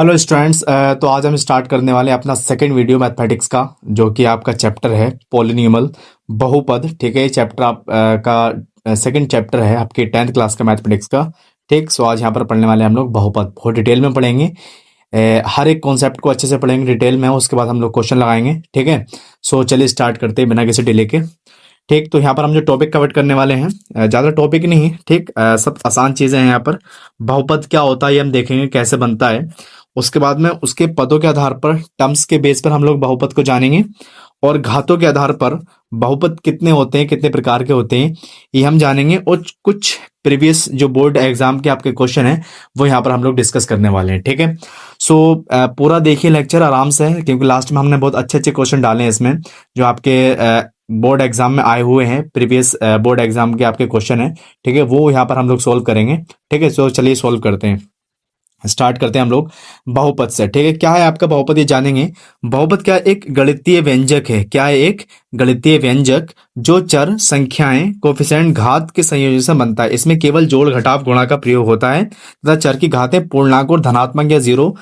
Hello students. तो आज हम स्टार्ट करने वाले हैं अपना सेकंड वीडियो मैथमेटिक्स का, जो कि आपका चैप्टर है पॉलिनॉमियल बहुपद। ठीक है, ये चैप्टर का सेकंड चैप्टर है आपके 10th क्लास का मैथमेटिक्स का। ठीक, सो आज यहाँ पर पढ़ने वाले हैं हम लोग बहुपद, बहुत डिटेल में पढ़ेंगे। हर एक कॉन्सेप्ट को अच्छे से पढ़ेंगे डिटेल में, उसके बाद हम लोग क्वेश्चन लगाएंगे। ठीक है, सो चलिए स्टार्ट करते हैं बिना किसी डिले के। ठीक, तो यहाँ पर हम जो टॉपिक कवर करने वाले हैं, ज़्यादा टॉपिक नहीं है। ठीक, सब आसान चीज़ें हैं यहाँ पर। बहुपद क्या होता है ये हम देखेंगे, कैसे बनता है। उसके बाद में उसके पदों के आधार पर, टर्म्स के बेस पर हम लोग बहुपद को जानेंगे। और घातों के आधार पर बहुपद कितने होते हैं, कितने प्रकार के होते हैं, ये हम जानेंगे। और कुछ प्रीवियस जो बोर्ड एग्जाम के आपके क्वेश्चन हैं वो यहाँ पर हम लोग डिस्कस करने वाले हैं। ठीक है, सो पूरा देखिए लेक्चर आराम से, क्योंकि लास्ट में हमने बहुत अच्छे अच्छे क्वेश्चन डाले हैं इसमें, जो आपके बोर्ड एग्जाम में आए हुए हैं। प्रीवियस बोर्ड एग्जाम के आपके क्वेश्चन है। ठीक है, वो यहाँ पर हम लोग सोल्व करेंगे। ठीक है, सो चलिए सोल्व करते हैं। स्टार्ट करते हैं हम लोग बहुपद से। ठीक है, क्या है आपका बहुपद ये जानेंगे। बहुपद क्या है? एक गणितीय व्यंजक है। क्या है? एक गणितीय व्यंजक जो चर, संख्याएं, कोफिशिएंट, घात के संयोजन से बनता है। इसमें केवल जोड़, घटाव, गुणा का प्रयोग होता है तथा चर की घातें पूर्णांक और धनात्मक या जीरो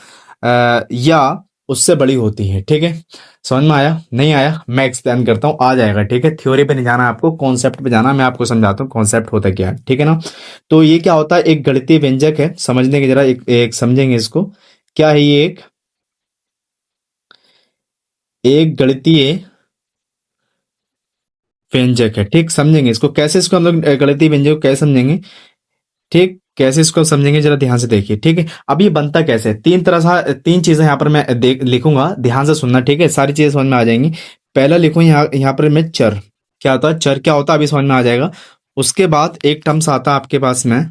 या उससे बड़ी होती है। ठीक है, समझ में आया? नहीं आया मैं एक्सप्लेन करता हूँ, आ जाएगा। ठीक है, थ्योरी पे नहीं जाना आपको, कॉन्सेप्ट पे जाना। मैं आपको समझाता हूँ कॉन्सेप्ट होता क्या है। ठीक है ना? तो ये क्या होता है? एक गणितीय व्यंजक है। समझने की जरा एक समझेंगे इसको। क्या है ये? एक गणितीय व्यंजक है। ठीक, समझेंगे इसको कैसे, इसको हम लोग गणितीय व्यंजक को कैसे समझेंगे। ठीक, कैसे इसको समझेंगे जरा ध्यान से देखिए। ठीक है, अब ये बनता कैसे? तीन तरह से, तीन चीजें यहाँ पर मैं देख लिखूंगा, ध्यान से सुनना। ठीक है, सारी चीजें समझ में आ जाएंगी। पहला लिखूं यहाँ पर मैं चर। क्या होता है चर? क्या होता है अभी समझ में आ जाएगा। उसके बाद एक टर्म्स आता है आपके पास में,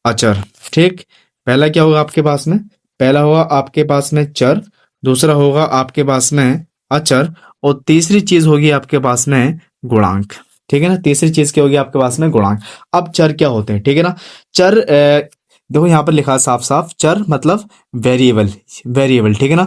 अचर। ठीक, पहला क्या होगा आपके पास में? पहला होगा आपके पास में चर, दूसरा होगा आपके पास में अचर, और तीसरी चीज होगी आपके पास में गुणांक। ठीक है ना? तीसरी चीज क्या होगी आपके पास में? गुणांक। अब चर क्या होते हैं? ठीक है ना? चर देखो यहाँ पर लिखा है साफ साफ, चर मतलब वेरिएबल। वेरिएबल, ठीक है ना?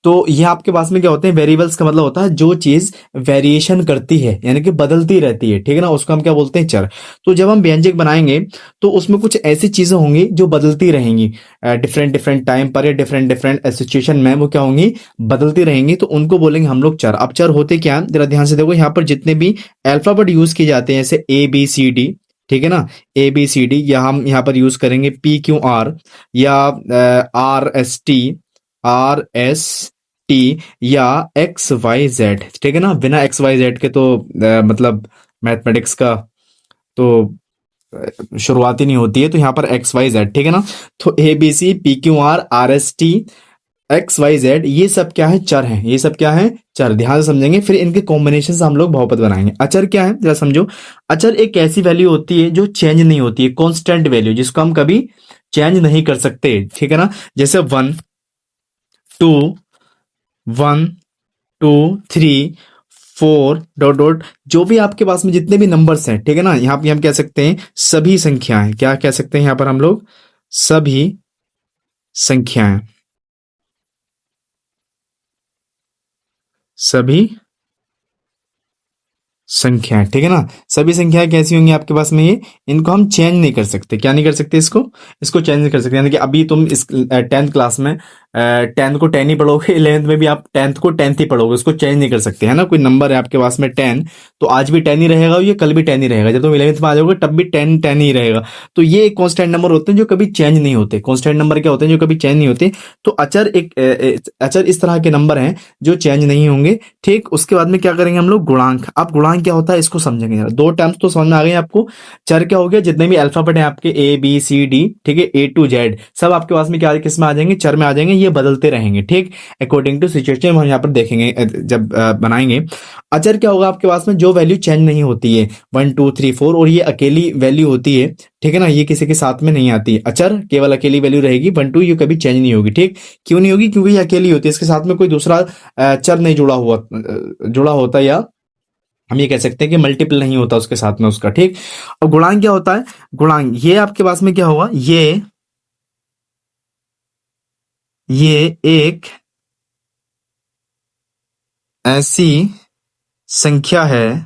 तो ये आपके पास में क्या होते हैं? वेरिएबल्स का मतलब होता है जो चीज वेरिएशन करती है, यानी कि बदलती रहती है। ठीक है ना? उसको हम क्या बोलते हैं? चर। तो जब हम व्यंजक बनाएंगे तो उसमें कुछ ऐसी चीजें होंगी जो बदलती रहेंगी, डिफरेंट डिफरेंट टाइम पर या डिफरेंट डिफरेंट सिचुएशन में वो क्या होंगी? बदलती रहेंगी। तो उनको बोलेंगे हम लोग चर। अब चर होते क्या हैं? जरा ध्यान से देखो, यहाँ पर जितने भी अल्फाबेट यूज किए जाते हैं, जैसे ए बी सी डी, ठीक है ना? ए बी सी डी, या हम यहाँ पर यूज करेंगे पी क्यू आर, या are S T, are S T, या एक्स वाई जेड। ठीक है ना? बिना एक्स वाई जेड के तो मतलब मैथमेटिक्स का तो शुरुआत ही नहीं होती है। तो यहाँ पर एक्स वाई जेड, ठीक है ना? तो A B C P Q R R S T X Y Z, ये सब क्या है? चर हैं। ये सब क्या है? चर। ध्यान से समझेंगे, फिर इनके कॉम्बिनेशन से हम लोग बहुपद बनाएंगे। अचर क्या है जरा समझो। अचर एक ऐसी वैल्यू होती है जो चेंज नहीं होती है, कॉन्स्टेंट वैल्यू, जिसको हम कभी चेंज नहीं कर सकते। ठीक है ना? जैसे one, two, one, two, three, four, dot dot, जो भी आपके पास में जितने भी नंबर्स हैं, ठीक है ना? यहाँ पे हम कह सकते हैं सभी संख्याएं। क्या कह सकते हैं यहाँ पर हम लोग? सभी संख्याएं। सभी संख्याएं, ठीक है ना? सभी संख्याएं कैसी होंगी आपके पास में? ये, इनको हम चेंज नहीं कर सकते। क्या नहीं कर सकते? इसको चेंज नहीं कर सकते। यानी कि अभी तुम इस 10th क्लास में 10th को 10 ही पढ़ोगे, 11th में भी आप 10th को 10th ही पढ़ोगे, उसको चेंज नहीं कर सकते, है ना? कोई नंबर है आपके पास में 10, तो आज भी 10 ही रहेगा, ये कल भी 10 ही रहेगा, जब तुम 11th में आ जाओगे तब भी 10 10 ही रहेगा। तो ये एक कॉन्स्टेंट नंबर होते हैं जो कभी चेंज नहीं होते। कॉन्स्टेंट नंबर क्या होते हैं? जो कभी चेंज नहीं होते। तो अचर अचर इस तरह के नंबर हैं जो चेंज नहीं होंगे। ठीक, उसके बाद में क्या करेंगे हम लोग? गुणांक। अब गुणांक क्या होता है इसको समझेंगे जरा। दो टर्म्स तो समझ में आ गए आपको। चर क्या हो गया? जितने भी अल्फाबेट हैं आपके ए बी सी डी, ठीक है, ए टू जेड, सब आपके पास में क्या, किस में आ जाएंगे? चर में आ जाएंगे। ये बदलते रहेंगे। ठीक, अकॉर्डिंग टू सिचुएशन हम यहाँ पर देखेंगे जब बनाएंगे। अचर क्या होगा आपके पास में? जो वैल्यू चेंज नहीं होती है, वन टू थ्री फोर, और ये अकेली वैल्यू होती है। ठीक है ना? ये किसी के साथ में नहीं आती। अचर केवल अकेली वैल्यू रहेगी, वन टू, ये कभी चेंज नहीं होगी। ठीक, क्यों नहीं होगी? क्योंकि ये अकेली होती है, इसके साथ में कोई दूसरा चर नहीं जुड़ा होता, या हम ये कह सकते हैं कि मल्टीपल नहीं होता उसके साथ में उसका। ठीक, अब गुणांक क्या होता है? गुणांक ये आपके पास में क्या होगा? ये एक ऐसी संख्या है,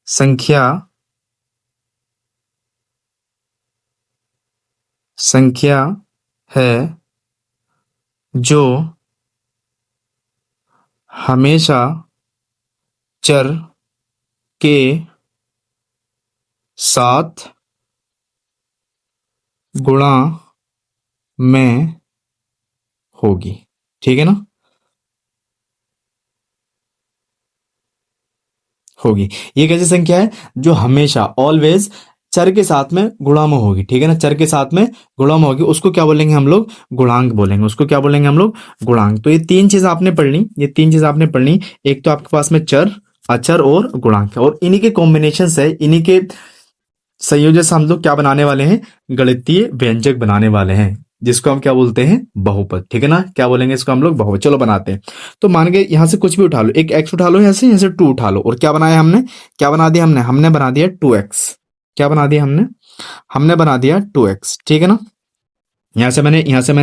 संख्या संख्या है जो हमेशा चर के साथ गुणा में होगी। ठीक है ना, होगी। ये कैसी संख्या है? जो हमेशा ऑलवेज चर के साथ में गुणा में होगी। ठीक है ना, चर के साथ में गुणा में होगी, उसको क्या बोलेंगे हम लोग? गुणांक बोलेंगे। उसको क्या बोलेंगे हम लोग? गुणांक। तो ये तीन चीज आपने पढ़ ली, ये तीन चीज आपने पढ़ ली। एक तो आपके पास में चर, अचर और गुणांक है, और इन्हीं के कॉम्बिनेशन से, इन्हीं के संयोजन से हम लोग क्या बनाने वाले हैं? गणितीय व्यंजक बनाने वाले हैं, जिसको हम क्या बोलते हैं? बहुपद। ठीक है ना, क्या बोलेंगे इसको हम लोग? बहुपद। चलो बनाते हैं। तो मान के यहां से कुछ भी उठा लो, एक एक्स उठा लो, यहाँ से टू उठा लो, और क्या बनाया हमने? क्या बना दिया हमने? हमने बना दिया 2x। क्या बना दिया हमने? हमने बना दिया 2x। ठीक है ना, यहां से मैंने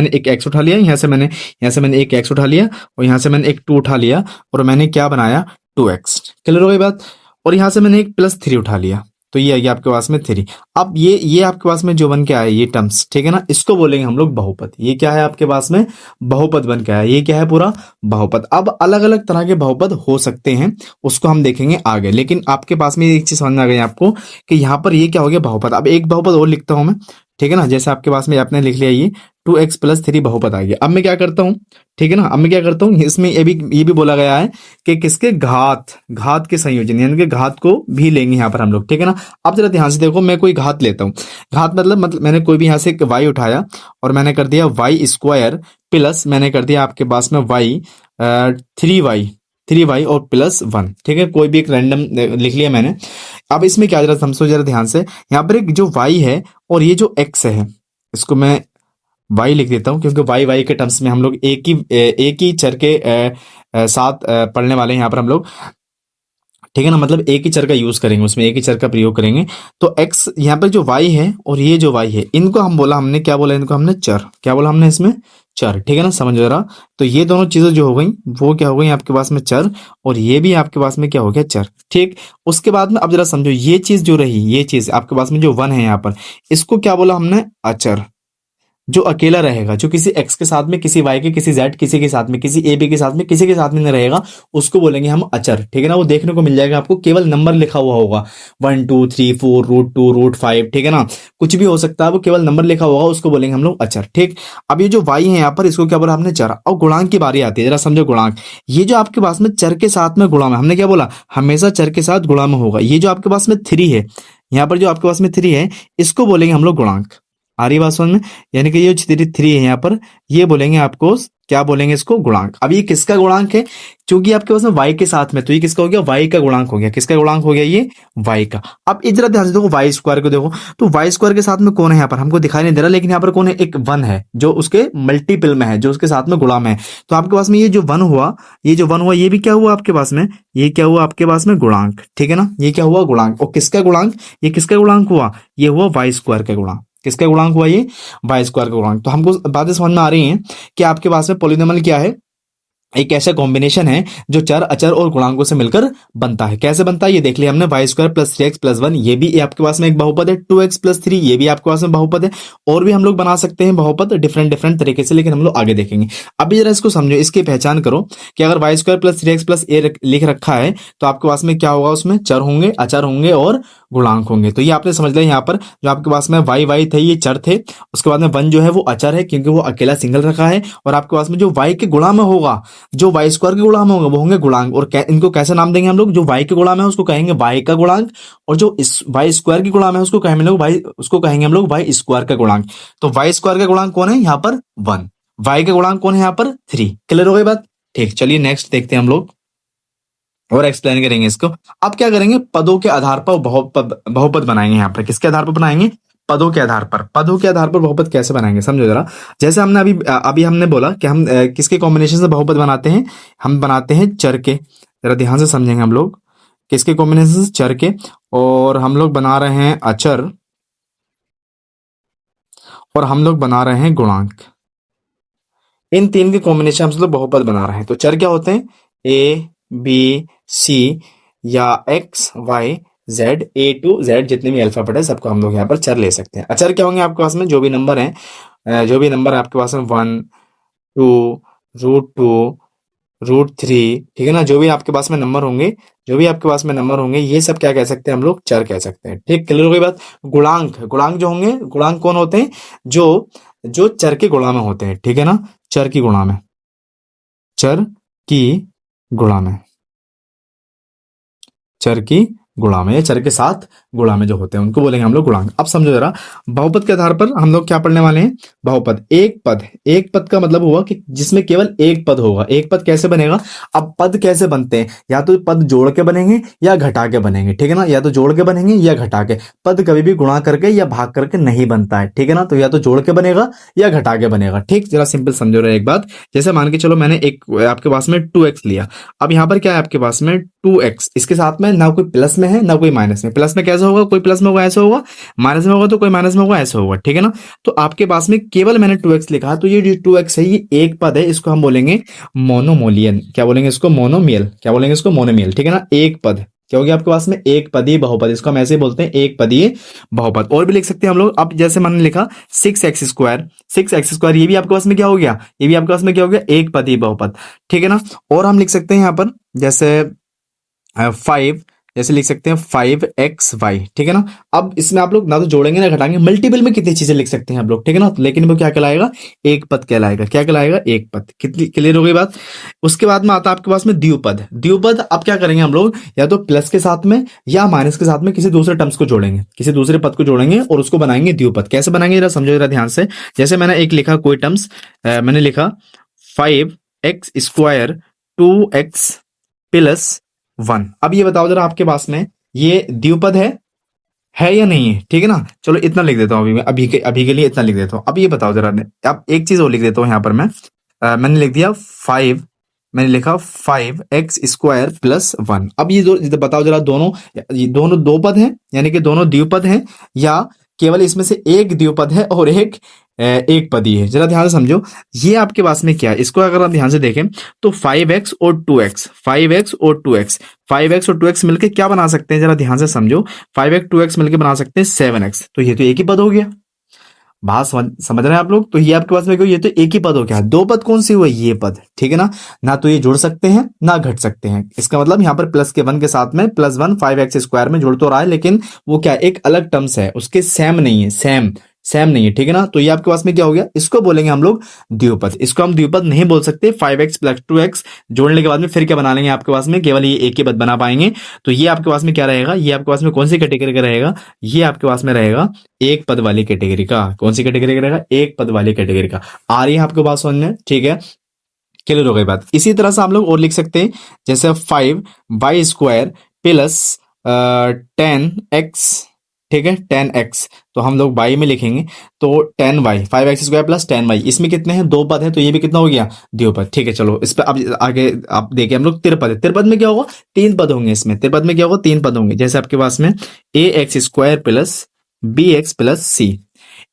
एक x उठा लिया, यहां से मैंने एक x उठा लिया, और यहां से मैंने एक 2 उठा लिया, और मैंने क्या बनाया? 2x। क्लियर हो गई बात? और यहां से मैंने एक +3 उठा लिया, तो ये आ गया आपके पास में 3। अब ये आपके पास में जो बन के आया ये टर्म्स, ठीक है ना, इसको बोलेंगे हम लोग बहुपद। ये क्या है आपके पास में? बहुपद बन के आया। ये क्या है? पूरा बहुपद। अब अलग अलग तरह के बहुपद हो सकते हैं, उसको हम देखेंगे आगे, लेकिन आपके पास में एक चीज समझ में आ गई आपको कि यहाँ पर ये क्या हो गया? बहुपद। अब एक बहुपद और लिखता हूं मैं, ठीक है ना, जैसे आपके पास में आपने लिख लिया ये 2x+3 बहुपद आ गया। अब मैं क्या करता हूँ? ठीक है ना, अब मैं क्या करता हूँ? इसमें ये भी बोला गया है कि किसके? घात के संयोजन, यानी कि घात को भी लेंगे यहाँ पर हम लोग। ठीक है ना, अब जरा ध्यान से देखो, मैं कोई घात लेता हूँ। घात मतलब मैंने कोई भी यहाँ से y उठाया, और मैंने कर दिया y² प्लस मैंने कर दिया आपके पास में y 3y और +1। ठीक है, कोई भी एक रैंडम लिख लिया मैंने। अब इसमें क्या, जरा समझो जरा ध्यान से, यहाँ पर एक जो y है और ये जो x है, इसको मैं y लिख देता हूं, क्योंकि y के टर्म्स में हम लोग एक ही चर के साथ पढ़ने वाले हैं यहाँ पर हम लोग। ठीक है ना, मतलब एक ही चर का यूज करेंगे, उसमें एक ही चर का प्रयोग करेंगे। तो x यहाँ पर जो y है और ये जो y है, इनको हम बोला, हमने क्या बोला? इनको हमने चर। क्या बोला हमने इसमें? चर। ठीक है ना, समझो जरा। तो ये दोनों चीजें जो हो गई, वो क्या हो गई आपके पास में? चर। और ये भी आपके पास में क्या हो गया? चर। ठीक। उसके बाद में अब जरा समझो, ये चीज जो रही, ये चीज आपके पास में जो 1 है यहाँ पर, इसको क्या बोला हमने? अचर। जो अकेला रहेगा, जो किसी x के साथ में, किसी y के, किसी z, किसी के साथ में, किसी a b के साथ में, किसी के साथ में नहीं रहेगा, उसको बोलेंगे हम अचर। ठीक है ना, वो देखने को मिल जाएगा आपको, केवल नंबर लिखा हुआ होगा, 1 2 3 4 √2 √5। ठीक है ना, कुछ भी हो सकता है, वो केवल नंबर लिखा होगा, उसको बोलेंगे हम लोग अचर। ठीक। अब ये जो y है यहाँ पर, इसको क्या बोला हमने? चर। और गुणांक की बारी आती है, जरा समझो गुणांक। ये जो आपके पास में चर के साथ में गुणा में, हमने क्या बोला? हमेशा चर के साथ गुणा में होगा। ये जो आपके पास में 3 है, यहाँ पर जो आपके पास में 3 है, इसको बोलेंगे हम लोग गुणांक। आ रही बात समझ में? यानी कि ये जो 3 है यहाँ पर, ये बोलेंगे आपको, क्या बोलेंगे इसको? गुणांक। अब ये किसका गुणांक है? क्योंकि आपके पास में y के साथ में, तो ये किसका हो गया? y का गुणांक हो गया। किसका गुणांक हो गया? ये y का। अब इधर ध्यान से देखो, y² को देखो, तो y² के साथ में कौन है यहाँ पर? हमको दिखाई नहीं दे रहा, लेकिन यहाँ पर कौन है? एक 1 है, जो उसके मल्टीपल में है, जो उसके साथ में गुणा में है। तो आपके पास में ये जो 1 हुआ, ये भी क्या हुआ आपके पास में? ये क्या हुआ आपके पास में? गुणांक। ठीक है ना, ये क्या हुआ? गुणांक। और किसका गुणांक? ये किसका गुणांक हुआ? ये हुआ y² का गुणांक। किसका गुणांक हुआ? ये y² का गुणांक। तो हमको बातें समझ में आ रही हैं कि आपके पास में पॉलिनोमियल क्या है? एक ऐसा कॉम्बिनेशन है जो चर, अचर और गुणांकों से मिलकर बनता है। कैसे बनता है ये देख लिया हमने, y² + 3x + 1, ये भी आपके पास में एक बहुपद है। 2x + 3, ये भी आपके पास में बहुपद है। और भी हम लोग बना सकते हैं बहुपद डिफरेंट डिफरेंट तरीके से, लेकिन हम लोग आगे देखेंगे। अभी जरा इसको समझो, इसकी पहचान करो कि अगर y² + 3x + a लिख रखा है, तो आपके पास में क्या होगा? उसमें चर होंगे, अचर होंगे और गुणांक होंगे। तो ये आपने समझ लिया। यहाँ पर जो आपके पास में y थे, ये चर थे। उसके बाद में 1 जो है वो अचर है, क्योंकि वो अकेला सिंगल रखा है। और आपके पास में जो y के गुणा में होगा, जो y² के गुणा में होंगे, वो होंगे गुणांक। और इनको कैसे नाम देंगे हम लोग? जो y के गुणा में है उसको कहेंगे y का गुणांक, और जो इस y² के गुणा में है उसको कहेंगे हम लोग y² का गुणांक। तो y² का गुणांक कौन है यहाँ पर? 1। y का गुणांक कौन है यहाँ पर? 3। क्लियर हो गई बात? ठीक, चलिए नेक्स्ट देखते हैं हम लोग, और एक्सप्लेन करेंगे इसको। अब क्या करेंगे? पदों के आधार पर बहुपद बनाएंगे। यहाँ पर किसके आधार पर बनाएंगे? पदों के आधार पर। पदों के आधार पर बहुपद कैसे बनाएंगे समझो जरा। जैसे हमने अभी हमने बोला कि हम किसके कॉम्बिनेशन से बहुपद बनाते हैं? हम बनाते हैं चर के। जरा ध्यान से समझेंगे हम लोग, किसके कॉम्बिनेशन से? चर के। और हम लोग बना रहे हैं अचर, और हम लोग बना रहे हैं गुणांक। इन तीन के कॉम्बिनेशन हम लोग बहुपद बना रहे हैं। तो चर क्या होते हैं? ए बी सी या X Y Z, A to Z, जितने भी अल्फाबेट है सबको हम लोग यहाँ पर चर ले सकते हैं। अचर क्या होंगे आपके पास में? जो भी नंबर है, जो भी नंबर आपके पास में 1 2 √2, √3, ठीक है ना। जो भी आपके पास में नंबर होंगे, ये सब क्या कह सकते हैं हम लोग, चर कह सकते हैं। ठीक, क्लियर हो गई बात। गुणांक, गुणांक जो होंगे, गुणांक कौन होते हैं, जो जो चर के गुणा में होते हैं, ठीक है ना, चर की गुणा में, चर की गुणा में, चर की गुणा में या चर के साथ गुणा में जो होते हैं उनको बोलेंगे हम लोग गुणांक। अब समझो जरा, बहुपद के आधार पर हम लोग क्या पढ़ने वाले हैं, बहुपद। एक पद, एक पद का मतलब हुआ कि जिसमें केवल एक पद होगा। एक पद कैसे बनेगा, अब पद कैसे बनते हैं, या तो पद जोड़ के बनेंगे या घटा के बनेंगे, ठीक है ना, या तो जोड़ के बनेंगे या घटा के। पद कभी भी गुणा करके या भाग करके नहीं बनता है, ठीक है ना, तो या तो जोड़ के बनेगा या घटा के बनेगा। ठीक, जरा सिंपल समझो रहा एक बात। जैसे मान के चलो मैंने एक आपके पास में 2x लिया, अब यहां पर क्या है आपके पास में 2x, इसके साथ में ना कोई प्लस में है ना कोई माइनस में। प्लस में कैसे होगा, कोई प्लस में होगा ऐसे होगा, माइनस में होगा तो कोई माइनस में होगा ऐसे होगा, ठीक है ना। तो आपके पास में केवल मैंने 2x लिखा है, तो ये जो 2x है ये एक पद है, इसको हम बोलेंगे मोनोमोलियन। क्या बोलेंगे इसको, मोनोमियल। क्या बोलेंगे इसको, मोनोमियल, ठीक है ना। एक पद क्या हो गया आपके पास में, एक पदीय बहुपद, इसको हम ऐसे ही बोलते हैं, एक पदीय बहुपद। और भी लिख सकते हैं हम लोग। अब जैसे मैंने लिखा 6x², 6x², ये भी आपके पास में क्या हो गया, ये भी आपके पास में क्या हो गया, एक पदीय बहुपद, ठीक है ना। और हम लिख सकते हैं यहां पर जैसे 5, जैसे लिख सकते हैं 5xy, ठीक है ना। अब इसमें आप लोग ना तो जोड़ेंगे ना घटाएंगे, मल्टीपल में कितनी चीजें लिख सकते हैं आप लोग, ठीक है ना, लेकिन वो क्या कहलाएगा, एक पद कहलाएगा। क्या कहलाएगा, एक पद। कितनी क्लियर हो गई बात। उसके बाद में आता है आपके पास में द्विपद। द्विपद अब क्या करेंगे हम लोग, या तो प्लस के साथ में या माइनस के साथ में किसी दूसरे टर्म्स को जोड़ेंगे, किसी दूसरे पद को जोड़ेंगे और उसको बनाएंगे द्विपद। कैसे बनाएंगे जरा समझो जरा ध्यान से। जैसे मैंने एक लिखा कोई टर्म्स, मैंने लिखा 5x², 2x + 1। अब ये बताओ जरा आपके पास में ये द्विपद है या नहीं है, ठीक है ना। चलो इतना लिख देता हूं अभी मैं, अभी के लिए इतना लिख देता हूं। अब ये बताओ जरा, अब एक चीज और लिख देता हूं यहां पर मैं, मैंने लिख दिया 5, मैंने लिखा 5x² + 1। अब ये बताओ जरा, दोनों ये दोनों दो पद हैं, यानी कि दोनों द्विपद हैं, या केवल इसमें से एक द्विपद है और एक पदी है। जरा ध्यान से समझो, ये आपके पास में क्या है, इसको अगर आप ध्यान से देखें तो 5x और 2x, 5x और 2x, 5x और 2x मिलके क्या बना सकते हैं, जरा ध्यान से समझो, 5x 2x मिलके बना सकते हैं 7x। तो ये तो एक ही पद हो गया। बात समझ रहे हैं आप लोग। तो ये आपके पास में क्यों, ये तो एक ही पद हो गया। दो पद कौन सी हुए, ये पद, ठीक है ना। ना तो ये जुड़ सकते हैं ना घट सकते हैं। इसका मतलब यहाँ पर प्लस के 1 के साथ में +1 5x² में जुड़ तो रहा है, लेकिन वो क्या एक अलग टर्म्स है, उसके सेम नहीं है, सेम नहीं है, ठीक है ना। तो ये आपके पास में क्या हो गया, इसको बोलेंगे हम लोग द्विपद। इसको हम द्विपद नहीं बोल सकते। 5x + 2x जोड़ने के बाद में फिर क्या बना लेंगे आपके पास में, केवल ये एक ही पद बना पाएंगे। तो ये आपके पास में क्या रहेगा, ये आपके पास में कौन सी कैटेगरी का रहेगा, ये आपके पास में रहेगा एक पद वाली कैटेगरी का। कौन सी कैटेगरी का रहेगा, एक पद वाली कैटेगरी का। आ रही है आपके पास समझ में, ठीक है, क्लियर हो गई बात। इसी तरह से हम लोग और लिख सकते हैं, जैसे 5y² + 10x, ठीक है, 10x, तो हम लोग y में लिखेंगे तो 10y, 5x² + 10y, इसमें कितने हैं, दो पद हैं, तो ये भी कितना हो गया, द्विपद। ठीक है, चलो इस पर अब आगे आप देखिए हम लोग त्रिपद। त्रिपद में क्या होगा, तीन पद होंगे इसमें। त्रिपद में क्या होगा, तीन पद होंगे। जैसे आपके पास में ax² + bx + c,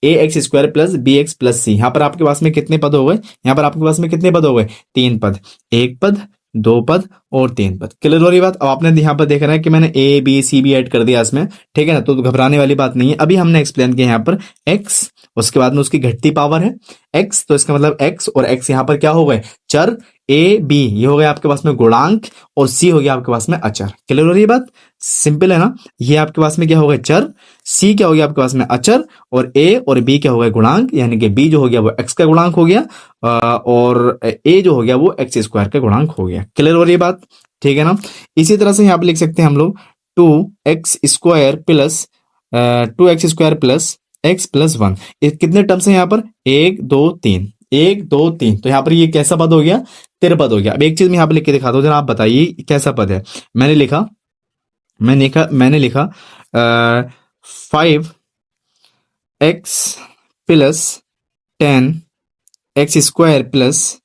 ax² + bx + c, यहां पर आपके पास में कितने पद हो गए, यहाँ पर आपके पास में कितने पद हो गए, तीन पद, एक पद, दो पद और तीन पद। क्लियर हो रही बात। अब आपने यहाँ पर देखा है कि मैंने a b c भी ऐड कर दिया इसमें, ठीक है ना, तो घबराने वाली बात नहीं है। अभी हमने एक्सप्लेन किया यहाँ पर x, उसके बाद में उसकी घटती पावर है x, तो इसका मतलब x और x यहाँ पर क्या हो गए, चर। a b ये हो गया आपके पास में गुणांक, और c हो गया आपके पास में अचर। क्लियर हो रही है बात, सिंपल है ना। ये आपके पास में क्या हो गया, चर, c क्या हो गया आपके पास में अचर, और a और b क्या हो गया, गुणांक, यानी कि b जो हो गया वो x का गुणांक हो गया, और a जो हो गया वो x² का गुणांक हो गया। क्लियर हो रही है बात, ठीक है ना। इसी तरह से यहाँ पे लिख सकते हैं हम लोग 2x² + 2x² + x + 1। कितने टर्म्स हैं यहाँ पर, 1 2 3, 1 2 3, तो यहाँ पर ये कैसा पद हो गया, त्रिपद हो गया। अब एक चीज मैं यहाँ पे लिख के दिखाता हूँ, जरा आप बताइए कैसा पद है। मैंने लिखा 5x + 10x² +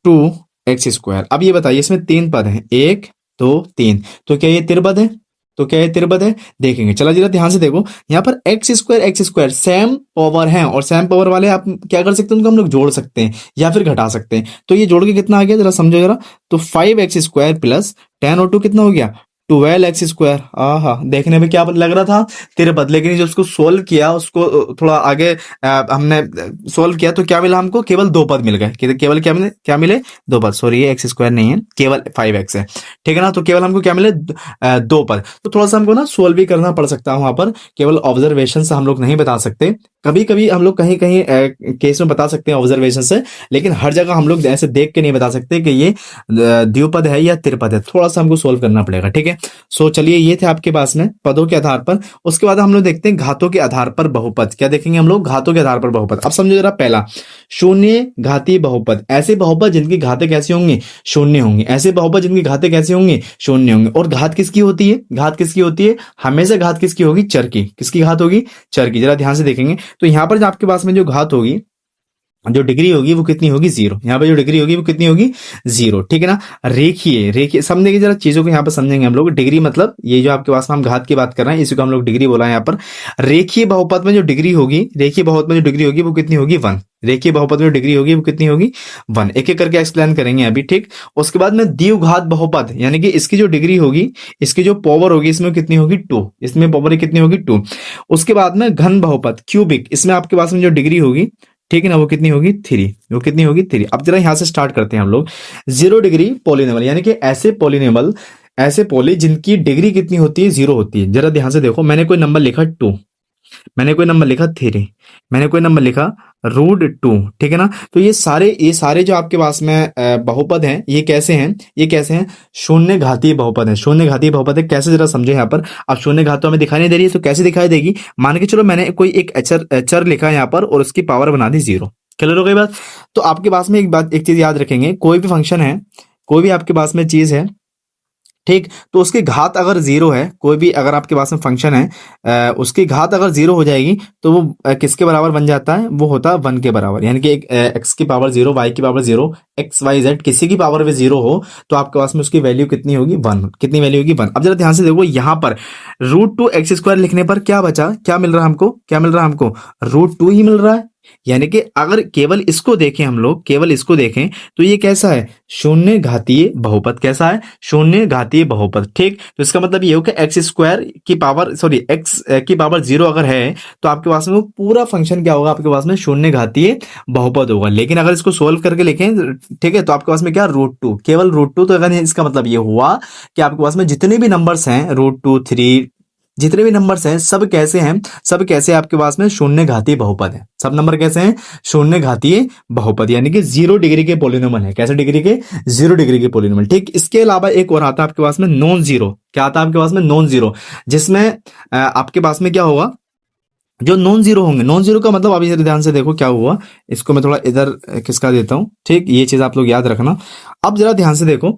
2x²। अब ये बताइए इसमें तीन पद हैं, 1 2 3, तो क्या ये त्रिपद है, देखेंगे। चला जरा ध्यान से देखो, यहाँ पर x² सेम पावर है, और सेम पावर वाले आप क्या कर सकते हैं, उनको हम लोग जोड़ सकते हैं या फिर घटा सकते हैं। तो ये जोड़ के कितना आ गया, जरा समझो जरा। तो 5x² + 10 और 2 कितना हो गया, ट्वेल्व एक्स स्क्वायर। हाँ, देखने में क्या लग रहा था तेरे बदले, लेकिन जब उसको सोल्व किया, उसको थोड़ा आगे हमने सोल्व किया तो क्या मिला हमको, केवल दो पद मिल गए। केवल क्या मिले, दो पद। सॉरी, ये एक्स स्क्वायर नहीं है, केवल 5x है, ठीक है ना। तो केवल हमको क्या मिले, दो पद। तो थोड़ा सा हमको ना सोल्व भी करना पड़ सकता है वहां पर, केवल ऑब्जर्वेशन से हम लोग नहीं बता सकते। कभी कभी हम लोग कहीं कहीं केस में बता सकते हैं ऑब्जर्वेशन से, लेकिन हर जगह हम लोग ऐसे देख के नहीं बता सकते कि ये द्विपद है या त्रिपद है। थोड़ा सा हमको सोल्व करना पड़ेगा, ठीक है। सो चलिए, ये थे आपके पास में पदों के आधार पर। उसके बाद हम लोग देखते हैं घातों के आधार पर बहुपद। क्या देखेंगे हम लोग, घातों के आधार पर बहुपद। अब समझो जरा, पहला शून्य घातीय बहुपद, ऐसे बहुपद जिनकी घातें कैसी होंगी, शून्य होंगी। ऐसे बहुपद जिनकी घातें कैसी होंगी, शून्य होंगी। और घात किसकी होती है, घात किसकी होती है, हमेशा घात किसकी होगी, चर की। किसकी घात होगी, चर की। जरा ध्यान से देखेंगे तो यहां पर जो आपके पास में जो घात होगी, जो डिग्री होगी वो कितनी होगी, जीरो। यहाँ पे जो डिग्री होगी वो कितनी होगी, जीरो, ठीक है ना। रेखीय समझेंगे जरा चीजों को, यहाँ पर समझेंगे हम लोग। डिग्री मतलब ये जो आपके पास में हम घात की बात कर रहे हैं, इसी को हम लोग डिग्री बोला है यहाँ पर। रेखीय बहुपद में जो डिग्री होगी, रेखीय बहुपद में जो डिग्री होगी वो कितनी होगी, वन। रेखीय बहुपद में जो डिग्री होगी वो कितनी होगी, वन। एक एक करके एक्सप्लेन करेंगे अभी, ठीक। उसके बाद में द्विघात बहुपद, यानी कि इसकी जो डिग्री होगी, इसकी जो पावर होगी, इसमें कितनी होगी, टू। इसमें पावर कितनी होगी, टू। उसके बाद में घन बहुपद, क्यूबिक, इसमें आपके पास में जो डिग्री होगी, ठीक है ना, वो कितनी होगी, थ्री। वो कितनी होगी, थ्री। अब जरा यहां से स्टार्ट करते हैं हम लोग। जीरो डिग्री पॉलिनोमियल, यानी कि ऐसे पॉलिनोमियल, ऐसे पॉली जिनकी डिग्री कितनी होती है, जीरो होती है। जरा ध्यान से देखो, मैंने कोई नंबर लिखा टू, मैंने कोई नंबर लिखा थ्री, मैंने कोई नंबर लिखा रूट टू, ठीक है ना। तो ये सारे जो आपके पास में बहुपद हैं, ये कैसे हैं, ये कैसे हैं, शून्य घातीय बहुपद है। शून्य घातीय बहुपद है कैसे, जरा समझे यहाँ पर। अब शून्य घात तो हमें दिखाई नहीं दे रही है, तो कैसे दिखाई देगी। मान के चलो मैंने कोई एक चर लिखा है यहाँ पर और उसकी पावर बना दी जीरो। क्लियर हो गई बात। तो आपके पास में एक चीज याद रखेंगे, कोई भी फंक्शन है, कोई भी आपके पास में चीज है, ठीक, तो उसकी घात अगर जीरो है, कोई भी अगर आपके पास में फंक्शन है, उसकी घात अगर जीरो हो जाएगी तो वो किसके बराबर बन जाता है, वो होता है वन के बराबर। यानी कि एक एक्स की पावर जीरो, वाई की power zero, X Y Z किसी की पावर में जीरो हो तो आपके पास में उसकी वैल्यू कितनी होगी, वन। कितनी वैल्यू होगी, वन। अब जरा ध्यान से देखो, यहां पर रूट टू एक्स स्क्वायर लिखने पर क्या बचा, क्या मिल रहा है हमको, क्या मिल रहा है हमको, रूट टू ही मिल रहा है। यानी कि अगर केवल इसको देखें हम लोग, केवल इसको देखें तो ये कैसा है, शून्य घातीय बहुपद। कैसा है, शून्य घातीय बहुपद, ठीक। तो इसका मतलब ये हो कि एक्स स्क्वायर की पावर, सॉरी एक्स की पावर जीरो अगर है तो आपके पास में वो पूरा फंक्शन क्या होगा, आपके पास में शून्य घातीय बहुपद होगा। लेकिन अगर इसको सोल्व करके लिखें, ठीक है, तो आपके पास में क्या, रूट टू, केवल रूट टू। तो अगर इसका मतलब ये हुआ कि आपके पास में जितने भी नंबर्स हैं, रूट टू, थ्री, जितने भी नंबर्स हैं सब कैसे हैं, सब कैसे आपके पास में शून्य घातीय बहुपद है। सब नंबर कैसे हैं, शून्य घातीय बहुपद, यानी कि जीरो डिग्री के पॉलिनोमियल है। कैसे डिग्री के, जीरो डिग्री के पॉलिनोमियल, ठीक। इसके अलावा एक और आता है आपके पास में नॉन जीरो। क्या आता है आपके पास में, नॉन जीरो, जिसमें आपके पास में क्या होगा, जो नॉन जीरो होंगे। नॉन जीरो का मतलब अभी ध्यान से देखो क्या हुआ, इसको मैं थोड़ा इधर किसका देता हूं, ठीक। ये चीज आप लोग याद रखना। अब जरा ध्यान से देखो,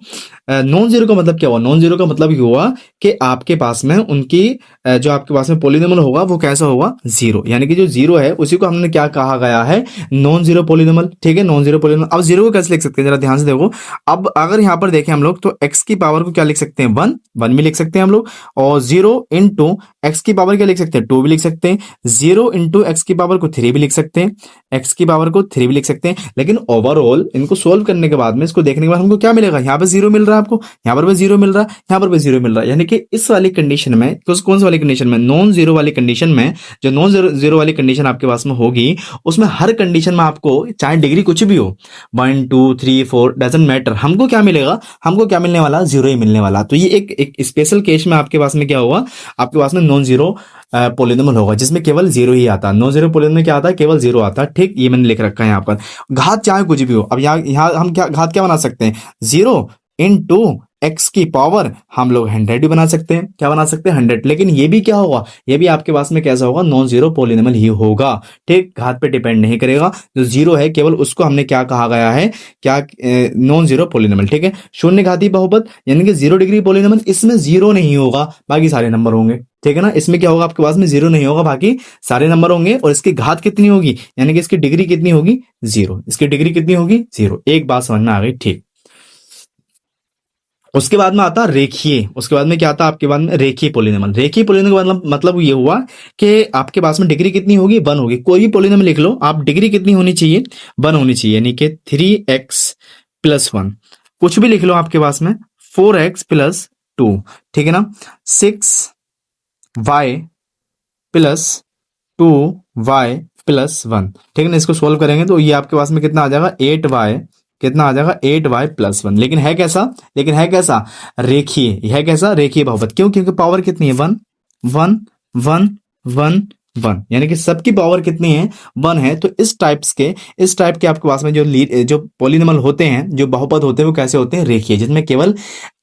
नॉन जीरो का मतलब क्या हुआ, नॉन जीरो का मतलब ये हुआ कि आपके पास में उनकी जो आपके पास में पॉलिनोमियल होगा वो कैसा होगा, जीरो। यानी कि जो जीरो है उसी को हमने क्या कहा गया है, नॉन जीरो पॉलिनोमियल, ठीक है, नॉन जीरो पॉलिनोमियल। अब जीरो को कैसे लिख सकते हैं, जरा ध्यान से देखो। अब अगर यहां पर देखें हम लोग तो एक्स की पावर को क्या लिख सकते हैं, वन, वन भी लिख सकते हैं हम लोग। और जीरो इंटू एक्स की पावर क्या लिख सकते हैं, टू भी लिख सकते हैं। जीरो इंटू एक्स की पावर को थ्री भी लिख सकते हैं, एक्स की पावर को थ्री भी लिख सकते हैं। लेकिन ओवरऑल इनको सोल्व करने के बाद में, इसको देखने के बाद हमको क्या मिलेगा, यहाँ पे जीरो मिल रहा है आपको, यहाँ पर भी जीरो मिल रहा है, यहाँ पर भी जीरो मिल रहा है। यानी कि इस वाली कंडीशन में, कौन सी वाली कंडीशन में, नॉन जीरो वाली कंडीशन में, जो नॉन जीरो वाली कंडीशन आपके पास में होगी, उसमें हर कंडीशन में आपको चाहे डिग्री कुछ भी हो, one two three four doesn't matter, हमको क्या मिलेगा, हमको क्या मिलने वाला, जीरो ही मिलने वाला। तो ये एक स्पेशल केस में आपके पास में क्या होगा, आपके पास में नॉन जीरो पॉलिनोमियल होगा जिसमें केवल जीरो ही आता है। नॉन जीरो पॉलिनोमियल में क्या आता है, केवल जीरो आता है, ठीक। ये मैंने लिख रखा है यहाँ पर। घात चाहे कुछ भी हो, अब यहाँ हम क्या घात क्या बना सकते हैं, जीरो इंटू एक्स की पावर हम लोग 100 भी बना सकते हैं। क्या बना सकते हैं, 100। लेकिन ये भी क्या होगा, ये भी आपके पास में कैसा होगा, नॉन जीरो पॉलिनोमियल ही होगा, ठीक। घात पे डिपेंड नहीं करेगा, जो जीरो है केवल उसको हमने क्या कहा गया है, क्या, नॉन जीरो पॉलिनोमियल, ठीक है। शून्य घातीय बहुपद यानी कि जीरो डिग्री पॉलिनोमियल, इसमें जीरो नहीं होगा, बाकी सारे नंबर होंगे, ठीक है ना। इसमें क्या होगा, आपके पास में जीरो नहीं होगा, बाकी सारे नंबर होंगे। और इसकी घात कितनी होगी, यानी कि इसकी डिग्री कितनी होगी, जीरो। इसकी डिग्री कितनी होगी, जीरो। एक बात समझ में आ गई, ठीक। उसके बाद में आता रेखीय, उसके बाद में क्या आता है आपके बाद में, रेखीय पॉलिनोमियल। रेखीय पॉलिनोमियल का मतलब ये हुआ कि आपके पास में डिग्री कितनी होगी, वन होगी। कोई भी पॉलिनोमियल लिख लो आप, डिग्री कितनी होनी चाहिए, वन होनी चाहिए। यानी कि 3x + 1, कुछ भी लिख लो आपके पास में, 4x + 2, ठीक है ना। 6y प्लस 2y प्लस 1, ठीक है ना। इसको सोल्व करेंगे तो ये आपके पास में कितना आ जाएगा, 8y, कितना आ जाएगा 8y प्लस 1। लेकिन है कैसा, लेकिन है कैसा, रेखीय, है कैसा, रेखीय बहुपद। क्यों, क्योंकि पावर कितनी है, 1 1 1 1 1, यानी कि सबकी पावर कितनी है, 1 है। तो इस टाइप के आपके पास में जो पॉलिनॉमियल होते हैं, जो बहुपद होते हैं, वो कैसे होते हैं, रेखीय, जिसमें केवल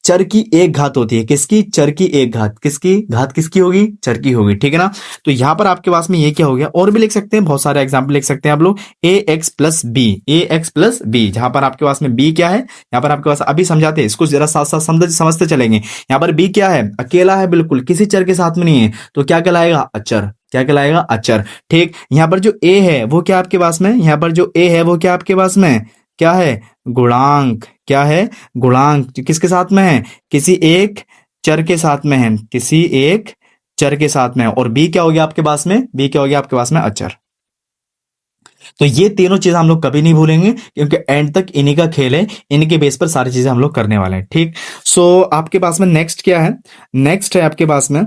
चर की एक घात होती है। किसकी, चर की एक घात, किसकी घात, किसकी होगी, चर की होगी, ठीक है ना। तो यहां पर आपके पास में ये क्या हो गया, और भी लिख सकते हैं, बहुत सारे एग्जाम्पल लिख सकते हैं आप लोग। A x plus B, A x plus B, जहां पर आपके पास में बी क्या है, यहां पर आपके पास, अभी समझाते हैं इसको, जरा साथ साथ समझते चलेंगे। यहां पर बी क्या है, अकेला है, बिल्कुल किसी चर के साथ में नहीं है, तो क्या कहलाएगा, अचर, क्या कहलाएगा, अचर, ठीक। यहां पर जो ए है वो क्या आपके पास में, यहां पर जो ए है वो क्या आपके पास में, क्या है, गुणांक, क्या है, गुणांक, किसके साथ में है, किसी एक चर के साथ में है, किसी एक चर के साथ में है। और बी क्या हो गया आपके पास में, बी क्या हो गया आपके पास में, अचर। तो ये तीनों चीजें हम लोग कभी नहीं भूलेंगे, क्योंकि एंड तक इन्हीं का खेल है, इनके बेस पर सारी चीजें हम लोग करने वाले हैं, ठीक। सो आपके पास में नेक्स्ट क्या है, नेक्स्ट है आपके पास में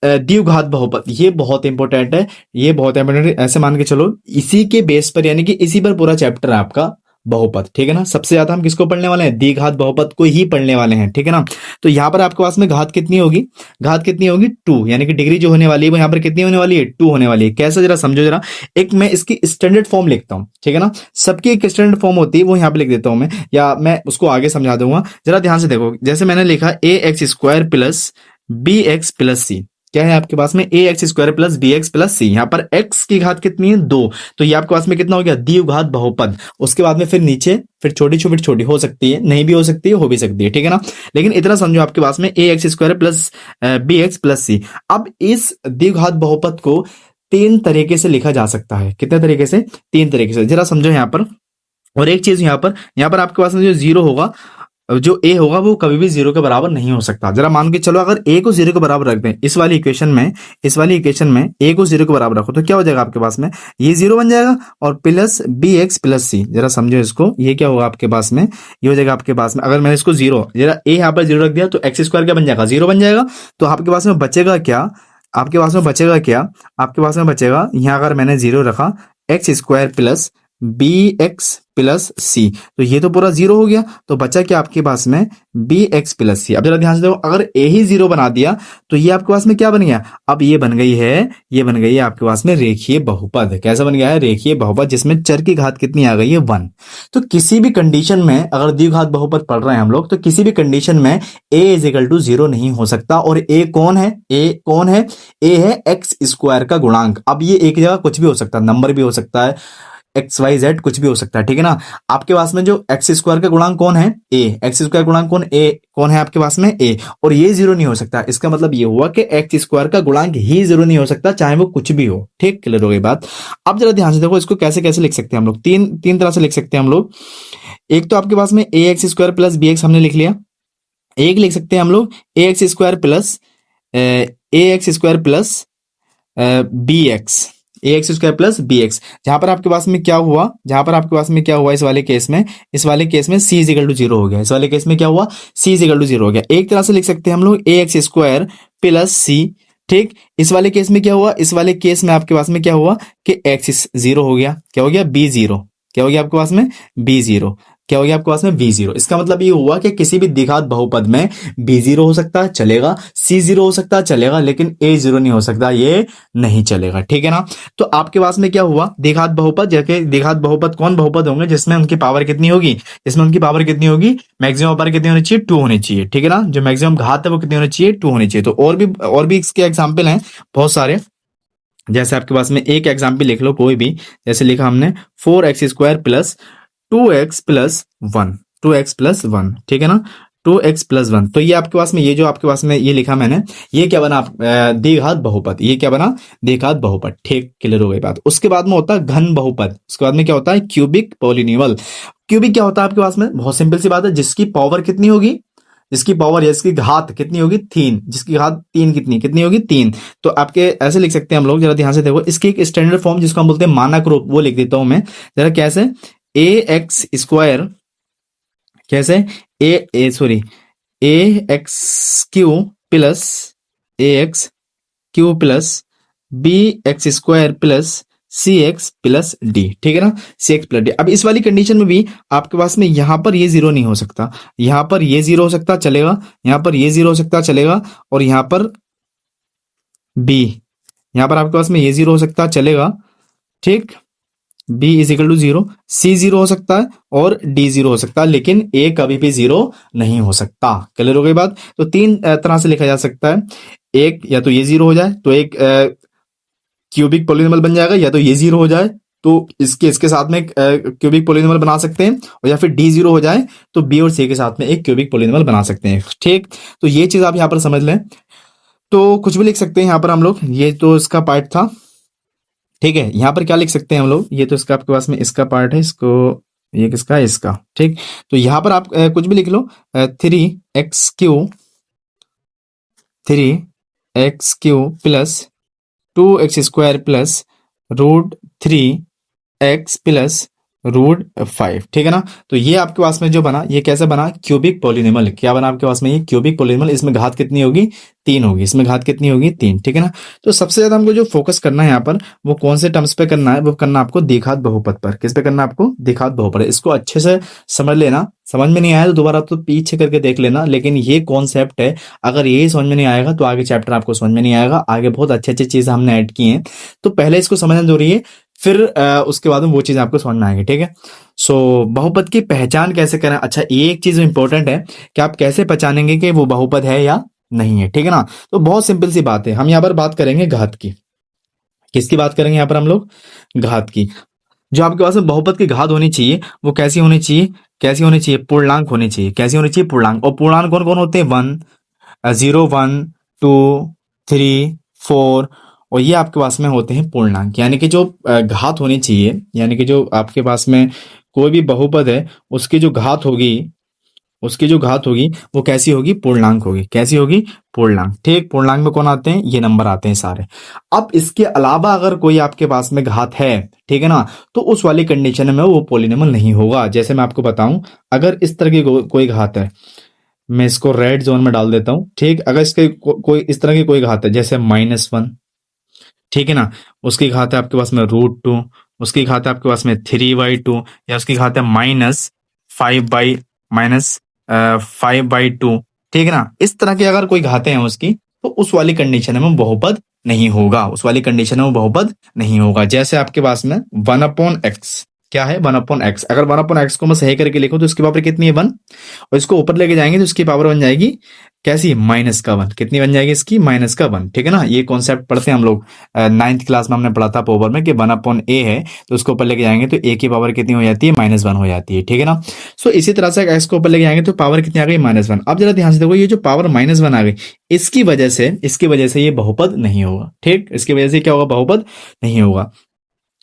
द्विघात बहुपद। ये बहुत इंपॉर्टेंट है, ये बहुत इंपॉर्टेंट है। ऐसे मान के चलो, इसी के बेस पर, यानी कि इसी पर पूरा चैप्टर है आपका बहुपद, ठीक है ना। सबसे ज्यादा हम किसको पढ़ने वाले हैं, द्विघात बहुपद को ही पढ़ने वाले हैं, ठीक है ना। तो यहां पर आपके पास में घात कितनी होगी, घात कितनी होगी, 2, यानी कि डिग्री जो होने वाली है वो यहां पर कितनी होने वाली है, 2 होने वाली है। कैसे, जरा समझो जरा। एक मैं इसकी स्टैंडर्ड फॉर्म लिखता हूं, ठीक है ना। सबकी एक स्टैंडर्ड फॉर्म होती है, वो यहां पर लिख देता हूं मैं, या मैं उसको आगे समझा दूंगा। जरा ध्यान से देखो, जैसे मैंने लिखा a x square plus b x plus c, क्या है आपके पास में, a x square plus b x plus c. यहां पर एक्स की घात कितनी है, 2, तो ये आपके पास में कितना हो गया, द्विघात बहुपद। उसके बाद में फिर नीचे फिर छोटी छोटी हो सकती है, नहीं भी हो सकती है, हो भी सकती है, ठीक है ना। लेकिन इतना समझो, आपके पास में a x square plus b x plus c. अब इस द्विघात बहुपद को 3 तरीके से लिखा जा सकता है। कितने तरीके से, 3 तरीके से, जरा समझो यहां पर। और एक चीज यहां पर आपके पास में जो जीरो होगा, जो ए होगा वो कभी भी 0 के बराबर नहीं हो सकता। जरा मान के चलो, अगर ए को 0 के बराबर रख दें इस वाली इक्वेशन में, इस वाली इक्वेशन में ए को 0 के बराबर रखो, तो क्या हो जाएगा आपके पास में, ये 0 बन जाएगा, और प्लस बी एक्स प्लस सी, जरा समझो इसको, ये क्या होगा आपके पास में, ये हो जाएगा आपके पास में, अगर मैंने इसको 0, जरा ए यहाँ पर 0 रख दिया, तो एक्स स्क्वायर क्या बन जाएगा, 0 बन जाएगा। तो आपके पास में बचेगा क्या, आपके पास में बचेगा क्या, आपके पास में बचेगा, यहाँ अगर मैंने 0 रखा, x square plus b x plus c, तो ये तो पूरा 0 हो गया, तो बचा क्या आपके पास में, बी एक्स प्लस सी। अब जरा ध्यान से देखो, अगर ए ही 0 बना दिया, तो ये आपके पास में क्या बन गया, अब ये बन गई है, ये बन गई है आपके पास में रेखीय बहुपद। कैसा बन गया है, रेखीय बहुपद, जिसमें चर की घात कितनी आ गई है, 1। तो किसी भी कंडीशन में अगर द्विघात बहुपद पढ़ रहे हैं हम लोग, तो किसी भी कंडीशन में ए इज इक्वल टू 0 नहीं हो सकता। और ए कौन है, ए कौन है, ए है एक्स स्क्वायर का गुणांक। अब ये एक जगह कुछ भी हो सकता है, नंबर भी हो सकता है, एक्स वाई जेड कुछ भी हो सकता है, ठीक है ना। आपके पास में जो एक्स स्क्वायर का गुणांक कौन है, ए, एक्स स्क्वायर गुणांक कौन, ए, कौन है आपके पास में, ए, और ये 0 नहीं हो सकता। इसका मतलब ये हुआ कि एक्स स्क्वायर का गुणांक ही 0 नहीं हो सकता, चाहे वो कुछ भी हो, ठीक, क्लियर हो गई बात। अब जरा ध्यान से देखो, इसको कैसे कैसे लिख सकते हैं हम लोग, तीन तरह से लिख सकते हैं हम लोग। एक तो आपके पास में a x square plus b x हमने लिख लिया। एक लिख सकते हैं हम लोग a x square plus b x, a x square plus b x. जहां पर आपके पास में क्या हुआ, जहां पर आपके पास में क्या हुआ, इस वाले केस में सी इज इक्वल टू 0 हो गया। इस वाले केस में क्या हुआ, सी इज इक्वल टू 0 हो गया। एक तरह से लिख सकते हैं हम लोग a x square plus c, ठीक। इस वाले केस में क्या हुआ, इस वाले केस में आपके पास में क्या हुआ कि एक्स 0 हो गया, क्या हो गया, बी 0, क्या हो गया आपके पास में, बी 0, क्या हो गया आपके पास में, बी 0। इसका मतलब ये हुआ कि किसी भी द्विघात बहुपद में बी 0 हो सकता है, चलेगा, सी 0 हो सकता है, चलेगा, लेकिन ए 0 नहीं हो सकता, ये नहीं चलेगा, ठीक है ना। तो आपके पास में क्या हुआ, द्विघात बहुपद, जैसे द्विघात बहुपद कौन बहुपद होंगे, जिसमें उनकी पावर कितनी होगी, जिसमें उनकी पावर कितनी होगी, मैक्सिमम पावर कितनी होनी चाहिए, 2 होनी चाहिए, ठीक है ना। जो मैक्सिमम घात है वो कितनी होनी चाहिए, 2 होनी चाहिए। तो और भी इसके एग्जाम्पल हैं बहुत सारे। जैसे आपके पास में एक एग्जाम्पल लिख लो कोई भी, जैसे लिखा हमने 4x square plus 2x plus 1, 2x plus 1, ठीक है ना, 2x प्लस 1। तो ये आपके पास में, ये जो आपके पास में ये लिखा मैंने, ये क्या बना, द्विघात बहुपद, ये क्या बना, द्विघात बहुपद, ठीक, क्लियर हो गई बात। उसके बाद में होता है घन बहुपद, उसके बाद में क्या होता है, क्यूबिक पॉलिनॉमियल। क्यूबिक क्या होता है आपके पास में, बहुत सिंपल सी बात है, जिसकी पावर कितनी होगी, जिसकी पावर या इसकी घात कितनी होगी, 3, जिसकी घात 3 कितनी होगी, 3। तो आपके ऐसे लिख सकते हैं हम लोग, जरा ध्यान से देखो, इसकी एक स्टैंडर्ड फॉर्म जिसको हम बोलते हैं मानक रूप, वो लिख देता हूं मैं जरा, कैसे, ए एक्स स्क्वायर, कैसे, a x cube plus a x cube plus b x square plus c x plus d, ठीक है ना, सी एक्स प्लस डी। अब इस वाली कंडीशन में भी आपके पास में यहां पर ये जीरो नहीं हो सकता, यहां पर ये जीरो हो सकता चलेगा, यहां पर ये जीरो हो सकता चलेगा, और यहां पर बी, यहां पर आपके पास में ये जीरो हो सकता चलेगा, ठीक, B is equal to zero, C zero हो सकता है और डी जीरो हो सकता है, लेकिन ए कभी भी जीरो नहीं हो सकता। क्लियर हो गई बात? तो तीन तरह से लिखा जा सकता है, एक या तो ये जीरो हो जाए तो एक क्यूबिक पॉलिनॉमियल बन जाएगा, या तो ये जीरो हो जाए तो इसके साथ में क्यूबिक पॉलिनॉमियल बना सकते हैं, और या फिर डी जीरो हो जाए तो बी और सी के साथ में एक क्यूबिक पॉलिनॉमियल बना सकते हैं, ठीक। तो ये चीज आप यहां पर समझ लें, तो कुछ भी लिख सकते हैं यहां पर हम लोग, ये तो इसका पार्ट था, ठीक है। यहां पर क्या लिख सकते हैं हम लोग, ये तो इसका आपके पास में इसका पार्ट है, इसको ये किसका है, इसका, ठीक। तो यहां पर आप कुछ भी लिख लो, 3x Q plus 2x² plus √3x plus √5, ठीक है ना। तो ये आपके पास में जो बना, ये कैसे बना, क्यूबिक पॉलिनॉमियल। क्या बना आपके पास में, ये क्यूबिक पॉलिनॉमियल। इसमें घात कितनी होगी, 3 होगी, इसमें घात कितनी होगी, 3, ठीक है ना। तो सबसे ज्यादा हमको जो फोकस करना है यहाँ पर, वो कौन से टर्म्स पे करना है, वो करना आपको द्विघात बहुपद पर। किस पे करना है आपको, द्विघात बहुपद। इसको अच्छे से समझ लेना, समझ में नहीं आया तो दोबारा तो पीछे करके देख लेना, लेकिन ये कॉन्सेप्ट है, अगर यही समझ में नहीं आएगा तो आगे चैप्टर आपको समझ में नहीं आएगा। आगे बहुत अच्छी अच्छी चीजें हमने ऐड की हैं, तो पहले इसको समझना जरूरी है, फिर उसके बाद में वो चीज आपको समझ में आएगी, ठीक है। सो बहुपद की पहचान कैसे करें, अच्छा ये एक चीज इंपॉर्टेंट है कि आप कैसे पहचानेंगे कि वो बहुपद है या नहीं है, ठीक है ना। तो बहुत सिंपल सी बात है, हम यहाँ पर बात करेंगे घात की। किसकी बात करेंगे यहाँ पर हम लोग, घात की। जो आपके पास में बहुपद की घात होनी चाहिए वो कैसी होनी चाहिए, कैसी होनी चाहिए, पूर्णांक होनी चाहिए। कैसी होनी चाहिए, पूर्णांक। और पूर्णांक कौन कौन होते हैं, 0 1 2 3 4, और ये आपके पास में होते हैं पूर्णांक। यानी कि जो घात होनी चाहिए, यानी कि जो आपके पास में कोई भी बहुपद है उसकी जो घात होगी, उसकी जो घात होगी वो कैसी होगी, पूर्णांक होगी। कैसी होगी, पूर्णांक, ठीक। पूर्णांक में कौन आते हैं, ये नंबर आते हैं सारे। अब इसके अलावा अगर कोई आपके पास में घात है, ठीक है ना, तो उस वाली कंडीशन में वो पॉलिनॉमियल नहीं होगा। जैसे मैं आपको बताऊं, अगर इस तरह की कोई घात है, मैं इसको रेड जोन में डाल देता हूं, ठीक। अगर इसके कोई इस तरह की कोई घात है, जैसे -1, ठीक है ना, उसकी घात है आपके पास में √2, उसकी घात है आपके पास में 3/2, या उसकी घात है -5/2, ठीक है ना। इस तरह की अगर कोई घातें हैं उसकी, तो उस वाली कंडीशन में बहुपद नहीं होगा, उस वाली कंडीशन में बहुपद नहीं होगा। जैसे आपके पास में 1/x, क्या है, 1/x। अगर 1/x को मैं सही करके लिखूं तो इसकी पावर कितनी है, 1, और इसको ऊपर लेके जाएंगे तो इसकी पावर बन जाएगी कैसी, -1। कितनी बन जाएगी इसकी, -1, ठीक है ना। ये कॉन्सेप्ट पढ़ते हैं हम लोग, 9th क्लास में हमने पढ़ा था पावर में कि 1/a है, तो उसको ऊपर लेके जाएंगे तो a की पावर कितनी हो जाती है, -1 हो जाती है, ठीक है ना। सो इसी तरह से x को ऊपर लेके जाएंगे तो पावर कितनी आ गई, -1। अब जरा ध्यान से देखो, ये जो पावर -1 आ गई, इसकी वजह से ये बहुपद नहीं होगा, ठीक। इसकी वजह से क्या होगा, बहुपद नहीं होगा।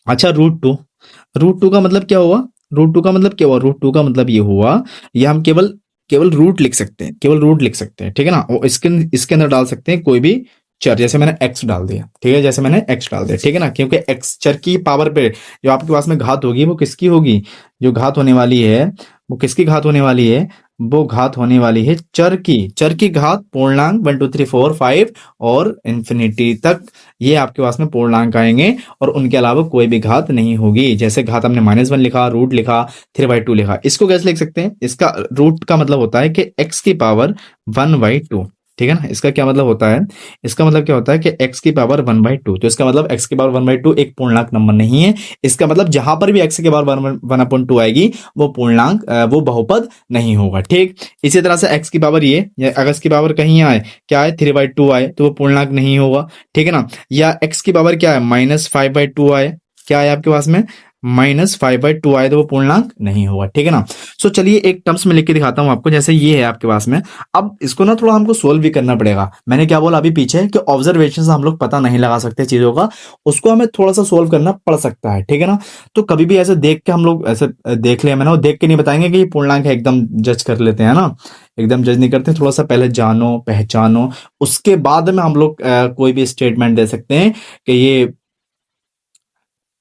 अच्छा, √2 का मतलब क्या हुआ, √2 का मतलब क्या हुआ, √2 का मतलब ये हुआ, ये हम केवल केवल रूट लिख सकते हैं, केवल रूट लिख सकते हैं, ठीक है ना। और इसके अंदर डाल सकते हैं कोई भी चर, जैसे मैंने x डाल दिया, ठीक है, जैसे मैंने x डाल दिया, ठीक है ना। क्योंकि x चर की पावर पे जो आपके पास में घात होगी वो किसकी होगी, जो घात होने वाली है वो किसकी घात होने वाली है, वो घात होने वाली है चर की घात, पूर्णांक 1 2 3 4 5 और इंफिनिटी तक ये आपके पास में पूर्णांक आएंगे, और उनके अलावा कोई भी घात नहीं होगी। जैसे घात हमने -1 लिखा, रूट लिखा, 3/2 लिखा। इसको कैसे लिख सकते हैं, इसका रूट का मतलब होता है कि x की पावर 1/2, ठीक है ना। इसका क्या मतलब होता है, इसका मतलब क्या होता है कि x की पावर 1/2, तो इसका मतलब x की पावर 1/2 एक पूर्णांक नंबर नहीं है। इसका मतलब जहां पर भी x की पावर 1/2 आएगी वो पूर्णांक, वो बहुपद नहीं होगा, ठीक। इसी तरह से x की पावर ये, या अगर x की पावर कहीं आए, क्या है, 3/2 आए, तो वो पूर्णांक नहीं होगा, ठीक है ना। या x की पावर क्या है, -5/2 आए, क्या है आपके पास में, -5/2 आए, तो वो पूर्णांक नहीं होगा, ठीक है ना। सो चलिए एक टर्म्स में लिख के दिखाता हूं आपको, जैसे ये है आपके पास में। अब इसको ना थोड़ा हमको सोल्व भी करना पड़ेगा। मैंने क्या बोला अभी पीछे कि ऑब्जर्वेशन से हम लोग पता नहीं लगा सकते चीजों का, उसको हमें थोड़ा सा सोल्व करना पड़ सकता है, ठीक है ना। तो कभी भी ऐसे देख के हम लोग ऐसे देख ले, मैंने वो देख के नहीं बताएंगे कि ये पूर्णांक है, एकदम जज कर लेते हैं ना, एकदम जज नहीं करते। थोड़ा सा पहले जानो पहचानो, उसके बाद में हम लोग कोई भी स्टेटमेंट दे सकते हैं कि ये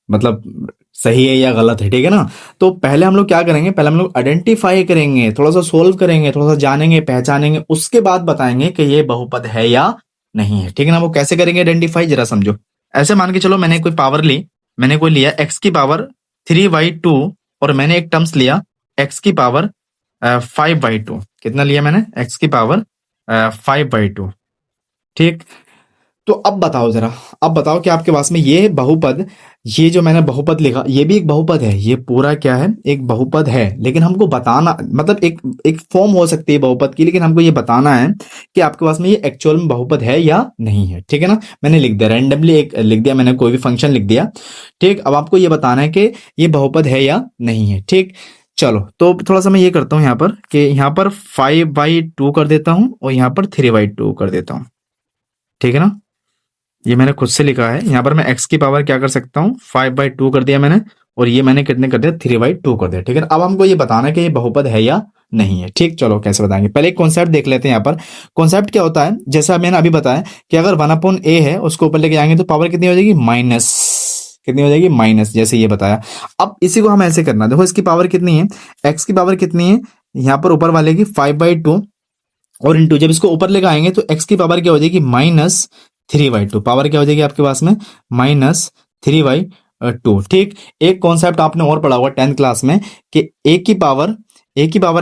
मतलब सही है या गलत है, ठीक है ना। तो पहले हम लोग क्या करेंगे, पहले हम लोग आइडेंटिफाई करेंगे, थोड़ा सा सोल्व करेंगे, थोड़ा सा जानेंगे, पहचानेंगे, उसके बाद बताएंगे कि ये बहुपद है या नहीं है, ठीक है ना। वो कैसे करेंगे आइडेंटिफाई, जरा समझो। ऐसे मान के चलो मैंने कोई पावर ली, मैंने कोई लिया x की पावर 3/2 और मैंने एक टर्म्स लिया x की पावर 5/2। कितना लिया मैंने, x की पावर 5/2, ठीक। तो अब बताओ जरा, अब बताओ कि आपके पास में ये बहुपद, ये जो मैंने बहुपद लिखा ये भी एक बहुपद है, ये पूरा क्या है, एक बहुपद है। लेकिन हमको बताना, मतलब एक एक फॉर्म हो सकती है बहुपद की, लेकिन हमको ये बताना है कि आपके पास में ये एक्चुअल में बहुपद है या नहीं है, ठीक है ना। मैंने लिख दिया रैंडमली, एक लिख दिया मैंने, कोई भी फंक्शन लिख दिया, ठीक। अब आपको ये बताना है कि ये बहुपद है या नहीं है, ठीक। चलो तो थोड़ा सा मैं ये करता हूँ यहाँ पर कि यहाँ पर 5/2 कर देता हूँ और यहाँ पर 3/2 कर देता हूँ, ठीक है ना। ये मैंने खुद से लिखा है, यहाँ पर मैं x की पावर क्या कर सकता हूँ, 5/2 कर दिया मैंने, और ये मैंने कितने कर दिया, 3/2 कर दिया, ठीक है ना। अब हमको ये बताना है कि ये बहुपद है या नहीं है, ठीक। चलो कैसे बताएंगे, पहले एक कॉन्सेप्ट देख लेते हैं। यहाँ पर कॉन्सेप्ट क्या होता है, जैसा मैंने अभी बताया कि अगर 1/a है उसको ऊपर लेके जाएंगे तो पावर कितनी हो जाएगी, माइनस, कितनी हो जाएगी, माइनस, जैसे ये बताया। अब इसी को हम ऐसे करना, देखो इसकी पावर कितनी है, x की पावर कितनी है, यहाँ पर ऊपर वाले की 5/2 और इंटू, जब इसको ऊपर लेकर आएंगे तो x की पावर क्या हो जाएगी, -3/2। पावर क्या हो जाएगी आपके पास में, -3/2, ठीक। एक कॉन्सेप्ट आपने और पढ़ा हुआ 10th क्लास में कि a की पावर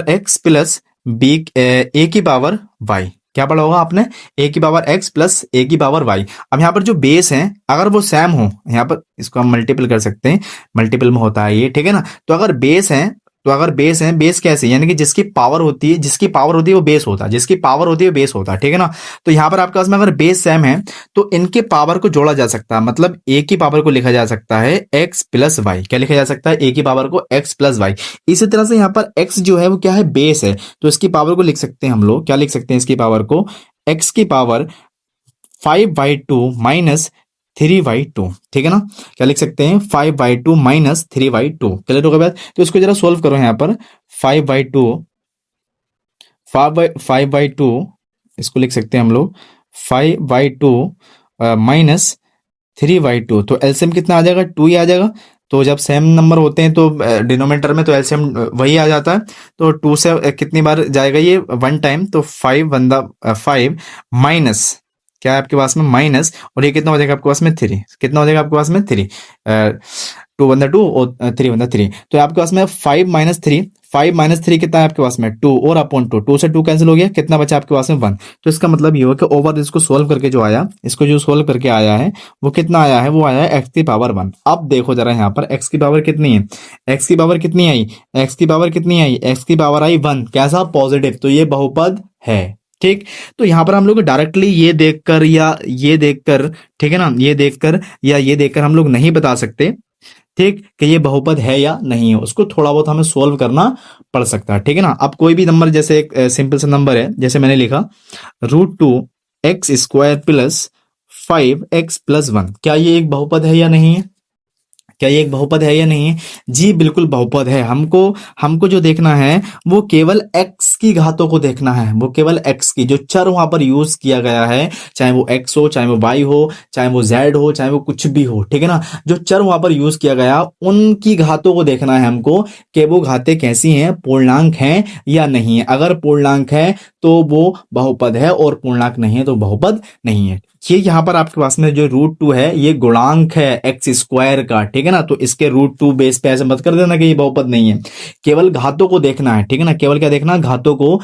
x प्लस a की पावर y, क्या पढ़ा होगा आपने, a की पावर x प्लस a की पावर y। अब यहाँ पर जो बेस है अगर वो सेम हो, यहाँ पर इसको हम मल्टीपल कर सकते हैं, मल्टीपल में होता है ये, ठीक है ना। तो अगर बेस है, तो अगर बेस है, बेस कैसे, यानी कि जिसकी पावर होती है, जिसकी पावर होती है वो बेस होता है, जिसकी पावर होती है वो बेस होता है, ठीक है ना। तो यहाँ पर आपके पास में अगर बेस सेम है तो इनके पावर को जोड़ा जा सकता है, मतलब a की पावर को लिखा जा सकता है x प्लस वाई, क्या लिखा जा सकता है, a की पावर को x प्लस वाई। इसी तरह से यहाँ पर x जो है वो क्या है, बेस है, तो इसकी पावर को लिख सकते हैं हम लोग, क्या लिख सकते हैं इसकी पावर को, x की पावर 5/2 माइनस 3/2, ठीक है ना। क्या लिख सकते हैं, 5/2 माइनस 3/2, क्लियर होगा बात। तो इसको जरा सोल्व करो, यहाँ पर 5/2 इसको लिख सकते हैं हम लोग 5/2 माइनस 3/2, तो एलसीएम कितना आ जाएगा, 2 ही आ जाएगा। तो जब सेम नंबर होते हैं तो डिनोमिनेटर में तो एलसीएम वही आ जाता है। तो 2 से कितनी बार जाएगा ये, 1 टाइम, तो 5 माइनस क्या है आपके पास में, माइनस, और ये कितना हो जाएगा आपके पास में, 3, कितना हो जाएगा आपके पास में, 3, 2 और 3 तो आपके पास में 5 - 3 कितना है आपके पास में, 2, और अपॉन 2 से 2 कैंसिल हो गया, कितना बचा आपके पास में, 1। तो इसका मतलब ये हो कि ओवर इसको सोल्व करके जो आया, इसको जो सोल्व करके आया है वो कितना आया है, वो आया है x की पावर 1। अब देखो जरा यहाँ पर x की पावर कितनी है, x की पावर कितनी आई, x की पावर कितनी आई, x की पावर आई 1, कैसा, पॉजिटिव, तो ये बहुपद है, ठीक। तो यहां पर हम लोग डायरेक्टली ये देखकर या ये देखकर, ठीक है ना, ये देखकर या ये देखकर हम लोग नहीं बता सकते, ठीक, कि ये बहुपद है या नहीं है, उसको थोड़ा बहुत हमें सोल्व करना पड़ सकता है, ठीक है ना। अब कोई भी नंबर, जैसे एक सिंपल सा नंबर है, जैसे मैंने लिखा √2x² प्लस 5x प्लस 1, क्या ये एक बहुपद है या नहीं है, क्या ये एक बहुपद है या नहीं है, जी बिल्कुल बहुपद है। हमको जो देखना है वो केवल x की घातों को देखना है, वो केवल x की, जो चर वहां पर यूज किया गया है, चाहे वो x हो, चाहे वो y हो, चाहे वो z हो, चाहे वो कुछ भी हो, ठीक है ना, जो चर वहां पर यूज किया गया उनकी घातों को देखना है हमको कि वो घातें कैसी हैं, पूर्णांक हैं या नहीं है। अगर पूर्णांक है तो वो बहुपद है और पूर्णांक नहीं है तो बहुपद नहीं है। ये यहाँ पर आपके पास में जो √2 है ये गुणांक है x² का, ठीक है ना। तो इसके √2 बेस पे ऐसे मत कर देना कि ये बहुपद नहीं है, केवल घातों को देखना है, ठीक है ना, केवल क्या देखना, घातों को,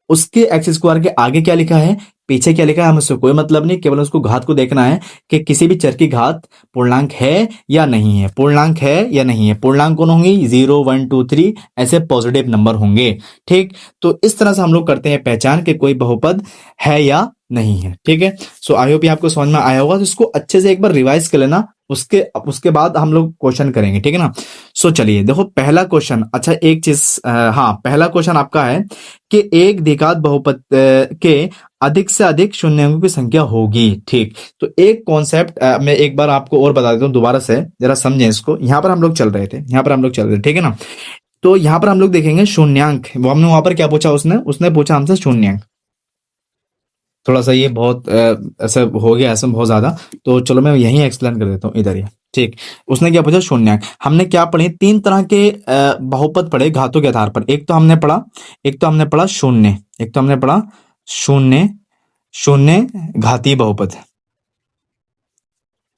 उसके x² के आगे क्या लिखा है, पीछे क्या लिखा है, हमें उससे कोई मतलब नहीं, केवल उसको घात को देखना है कि किसी भी चर की घात पूर्णांक है या नहीं है, पूर्णांक है या नहीं है। पूर्णांक कौन होंगी, 0 1 2 3 ऐसे पॉजिटिव नंबर होंगे, ठीक। तो इस तरह से हम लोग करते हैं पहचान कि कोई बहुपद है या नहीं है, ठीक है। सो आई होप ये आपको समझ में आया होगा, तो इसको अच्छे से एक बार रिवाइज कर लेना, उसके बाद हम लोग क्वेश्चन करेंगे, ठीक है ना। सो चलिए देखो पहला क्वेश्चन, अच्छा एक चीज, हाँ पहला क्वेश्चन आपका है कि एक द्विघात बहुपद के अधिक से अधिक शून्य अंकों की संख्या होगी, ठीक। तो एक कॉन्सेप्ट मैं एक बार आपको और बता देता हूँ दोबारा से, जरा समझें इसको। यहाँ पर हम लोग चल रहे थे, ठीक है ना। तो यहाँ पर हम लोग देखेंगे शून्यांक, वो हमने वहां पर क्या पूछा, उसने पूछा हमसे शून्यांक। थोड़ा सा ये बहुत ऐसा हो गया, ऐसा बहुत ज्यादा, तो चलो मैं यहीं एक्सप्लेन कर देता हूँ, इधर ही, ठीक, उसने क्या पूछा, शून्यंक। हमने क्या पढ़े, तीन तरह के बहुपद पढ़े घातों के आधार पर। एक तो हमने पढ़ा शून्य, एक तो हमने पढ़ा शून्य, शून्य घातीय बहुपद,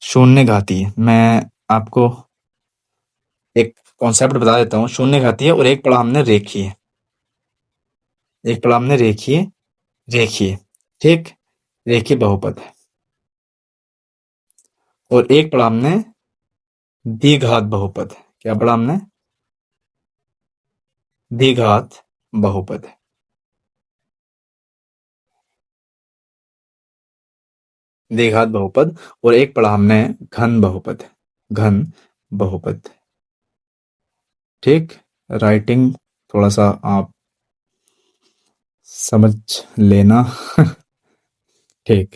शून्य घातीय। मैं आपको एक कॉन्सेप्ट बता देता हूँ, शून्य घातीय। और एक पढ़ा हमने रेखीय, एक पढ़ा हमने रेखीय, रेखीय, ठीक, रेखीय बहुपद। और एक पढ़ा हमने द्विघात बहुपद। क्या पढ़ा हमने, द्विघात बहुपद। द्विघात बहुपद। और एक पढ़ा हमने घन बहुपद, घन बहुपद, ठीक। राइटिंग थोड़ा सा आप समझ लेना। ठीक,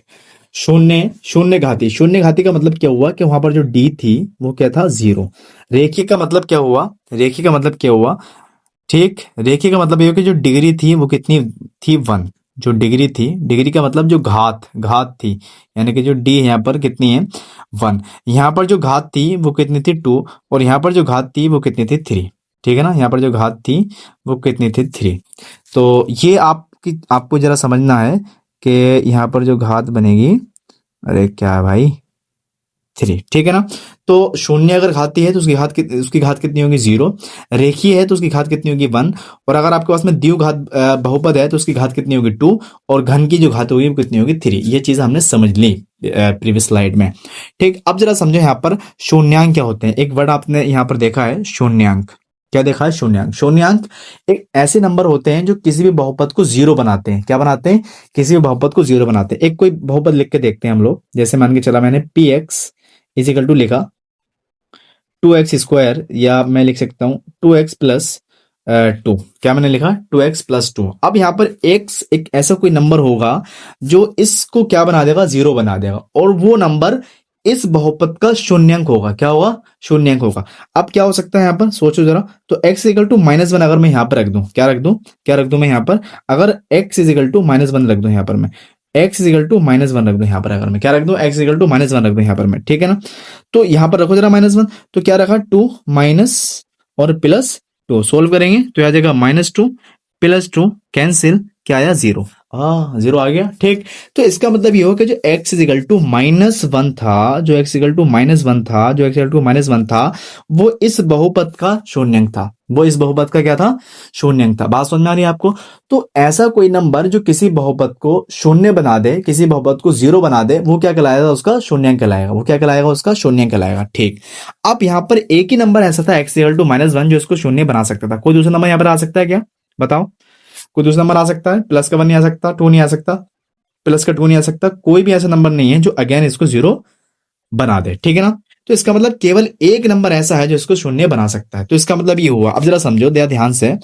शून्य, शून्य घाती। शून्य घाती का मतलब क्या हुआ कि वहां पर जो डी थी वो क्या था, जीरो। रेखीय का मतलब क्या हुआ, रेखीय का मतलब क्या हुआ, ठीक, रेखीय का मतलब ये हुआ कि जो डिग्री थी वो कितनी थी, वन। जो डिग्री थी, डिग्री का मतलब जो घात, घात थी, यानी कि जो डी यहाँ पर कितनी है, वन। यहाँ पर जो घात थी वो कितनी थी, टू। और यहाँ पर जो घात थी वो कितनी थी, थ्री। ठीक है ना, यहाँ पर जो घात थी वो कितनी थी, थ्री। तो ये आपकी आपको जरा समझना है कि यहाँ पर जो घात बनेगी, अरे क्या है भाई, थ्री, ठीक है ना। तो शून्य अगर घाती है तो उसकी घात कितनी होगी, जीरो। रेखीय है तो उसकी घात कितनी होगी, वन। और अगर आपके पास में द्विघात बहुपद है तो उसकी घात कितनी होगी, टू। और घन की जो घात होगी वो कितनी होगी, थ्री। ये चीज हमने समझ ली प्रीवियस स्लाइड में। ठीक, अब जरा समझो यहाँ पर शून्यांक क्या होते हैं। एक वर्ड आपने यहाँ पर देखा है, शून्यांक। क्या देखा है, शून्यांक। शून्यांक एक ऐसे नंबर होते हैं जो किसी भी बहुपद को जीरो बनाते हैं। क्या बनाते हैं, किसी भी बहुपद को जीरो बनाते हैं। एक कोई बहुपद लिख के देखते हैं हम लोग। जैसे मान के चला मैंने पी एक्स इजिकल टू लिखा टू एक्स स्क्वायर, या मैं लिख सकता हूं टू एक्स प्लस टू। क्या मैंने लिखा, टू एक्स प्लस टू। अब यहां पर एक्स एक ऐसा कोई नंबर होगा जो इसको क्या बना देगा, जीरो बना देगा। और वो नंबर इस बहुपद का शून्यंक होगा। क्या होगा, शून्यंक होगा। अब क्या हो सकता है यहां पर, सोचो जरा। तो X is equal to minus one अगर मैं यहां पर रख दूं, क्या रख दूं, क्या रख दूं मैं यहां पर, अगर X is equal to minus one रख दूं यहां पर मैं, X is equal to minus one रख दूं यहां पर, अगर मैं क्या रख दूं, X is equal to minus one रख दूं यहां पर मैं, ठीक है ना। तो यहां पर रखो जरा माइनस वन। तो क्या रखा, टू माइनस और प्लस टू। सोल्व करेंगे तो आ जाएगा minus two plus two, cancel, क्या आया, जीरो। हाँ, जीरो आ गया, ठीक। तो इसका मतलब ये हो कि जो X is equal to minus one था, जो X is equal to minus one था, जो X is equal to minus one था, वो इस बहुपद का शून्यंक था। वो इस बहुपद का क्या था, शून्यंक था। बात समझ में आ रही है आपको। तो ऐसा कोई नंबर जो किसी बहुपद को शून्य बना दे, किसी बहुपद को जीरो बना दे, वो क्या कहलाएगा, उसका शून्यंक कहलाएगा। वो क्या कहलाएगा, उसका शून्यंक कहलाएगा, ठीक। अब यहां पर एक ही नंबर ऐसा था X equal to minus one जो इसको शून्य बना सकता था। कोई दूसरा नंबर यहां पर आ सकता है क्या, बताओ। कोई दूसरा नंबर आ सकता है, प्लस का वन नहीं आ सकता, टू नहीं आ सकता, प्लस का टू नहीं आ सकता। कोई भी ऐसा नंबर नहीं है जो अगेन इसको जीरो बना दे, ठीक है ना। तो इसका मतलब केवल एक नंबर ऐसा है जो इसको शून्य बना सकता है। तो इसका मतलब ये हुआ। अब जरा समझो ध्यान से।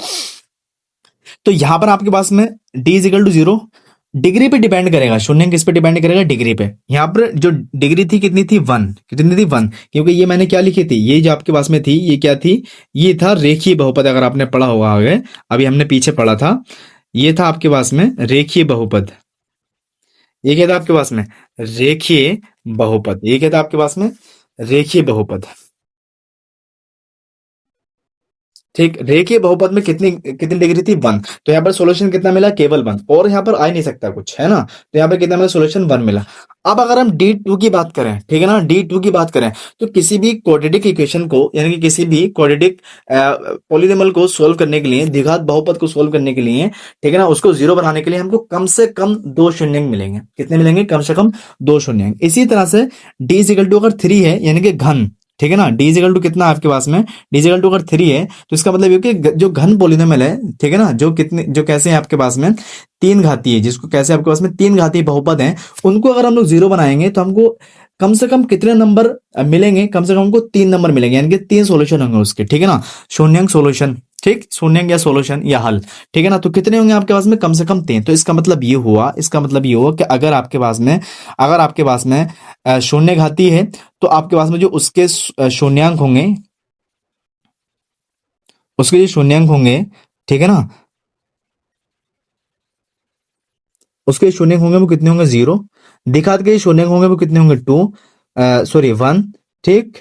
तो यहां पर आपके पास में D is equal to zero, degree पे डिपेंड करेगा। शून्य किस पे डिपेंड करेगा, डिग्री पे। यहां पर जो डिग्री थी कितनी थी, वन। कितनी थी, वन। क्योंकि ये मैंने क्या लिखी थी, ये जो आपके पास में थी ये क्या थी, ये था रेखीय बहुपद। अगर आपने पढ़ा होगा आगे, अभी हमने पीछे पढ़ा था, ये था आपके पास में रेखीय बहुपद। ये क्या था आपके पास में, रेखीय बहुपद। ये क्या था आपके पास में, रेखीय बहुपद, ठीक। रेखीय बहुपद में कितनी कितनी डिग्री थी, वन। तो यहाँ पर सॉल्यूशन कितना मिला, केवल वन। और यहाँ पर आ ही नहीं सकता कुछ, है ना। तो यहाँ पर कितना मिला, सॉल्यूशन वन मिला। अब अगर हम डी टू की बात करें, ठीक है ना, डी टू की बात करें, तो किसी भी क्वाड्रेटिक इक्वेशन को, यानी कि किसी भी क्वाड्रेटिक पॉलीनोमियल को सोल्व करने के लिए, द्विघात बहुपद को सोल्व करने के लिए, ठीक है ना, उसको जीरो बनाने के लिए हमको कम से कम दो शून्यंक मिलेंगे। कितने मिलेंगे, कम से कम दो शून्यंक। इसी तरह से डी इज इक्वल टू अगर थ्री है, यानी कि घन, ठीक है ना, डी इज इक्वल टू कितना आपके पास में, डी इज इक्वल टू अगर थ्री है, तो इसका मतलब ये कि जो घन पॉलीनोमियल है, ठीक है ना, जो कितने, जो कैसे हैं आपके पास में, तीन घातीय है, जिसको कैसे आपके पास में तीन घातीय बहुपद हैं, उनको अगर हम लोग जीरो बनाएंगे तो हमको कम से कम कितने नंबर मिलेंगे, कम से कम हमको तीन नंबर मिलेंगे, यानी कि तीन सोल्यूशन होंगे उसके, ठीक है ना। शून्यंक सोल्यूशन, ठीक, शून्यंक या सोल्यूशन या हल, ठीक है ना। तो कितने होंगे आपके पास में, कम से कम तीन। तो इसका मतलब ये हुआ, इसका मतलब ये हुआ कि अगर आपके पास में, अगर आपके पास में शून्य घाती है, तो आपके पास में जो उसके शून्यंक होंगे, उसके जो शून्यंक होंगे, ठीक है ना, उसके शून्यंक होंगे वो कितने होंगे, जीरो। दिखात के शून्यंक होंगे वो कितने होंगे, टू, सॉरी वन, ठीक।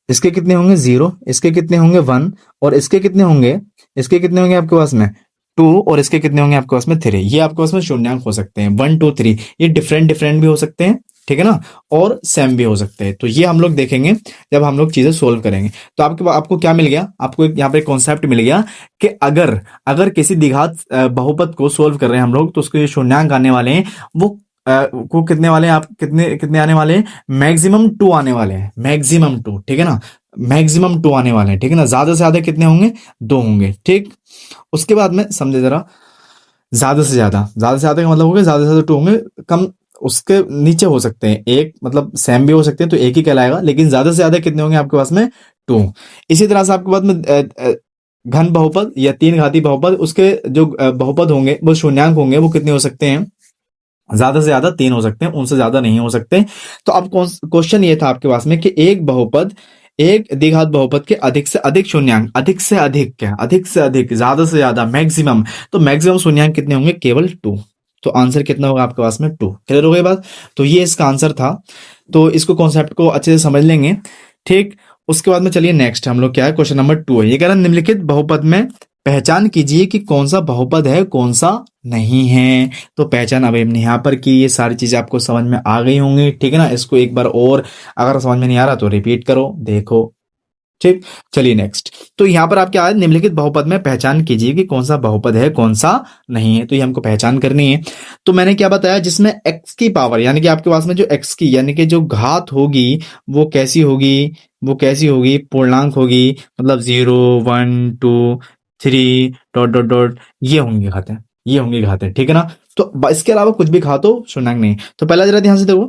इसके कितने होंगे 0, इसके कितने होंगे 1, और इसके कितने होंगे, इसके कितने होंगे आपके पास में 2, और इसके कितने होंगे आपके पास में 3। ये आपके पास में शून्यंक हो सकते हैं 1 2 3। ये डिफरेंट डिफरेंट भी हो सकते हैं, ठीक है ना, और सेम भी हो सकते हैं। तो ये हम लोग देखेंगे जब हम लोग चीजें सोल्व करेंगे। तो आपको क्या मिल गया, आपको यहाँ पे कॉन्सेप्ट मिल गया कि अगर अगर किसी द्विघात बहुपद को सोल्व कर रहे हैं हम लोग, तो उसके जो शून्यंक आने वाले हैं वो कितने वाले हैं, आप कितने कितने आने वाले हैं, मैक्सिमम 2 आने वाले हैं, मैक्सिमम 2, ठीक है ना, मैक्सिमम 2 आने वाले हैं, ठीक है ना। ज्यादा से ज्यादा कितने होंगे, 2 होंगे, ठीक। उसके बाद में समझे जरा, ज्यादा से ज्यादा का मतलब हो गया ज्यादा से ज्यादा 2 होंगे, कम उसके नीचे हो सकते हैं, एक मतलब सेम भी हो सकते हैं, तो एक ही कहलाएगा, लेकिन ज्यादा से ज्यादा कितने होंगे आपके पास में 2। इसी तरह से आपके पास में घन बहुपद या 3 घाती बहुपद, उसके जो बहुपद होंगे वो शून्यंक होंगे, वो कितने हो सकते हैं, ज्यादा से ज्यादा 3 हो सकते हैं, उनसे ज्यादा नहीं हो सकते। तो अब क्वेश्चन ये था आपके पास में कि एक बहुपद, एक द्विघात बहुपद के अधिक से अधिक शून्यंक, अधिक से अधिक क्या, अधिक से अधिक, ज्यादा से ज्यादा, मैक्सिमम, तो मैक्सिमम शून्यंक कितने होंगे, केवल 2। तो आंसर कितना होगा आपके पास में 2। क्लियर हो गई बात। तो ये इसका आंसर था। तो इसको कॉन्सेप्ट को अच्छे से समझ लेंगे, ठीक। उसके बाद में चलिए नेक्स्ट हम लोग क्या है, क्वेश्चन नंबर 2 है। ये कह रहा है निम्नलिखित बहुपद में पहचान कीजिए कि कौन सा बहुपद है कौन सा नहीं है। तो पहचान अभी हमने यहाँ पर की, ये सारी चीजें आपको समझ में आ गई होंगी, ठीक है ना। इसको एक बार और अगर समझ में नहीं आ रहा तो रिपीट करो, देखो, ठीक। चलिए नेक्स्ट। तो यहां पर आप क्या है, निम्नलिखित बहुपद में पहचान कीजिए कि कौन सा बहुपद है कौन सा नहीं है। तो ये हमको पहचान करनी है। तो मैंने क्या बताया, जिसमें x की पावर यानी कि आपके पास में जो x की यानी कि जो घात होगी वो कैसी होगी, वो कैसी होगी, पूर्णांक होगी, मतलब 0 1 2 3 डॉट डॉट डॉट, ये होंगी घातें, ये होंगी घातें, ठीक है ना। तो इसके अलावा कुछ भी घात हो, शून्यंक नहीं। तो पहला जरा ध्यान से देखो,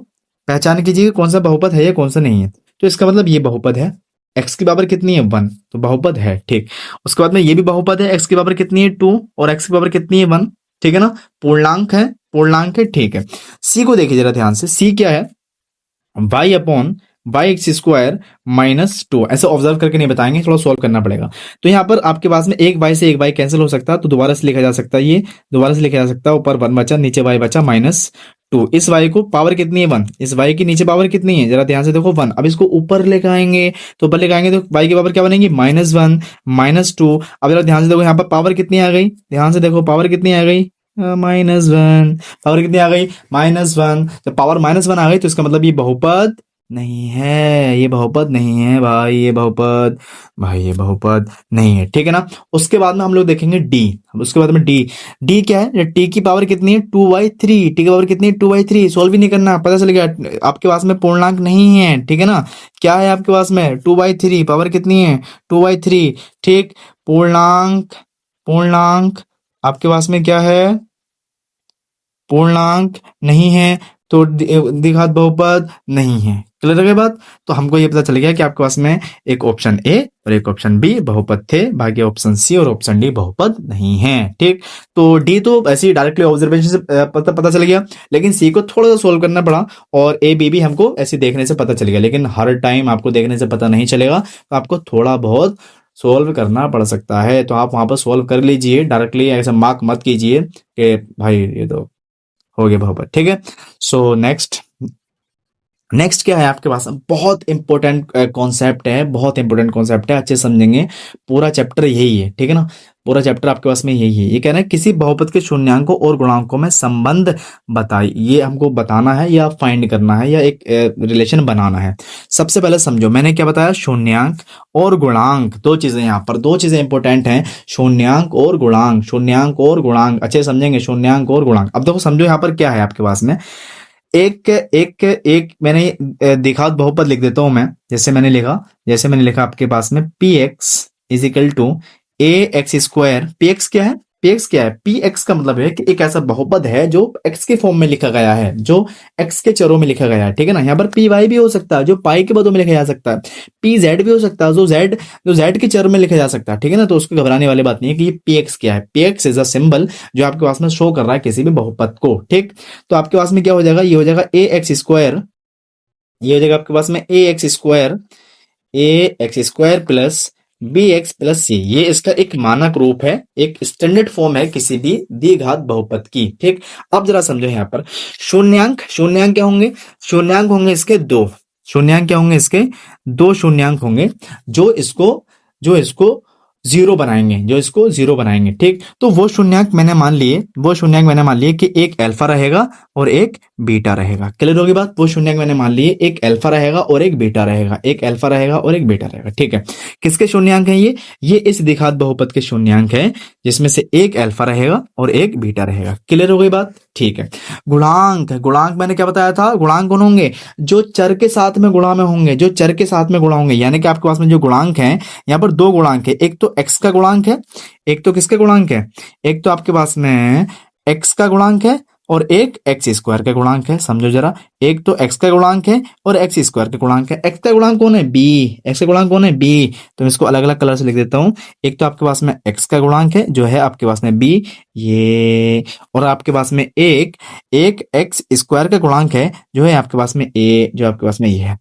पहचान कीजिए कि कौन सा बहुपद है या कौन सा नहीं है। तो इसका मतलब ये बहुपद है, x की पावर कितनी है 1, तो बहुपद है, ठीक। उसके बाद में ये भी बहुपद है, x की पावर कितनी है 2 और x की पावर कितनी है 1, ठीक है ना, पूर्णांक है, पूर्णांक है, ठीक है। c को देखिए जरा ध्यान से, c क्या है, y upon Y X square -2। ऐसे ऑब्जर्व करके नहीं बताएंगे, थोड़ा सॉल्व करना पड़ेगा। तो यहाँ पर आपके पास में एक y से एक y कैंसिल हो सकता है, तो दोबारा से लिखा जा सकता है, ये दोबारा से लिखा जा सकता है, ऊपर 1 बचा, नीचे y बचा -2। इस y को पावर कितनी है 1, इस y की नीचे पावर कितनी है, जरा ध्यान से देखो 1। अब इसको ऊपर लेकर आएंगे, तो ऊपर लेकर आएंगे तो y की पावर क्या बनेगी, -1 -2। अब जरा ध्यान से देखो यहाँ पर पावर कितनी आ गई, ध्यान से देखो पावर कितनी आ गई, -1। पावर कितनी आ गई, -1। जब पावर -1 आ गई तो इसका मतलब ये बहुपद नहीं है, ये बहुपद नहीं है भाई, ये बहुपद, भाई ये बहुपद नहीं है, ठीक है ना। उसके बाद में हम लोग देखेंगे डी। उसके बाद में डी, डी क्या है, टी की पावर कितनी है 2/3, टी की पावर कितनी है 2/3। सोल्व भी नहीं करना, पता चल गया आपके पास में पूर्णांक नहीं है, ठीक है ना। क्या है आपके पास में 2/3, पावर कितनी है 2/3, ठीक। पूर्णांक, पूर्णांक आपके पास में क्या है, पूर्णांक नहीं है, तो द्विघात बहुपद नहीं है। क्लियर है बात। तो हमको ये पता चल गया कि आपके पास में एक ऑप्शन ए और एक ऑप्शन बी बहुपद थे, बाकी ऑप्शन सी और ऑप्शन डी बहुपद नहीं है, ठीक। तो डी तो ऐसे ही डायरेक्टली ऑब्जर्वेशन से पता चल गया, लेकिन सी को थोड़ा सा सोल्व करना पड़ा, और ए बी भी हमको ऐसे देखने से पता चल गया। लेकिन हर टाइम आपको देखने से पता नहीं चलेगा, तो आपको थोड़ा बहुत सोल्व करना पड़ सकता है। तो आप वहां पर सोल्व कर लीजिए, डायरेक्टली ऐसा मार्क मत कीजिए कि भाई ये तो हो गया बहुपद, ठीक है। सो नेक्स्ट, नेक्स्ट क्या है आपके पास, बहुत इंपॉर्टेंट कॉन्सेप्ट है, बहुत इंपॉर्टेंट कॉन्सेप्ट है, अच्छे समझेंगे। पूरा चैप्टर यही है, ठीक है ना, पूरा चैप्टर आपके पास में यही है। ये कह रहा है किसी बहुपद के शून्यंकों और गुणांकों में संबंध बताइए, ये हमको बताना है या फाइंड करना है या एक रिलेशन बनाना है। सबसे पहले समझो मैंने क्या बताया, शून्यंक और गुणांक, दो चीजें, यहाँ पर दो चीजें इंपॉर्टेंट हैं, शून्यंक और गुणांक, शून्यंक और गुणांक, अच्छे समझेंगे, शून्यंक और गुणांक। अब देखो समझो यहाँ पर क्या है आपके पास में, एक एक एक मैंने द्विघात बहुपद लिख देता हूं मैं, जैसे मैंने लिखा आपके पास में P x is equal to A x square. P X क्या है, पी एक्स क्या है, पी एक्स का मतलब है कि एक ऐसा बहुपद है जो एक्स के फॉर्म में लिखा गया है, जो एक्स के चरों में लिखा गया है, ठीक है ना। यहाँ पर पी वाई भी हो सकता है, जो पाई के पदों में लिखा जा सकता है, पी जेड भी हो सकता है, जो जेड के चर में लिखा जा सकता है, ठीक है ना। तो उसको घबराने वाली बात नहीं है कि ये पी एक्स क्या है। P x is a symbol जो आपके पास में शो कर रहा है किसी भी बहुपद को, ठीक। तो आपके पास में क्या हो जाएगा, ये हो जाएगा ए एक्स स्क्वायर, ये हो जाएगा आपके पास में a x square plus b x plus c. ये इसका एक मानक रूप है, एक स्टैंडर्ड फॉर्म है किसी भी द्विघात बहुपद की, ठीक। अब जरा समझो यहाँ पर शून्यंक, शून्यंक क्या होंगे, शून्यंक होंगे इसके दो, शून्यांक क्या होंगे इसके? 2 शून्यांक होंगे जो इसको जीरो बनाएंगे, ठीक। तो वो शून्यांक मैंने मान लिए कि एक अल्फा रहेगा और एक बीटा रहेगा। क्लियर होगी बात? वो शून्यांक मैंने मान लिए एक अल्फा रहेगा और एक बीटा रहेगा, ठीक है। किसके शून्यांक हैं ये इस द्विघात बहुपद के शून्यांक है, जिसमें से एक अल्फा रहेगा और एक बीटा रहेगा। क्लियर हो गई बात? ठीक है। गुणांक मैंने क्या बताया था? गुणांक कौन होंगे? जो चर के साथ में गुणा होंगे, यानी कि आपके पास में जो गुणांक है, यहाँ पर 2 गुणांक है। एक तो x का गुणांक है, एक तो किसका गुणांक है? एक तो आपके पास में x का गुणांक है और एक एक्स स्क्वायर का गुणांक है। समझो जरा, एक तो x का गुणांक है और एक्स स्क्वायर का गुणांक है। x का गुणांक कौन है? b। x का गुणांक कौन है? b। तो मैं इसको अलग अलग कलर से लिख देता हूं। एक तो आपके पास में x का गुणांक है जो है आपके पास में b, ये, और आपके पास में एक एक्स स्क्वायर का गुणांक है जो है आपके पास में a, जो आपके पास में ये है।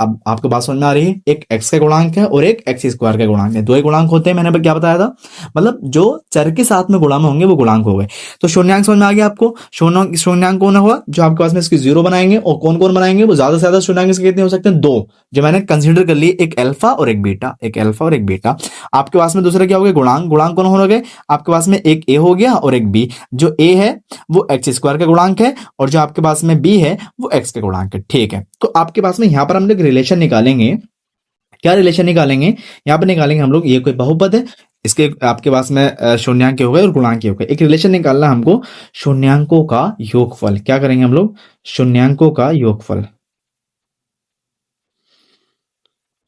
अब आपको बात समझ में आ रही है? एक x का गुणांक है और एक एक्स स्क्वायर का गुणांक है। 2 ही गुणांक होते हैं, मैंने क्या बताया था? मतलब जो चर के साथ में गुणा में होंगे वो गुणांक हो गए। तो शून्यांक समझ में आ गया आपको? शून्यांक कौन होगा? जो आपके पास में इसकी 0 बनाएंगे। और कौन कौन बनाएंगे? वो ज्यादा से ज्यादा शून्यांक इसके कितने हो सकते हैं? 2, जो मैंने कंसीडर कर लिए, एक अल्फा और एक बीटा। आपके पास में दूसरा क्या हो गया? गुणांक कौन हो गए? आपके पास में एक a हो गया और एक b। जो a है वो एक्स स्क्वायर का गुणांक है और जो आपके पास में b है वो x का गुणांक है, ठीक है। तो आपके पास में यहां पर हम लोग रिलेशन निकालेंगे। क्या रिलेशन निकालेंगे? यहां पर निकालेंगे हम लोग, ये कोई बहुपद है, इसके आपके पास में शून्यांक हो गए और गुणांक हो गए। एक रिलेशन निकालना हमको, शून्यांकों का योगफल। क्या करेंगे हम लोग? शून्यांकों का योगफल।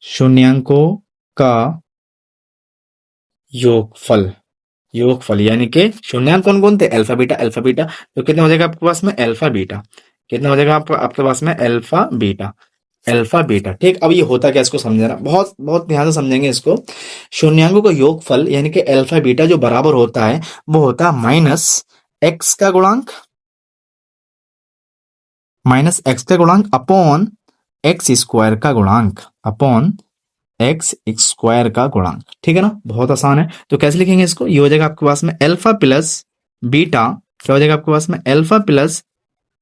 शून्यांकों का योगफल यानी कि शून्यांक कौन कौन थे? Alpha beta. तो कितना हो जाएगा आपके पास में? Alpha beta. कितना हो जाएगा आपके पास में? अल्फा बीटा, ठीक। अब ये होता क्या, इसको समझना, बहुत बहुत ध्यान से समझेंगे इसको। शून्यांकों का योगफल यानी कि अल्फा बीटा जो बराबर होता है वो होता है माइनस एक्स का गुणांक अपॉन एक्स स्क्वायर का गुणांक, ठीक है ना? बहुत आसान है। तो कैसे लिखेंगे इसको? ये हो जाएगा आपके पास में अल्फा प्लस बीटा। क्या हो जाएगा आपके पास में? Alpha plus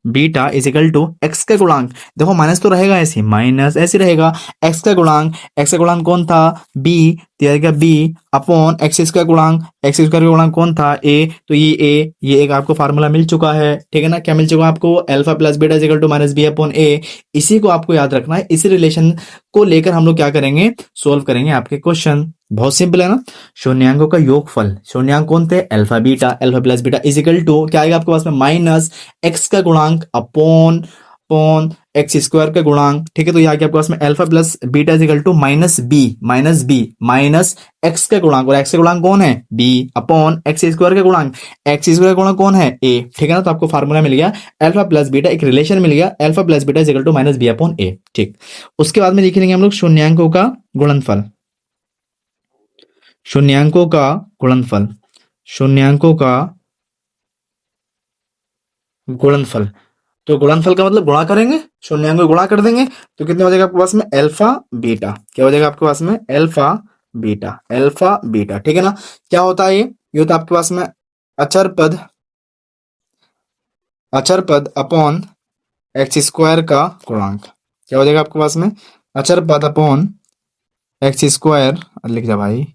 beta is equal to X का गुणांक। देखो माइनस तो रहेगा, ऐसे माइनस ऐसे रहेगा। एक्स का गुणांक कौन था? बी। बी अपॉन एक्स का गुणांक कौन था? ए। तो ये एक आपको फार्मूला मिल चुका है, ठीक है ना? क्या मिल चुका है आपको? Alpha plus beta is equal to minus b upon a. इसी को आपको याद रखना है। इसी रिलेशन को लेकर हम लोग क्या करेंगे? सोल्व करेंगे आपके क्वेश्चन। बहुत सिंपल है ना? शून्यांकों का योगफल, शून्यांक कौन थे? Alpha plus beta is equal to क्या आएगा आपके पास में? माइनस एक्स का गुणांक अपॉन एक्स स्क्वायर का गुणांक, ठीक है। तो यहाँ आपके पास में alpha plus beta is equal to minus X का गुणांक, और एक्स का गुणांक कौन है? बी अपॉन एक्स स्क्वायर का गुणांक कौन है? ए, ठीक है ना? तो आपको फार्मूला मिल गया अल्फा प्लस बीटा, एक रिलेशन मिल गया, alpha plus beta is equal to minus b upon a, ठीक। उसके बाद में लिख लेंगे हम लोग शून्यांकों का गुणनफल। शून्यांकों का गुणनफल। तो गुणनफल का मतलब गुणा करेंगे, शून्यांक को गुणा कर देंगे, तो कितने हो जाएगा आपके पास में? Alpha beta. क्या हो जाएगा आपके पास में? अल्फा बीटा, ठीक है ना? क्या होता है ये होता है आपके पास में अचर पद अपॉन एक्स स्क्वायर का गुणांक। क्या हो जाएगा आपके पास में? अचर पद अपॉन एक्स स्क्वायर, लिख जा भाई,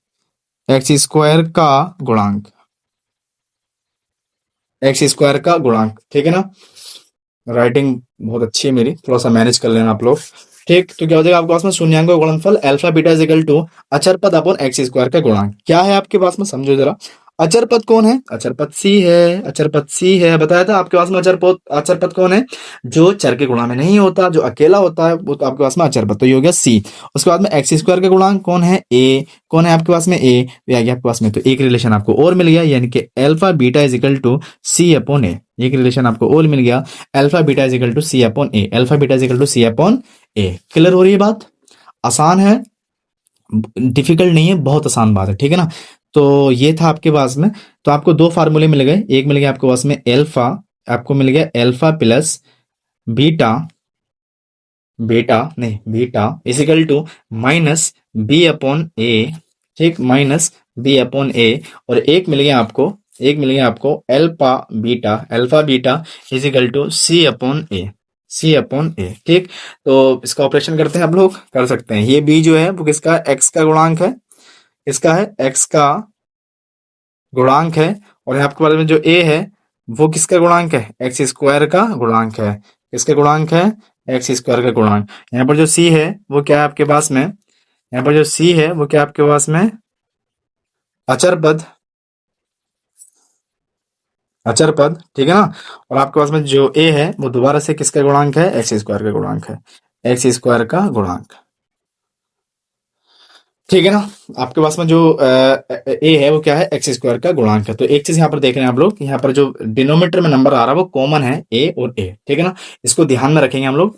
एक्स स्क्वायर का गुणांक, ठीक है ना? राइटिंग बहुत अच्छी है मेरी, थोड़ा सा मैनेज कर लेना आप लोग, ठीक। तो क्या हो जाएगा आपके पास में? शून्यांक का गुणनफल alpha beta is equal to अचर पद अपॉन एक्स स्क्वायर का गुणांक। क्या है आपके पास में? समझो जरा। अचर पद कौन है? अचर पद सी है। बताया था आपके पास में अचर पद कौन है? जो चर के गुणा में नहीं होता, जो अकेला होता है, वो तो आपके पास में अचर पद, तो ये हो गया सी। उसके बाद में एक्स स्क्वायर का गुणांक कौन है? ए। कौन है आपके पास में? ए। आ गया आपके पास में। तो एक रिलेशन आपको और मिल गया, यानी कि alpha beta is equal to c upon a. एक रिलेशन आपको और मिल गया, alpha beta is equal to c upon a. Clear हो रही है बात? आसान है, डिफिकल्ट नहीं है, बहुत आसान बात है, ठीक है ना? तो ये था आपके पास में। तो आपको 2 फार्मूले मिल गए। एक मिल गया आपके पास में alpha plus beta is equal to minus b upon a, ठीक, माइनस बी अपॉन ए। और एक मिल गया आपको alpha beta is equal to c upon a. C upon a. ठीक, तो इसका ऑपरेशन करते हैं, हम लोग कर सकते हैं। ये बी जो है वो किसका, एक्स का गुणांक है, इसका है एक्स का गुणांक है। और यहाँ आपके पास में जो ए है वो किसका गुणांक है, एक्स स्क्वायर का गुणांक है। किसका गुणांक है, एक्स स्क्वायर का गुणांक। यहाँ पर जो सी है वो क्या है आपके पास में, यहाँ पर जो सी है वो क्या आपके पास में, अचर पद, अचर पद, ठीक है ना। और आपके पास में जो ए है वो दोबारा से किसका गुणांक है, एक्स स्क्वायर का गुणांक है, एक्स स्क्वायर का गुणांक, ठीक है ना। आपके पास में जो ए है वो क्या है, एक्स स्क्वायर का गुणांक है। तो एक चीज यहाँ पर देख रहे हैं आप लोग, यहाँ पर जो डिनोमिनेटर में नंबर आ रहा है वो कॉमन है, ए और ए, ठीक है ना। इसको ध्यान में रखेंगे हम लोग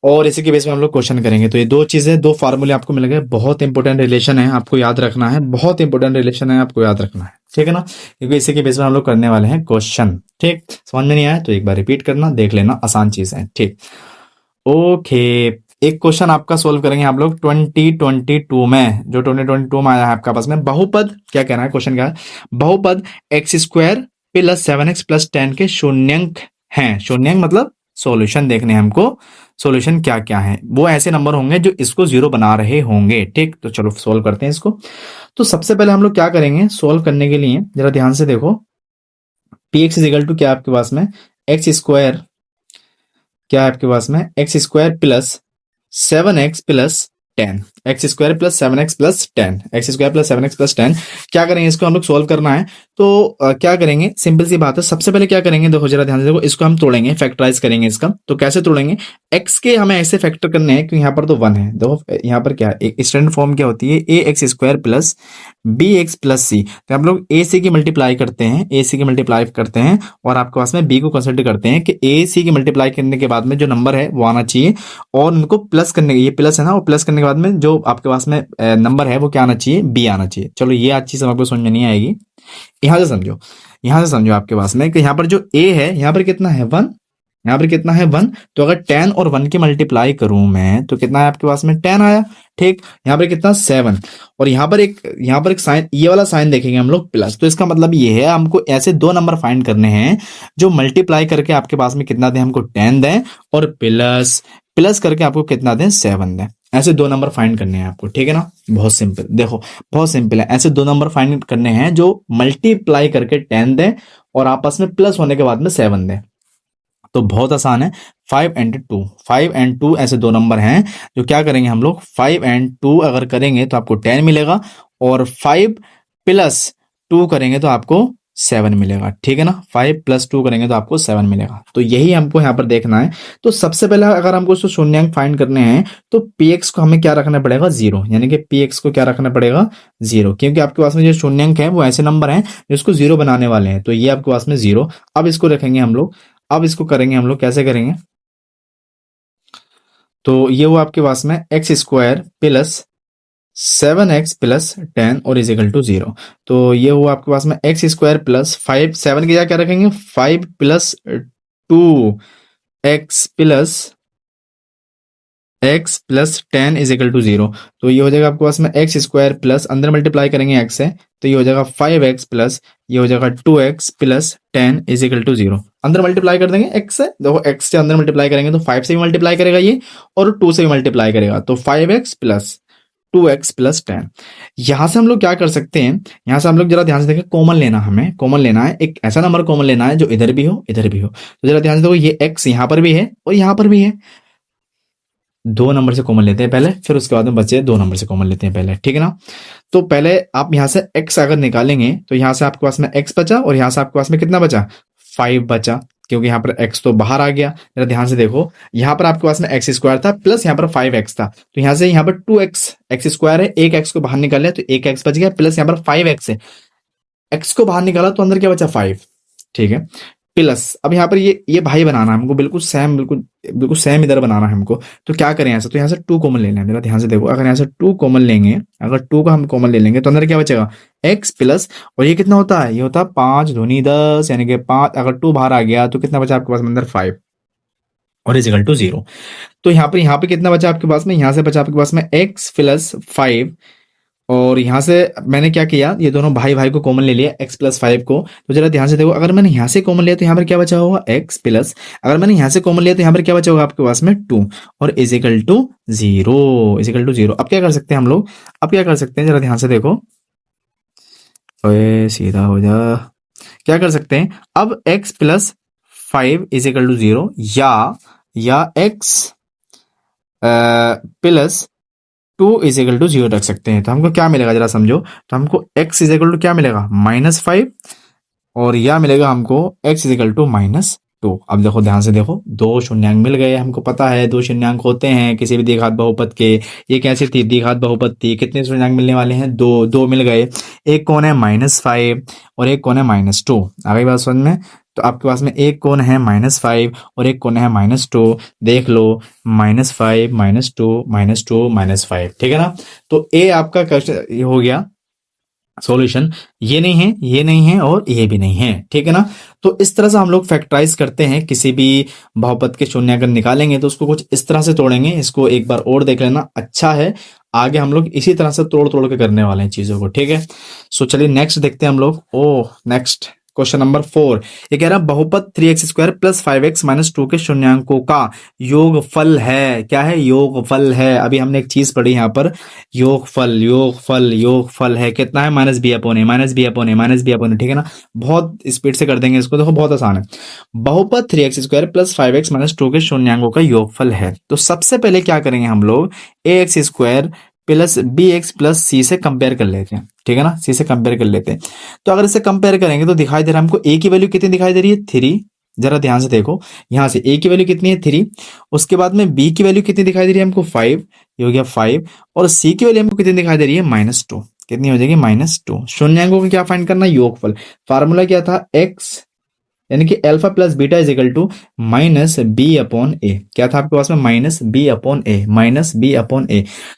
और इसी के बेस में हम लोग क्वेश्चन करेंगे। तो ये दो चीजें, दो फार्मूले आपको मिल गए, बहुत इंपॉर्टेंट रिलेशन है, आपको याद रखना है, बहुत इंपॉर्टेंट रिलेशन है, आपको याद रखना है, ठीक है ना, क्योंकि इसी के बेस में हम लोग करने वाले हैं क्वेश्चन। ठीक, समझ में नहीं आया तो एक बार रिपीट करना, देख लेना, आसान चीज है। ठीक, ओके। एक क्वेश्चन आपका सोल्व करेंगे आप लोग 2022 में, जो 2022 में आया है आपका पास में, बहुपद, क्या कहना है क्वेश्चन क्या है, बहुपद x square plus 7x plus 10 के शून्यंक हैं। शून्यंक मतलब सॉल्यूशन देखने हैं हमको, सॉल्यूशन क्या क्या है, वो ऐसे नंबर होंगे जो इसको जीरो बना रहे होंगे। ठीक, तो चलो सोल्व करते हैं इसको। तो सबसे पहले हम लोग क्या करेंगे सोल्व करने के लिए, जरा ध्यान से देखो, P x is equal to क्या आपके पास में, एक्स स्क्वायर, क्या है आपके पास में, X square plus 7x plus 10, x square plus 7x plus 10, x square plus 7x plus 10। क्या करेंगे, इसको हम लोग सोल्व करना है। तो क्या करेंगे, सिंपल सी बात है, सबसे पहले क्या करेंगे, देखो जरा ध्यान से देखो, इसको हम तोड़ेंगे, फैक्टराइज करेंगे इसका। तो कैसे तोड़ेंगे, x के हमें ऐसे फैक्टर करने हैं क्योंकि यहाँ पर तो 1 है। देखो यहाँ पर क्या, एक स्टैंडर्ड फॉर्म क्या होती है, a x square plus b x plus c. तो हम लोग ए सी की मल्टीप्लाई करते हैं, ए सी की मल्टीप्लाई करते हैं और आपके पास में बी को कंसिडर करते हैं कि ए सी की मल्टीप्लाई करने के बाद में जो नंबर है वो आना चाहिए, और उनको प्लस करने, ये प्लस है ना, और प्लस करने के बाद में जो आपके पास में नंबर है वो क्या आना चाहिए, बी आना चाहिए। चलो ये अच्छी से आपको समझ में नहीं आएगी, यहां से समझो, यहां से समझो आपके पास में कि यहाँ पर जो ए है, यहाँ पर कितना है 1, यहाँ पर कितना है 1। तो अगर 10 और 1 की मल्टीप्लाई करूं मैं तो कितना है आपके पास में, 10 आया। ठीक, यहाँ पर कितना 7, और यहाँ पर एक साइन, ये वाला साइन देखेंगे हम लोग प्लस। तो इसका मतलब ये है हमको ऐसे दो नंबर फाइंड करने हैं जो मल्टीप्लाई करके आपके पास में कितना दें, हमको 10 दें, और प्लस प्लस करके आपको कितना दें, 7 दें। ऐसे दो नंबर फाइंड करने हैं आपको, ठीक है ना, बहुत सिंपल, देखो बहुत सिंपल है। ऐसे दो नंबर फाइंड करने हैं जो मल्टीप्लाई करके 10 दें और आपस में प्लस होने के बाद में 7 दें। तो बहुत आसान है, 5 एंड 2, 5 एंड 2 ऐसे दो नंबर हैं जो क्या करेंगे हम लोग, 5 एंड 2 अगर करेंगे तो आपको 10 मिलेगा, और 5 प्लस 2 करेंगे तो आपको 7 मिलेगा। ठीक है ना, 5 प्लस 2 करेंगे तो आपको 7 मिलेगा। तो यही हमको यहाँ पर देखना है। तो सबसे पहले अगर हमको इसको शून्यंक फाइंड करने हैं तो px को हमें क्या रखना पड़ेगा, 0, यानी कि px को क्या रखना पड़ेगा, 0, क्योंकि आपके पास में जो शून्यंक है वो ऐसे नंबर हैं जिसको 0 बनाने वाले हैं। तो ये आपके पास में 0, अब इसको रखेंगे हम लोग, अब इसको करेंगे हम लोग, कैसे करेंगे, तो ये हुआ आपके पास में X square plus 7x plus 10 और इज इक्वल टू 0। तो ये हुआ आपके पास में एक्स स्क्वायर प्लस 5, 7 की जगह क्या रखेंगे, 5 plus 2x plus 10 is equal to 0। तो ये हो जाएगा आपके पास में एक्स स्क्वायर प्लस, अंदर मल्टीप्लाई करेंगे x से, तो ये हो जाएगा 5x प्लस, ये हो जाएगा 2x plus 10 is equal to 0। अंदर मल्टीप्लाई कर देंगे x से, देखो x से अंदर मल्टीप्लाई करेंगे तो 5 से भी मल्टीप्लाई करेगा ये, और 2 से भी मल्टीप्लाई करेगा, तो 5x प्लस 2x प्लस 10। यहां से हम लोग क्या कर सकते हैं, यहां से हम लोग जरा ध्यान से देखें, कॉमन लेना, हमें कॉमन लेना है, एक ऐसा नंबर कॉमन लेना है जो इधर भी हो इधर भी हो। तो जरा ध्यान से देखो, ये x यहां पर भी है और यहां पर भी है, दो नंबर से कॉमन लेते हैं पहले, फिर उसके बाद में बचे दो नंबर से कॉमन लेते हैं पहले, ठीक है ना। तो पहले आप यहां से x अगर निकालेंगे तो यहां से आपके पास में x बचा, और यहां से आपके पास में कितना बचा, 5 बचा, क्योंकि यहाँ पर x तो बाहर आ गया। जरा ध्यान से देखो, यहाँ पर आपके पास में एक्स स्क्वायर था प्लस यहाँ पर 5x था, तो यहाँ से यहाँ पर 2x, एक्स स्क्वायर है, एक x को बाहर निकाल लिया तो एक x बच गया, प्लस यहाँ पर 5x है, x को बाहर निकाला तो अंदर क्या बचा, 5, ठीक है, प्लस अब यहाँ पर ये भाई बनाना है हमको, बिल्कुल सेम, बिल्कुल सेम इधर बनाना है हमको। तो क्या करें यहाँ से, तो यहाँ से 2 कॉमन ले लें, मेरा ध्यान से देखो, अगर यहाँ से 2 कॉमन लेंगे, अगर 2 का हम कॉमन ले लेंगे तो अंदर क्या बचेगा, x प्लस, और ये कितना होता है, ये होता है 5 दूनी 10, यानी कि 5, अगर 2 बाहर आ गया तो कितना बचा आपके पास में अंदर 5, और इज इक्वल टू 0। तो यहाँ पे कितना बचा आपके पास में, यहाँ से बचा आपके पास में x प्लस 5, और यहाँ से मैंने क्या किया, ये दोनों भाई भाई को कॉमन ले लिया, x प्लस 5 को। तो जरा ध्यान से देखो, अगर मैंने यहाँ से कॉमन लिया तो यहाँ पर क्या बचा होगा x प्लस, अगर मैंने यहाँ से कॉमन लिया तो यहाँ पर क्या बचा होगा आपके पास में 2 और इजिकल टू 0। अब क्या कर सकते हैं हम लोग, अब क्या कर सकते हैं जरा ध्यान से देखो, ओए सीधा हो जा। क्या कर सकते हैं अब, x प्लस 5 इजिकल टू 0 या x plus 2 is equal to 0 रख सकते हैं। तो हमको क्या मिलेगा जरा समझो, तो हमको x इज इक्वल टू क्या मिलेगा -5 और या मिलेगा हमको x इज इक्वल टू -2। अब देखो ध्यान से देखो, दो शून्यांक मिल गए, हमको पता है दो शून्यांक होते हैं किसी भी द्विघात बहुपद के। ये कैसी थी, द्विघात बहुपद थी, कितने शून्यांक मिलने वाले हैं, दो मिल गए। एक कौन है -5 और एक कौन है -2, आ गई बात समझ में। तो आपके पास में एक कौन है -5 और एक कौन है -2, देख लो -5 -2 -2 -5, ठीक है ना। तो ए आपका क्वेश्चन हो गया सॉल्यूशन, ये नहीं है, ये नहीं है और ये भी नहीं है, ठीक है ना। तो इस तरह से हम लोग फैक्टराइज करते हैं, किसी भी बहुपद के शून्य अगर निकालेंगे तो उसको कुछ इस तरह से तोड़ेंगे। इसको एक बार और देख लेना, अच्छा है, आगे हम लोग इसी तरह से तोड़ तोड़ के करने वाले हैं चीजों को, ठीक है। सो चलिए नेक्स्ट देखते हैं हम लोग। नेक्स्ट क्वेश्चन नंबर 4, ये कह रहा बहुपद 3x² प्लस 5x माइनस 2 के शून्यांकों का योगफल है। क्या है, योगफल है। अभी हमने एक चीज पढ़ी यहाँ पर, योगफल है कितना है, -b/a, ठीक है ना। बहुत स्पीड से कर देंगे इसको, देखो बहुत आसान है। बहुपद 3x² प्लस 5x माइनस 2 के शून्यांकों का योगफल है। तो सबसे पहले क्या करेंगे हम लोग, ax² plus bx plus c से कंपेयर कर लेते हैं, ठीक है ना, c से कंपेयर कर लेते हैं। तो अगर इसे कंपेयर करेंगे तो दिखाई दे रहा है हमको a की वैल्यू कितनी दिखाई दे रही है, 3। जरा ध्यान से देखो, यहां से a की वैल्यू कितनी है, 3। उसके बाद में b की वैल्यू कितनी दिखाई दे रही है हमको, 5, ये हो गया 5। और c की वैल्यू हमको कितनी दिखाई दे रही है, -2, कितनी हो जाएगी, -2। शून्यांकों को क्या फाइंड करना, योगफल। फार्मूला क्या था, x यानी कि alpha plus beta is equal to -b/a। क्या था आपके पास में, -b/a।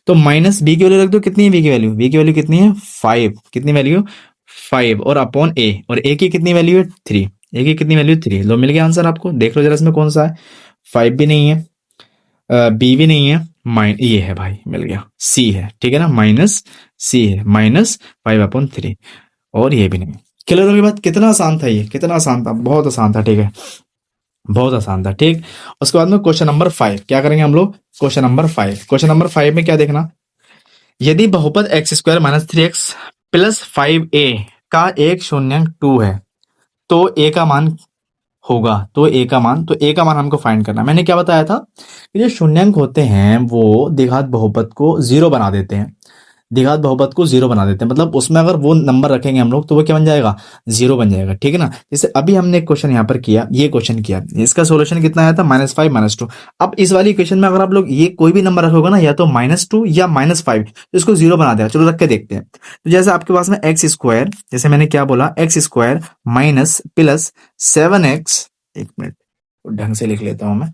तो -b की वैल्यू रख दो, कितनी है b की वैल्यू, b की वैल्यू कितनी है, 5, कितनी वैल्यू 5 और अपॉन a, और a की कितनी वैल्यू है, 3, a की कितनी वैल्यू 3। लो मिल गया आंसर आपको, देख लो जरा इसमें कौन सा है, 5 भी नहीं है, b भी नहीं है, ये है भाई, मिल गया, c है, ठीक है ना, -c है, -5/3, और ये भी नहीं। क्लियर होगी बात, कितना आसान था ये, कितना आसान था, बहुत आसान था, ठीक है, बहुत आसान था, ठीक। उसके बाद में क्वेश्चन नंबर 5 क्या करेंगे हम लोग, क्वेश्चन नंबर 5 में क्या देखना, यदि बहुपद x² minus 3x plus 5a का एक शून्यांक 2 है तो a का मान होगा, तो a का मान हमको फाइंड करना। मैंने क्या बताया था कि जो शून्यांक होते हैं वो द्विघात बहुपद को 0 बना देते हैं, द्विघात बहुपद को 0 बना देते हैं, मतलब उसमें अगर वो नंबर रखेंगे हम लोग तो वो क्या बन जाएगा, 0 बन जाएगा, ठीक है ना। जैसे अभी हमने एक क्वेश्चन यहाँ पर किया, ये क्वेश्चन किया, इसका सॉल्यूशन कितना आया था, -5 -2। अब इस वाली इक्वेशन में अगर आप लोग ये कोई भी नंबर रखोगे ना, या तो -2 या -5, तो इसको 0 बना देगा। चलो रख के देखते हैं। तो जैसे आपके पास में x², जैसे मैंने क्या बोला, x² माइनस प्लस 7x, एक मिनट ढंग से लिख लेता हूं मैं,